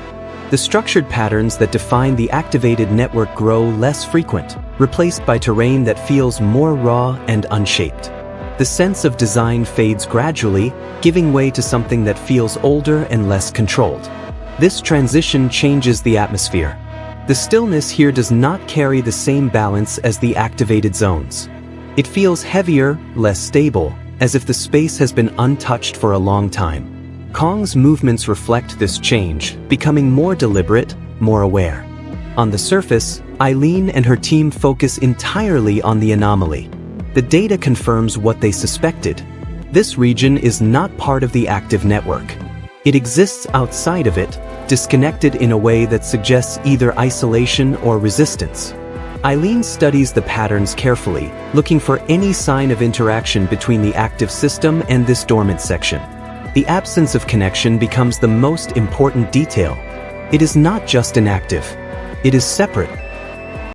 Speaker 1: The structured patterns that define the activated network grow less frequent, replaced by terrain that feels more raw and unshaped. The sense of design fades gradually, giving way to something that feels older and less controlled. This transition changes the atmosphere. The stillness here does not carry the same balance as the activated zones. It feels heavier, less stable, as if the space has been untouched for a long time. Kong's movements reflect this change, becoming more deliberate, more aware. On the surface, Eileen and her team focus entirely on the anomaly. The data confirms what they suspected. This region is not part of the active network. It exists outside of it, disconnected in a way that suggests either isolation or resistance. Eileen studies the patterns carefully, looking for any sign of interaction between the active system and this dormant section. The absence of connection becomes the most important detail. It is not just inactive. It is separate,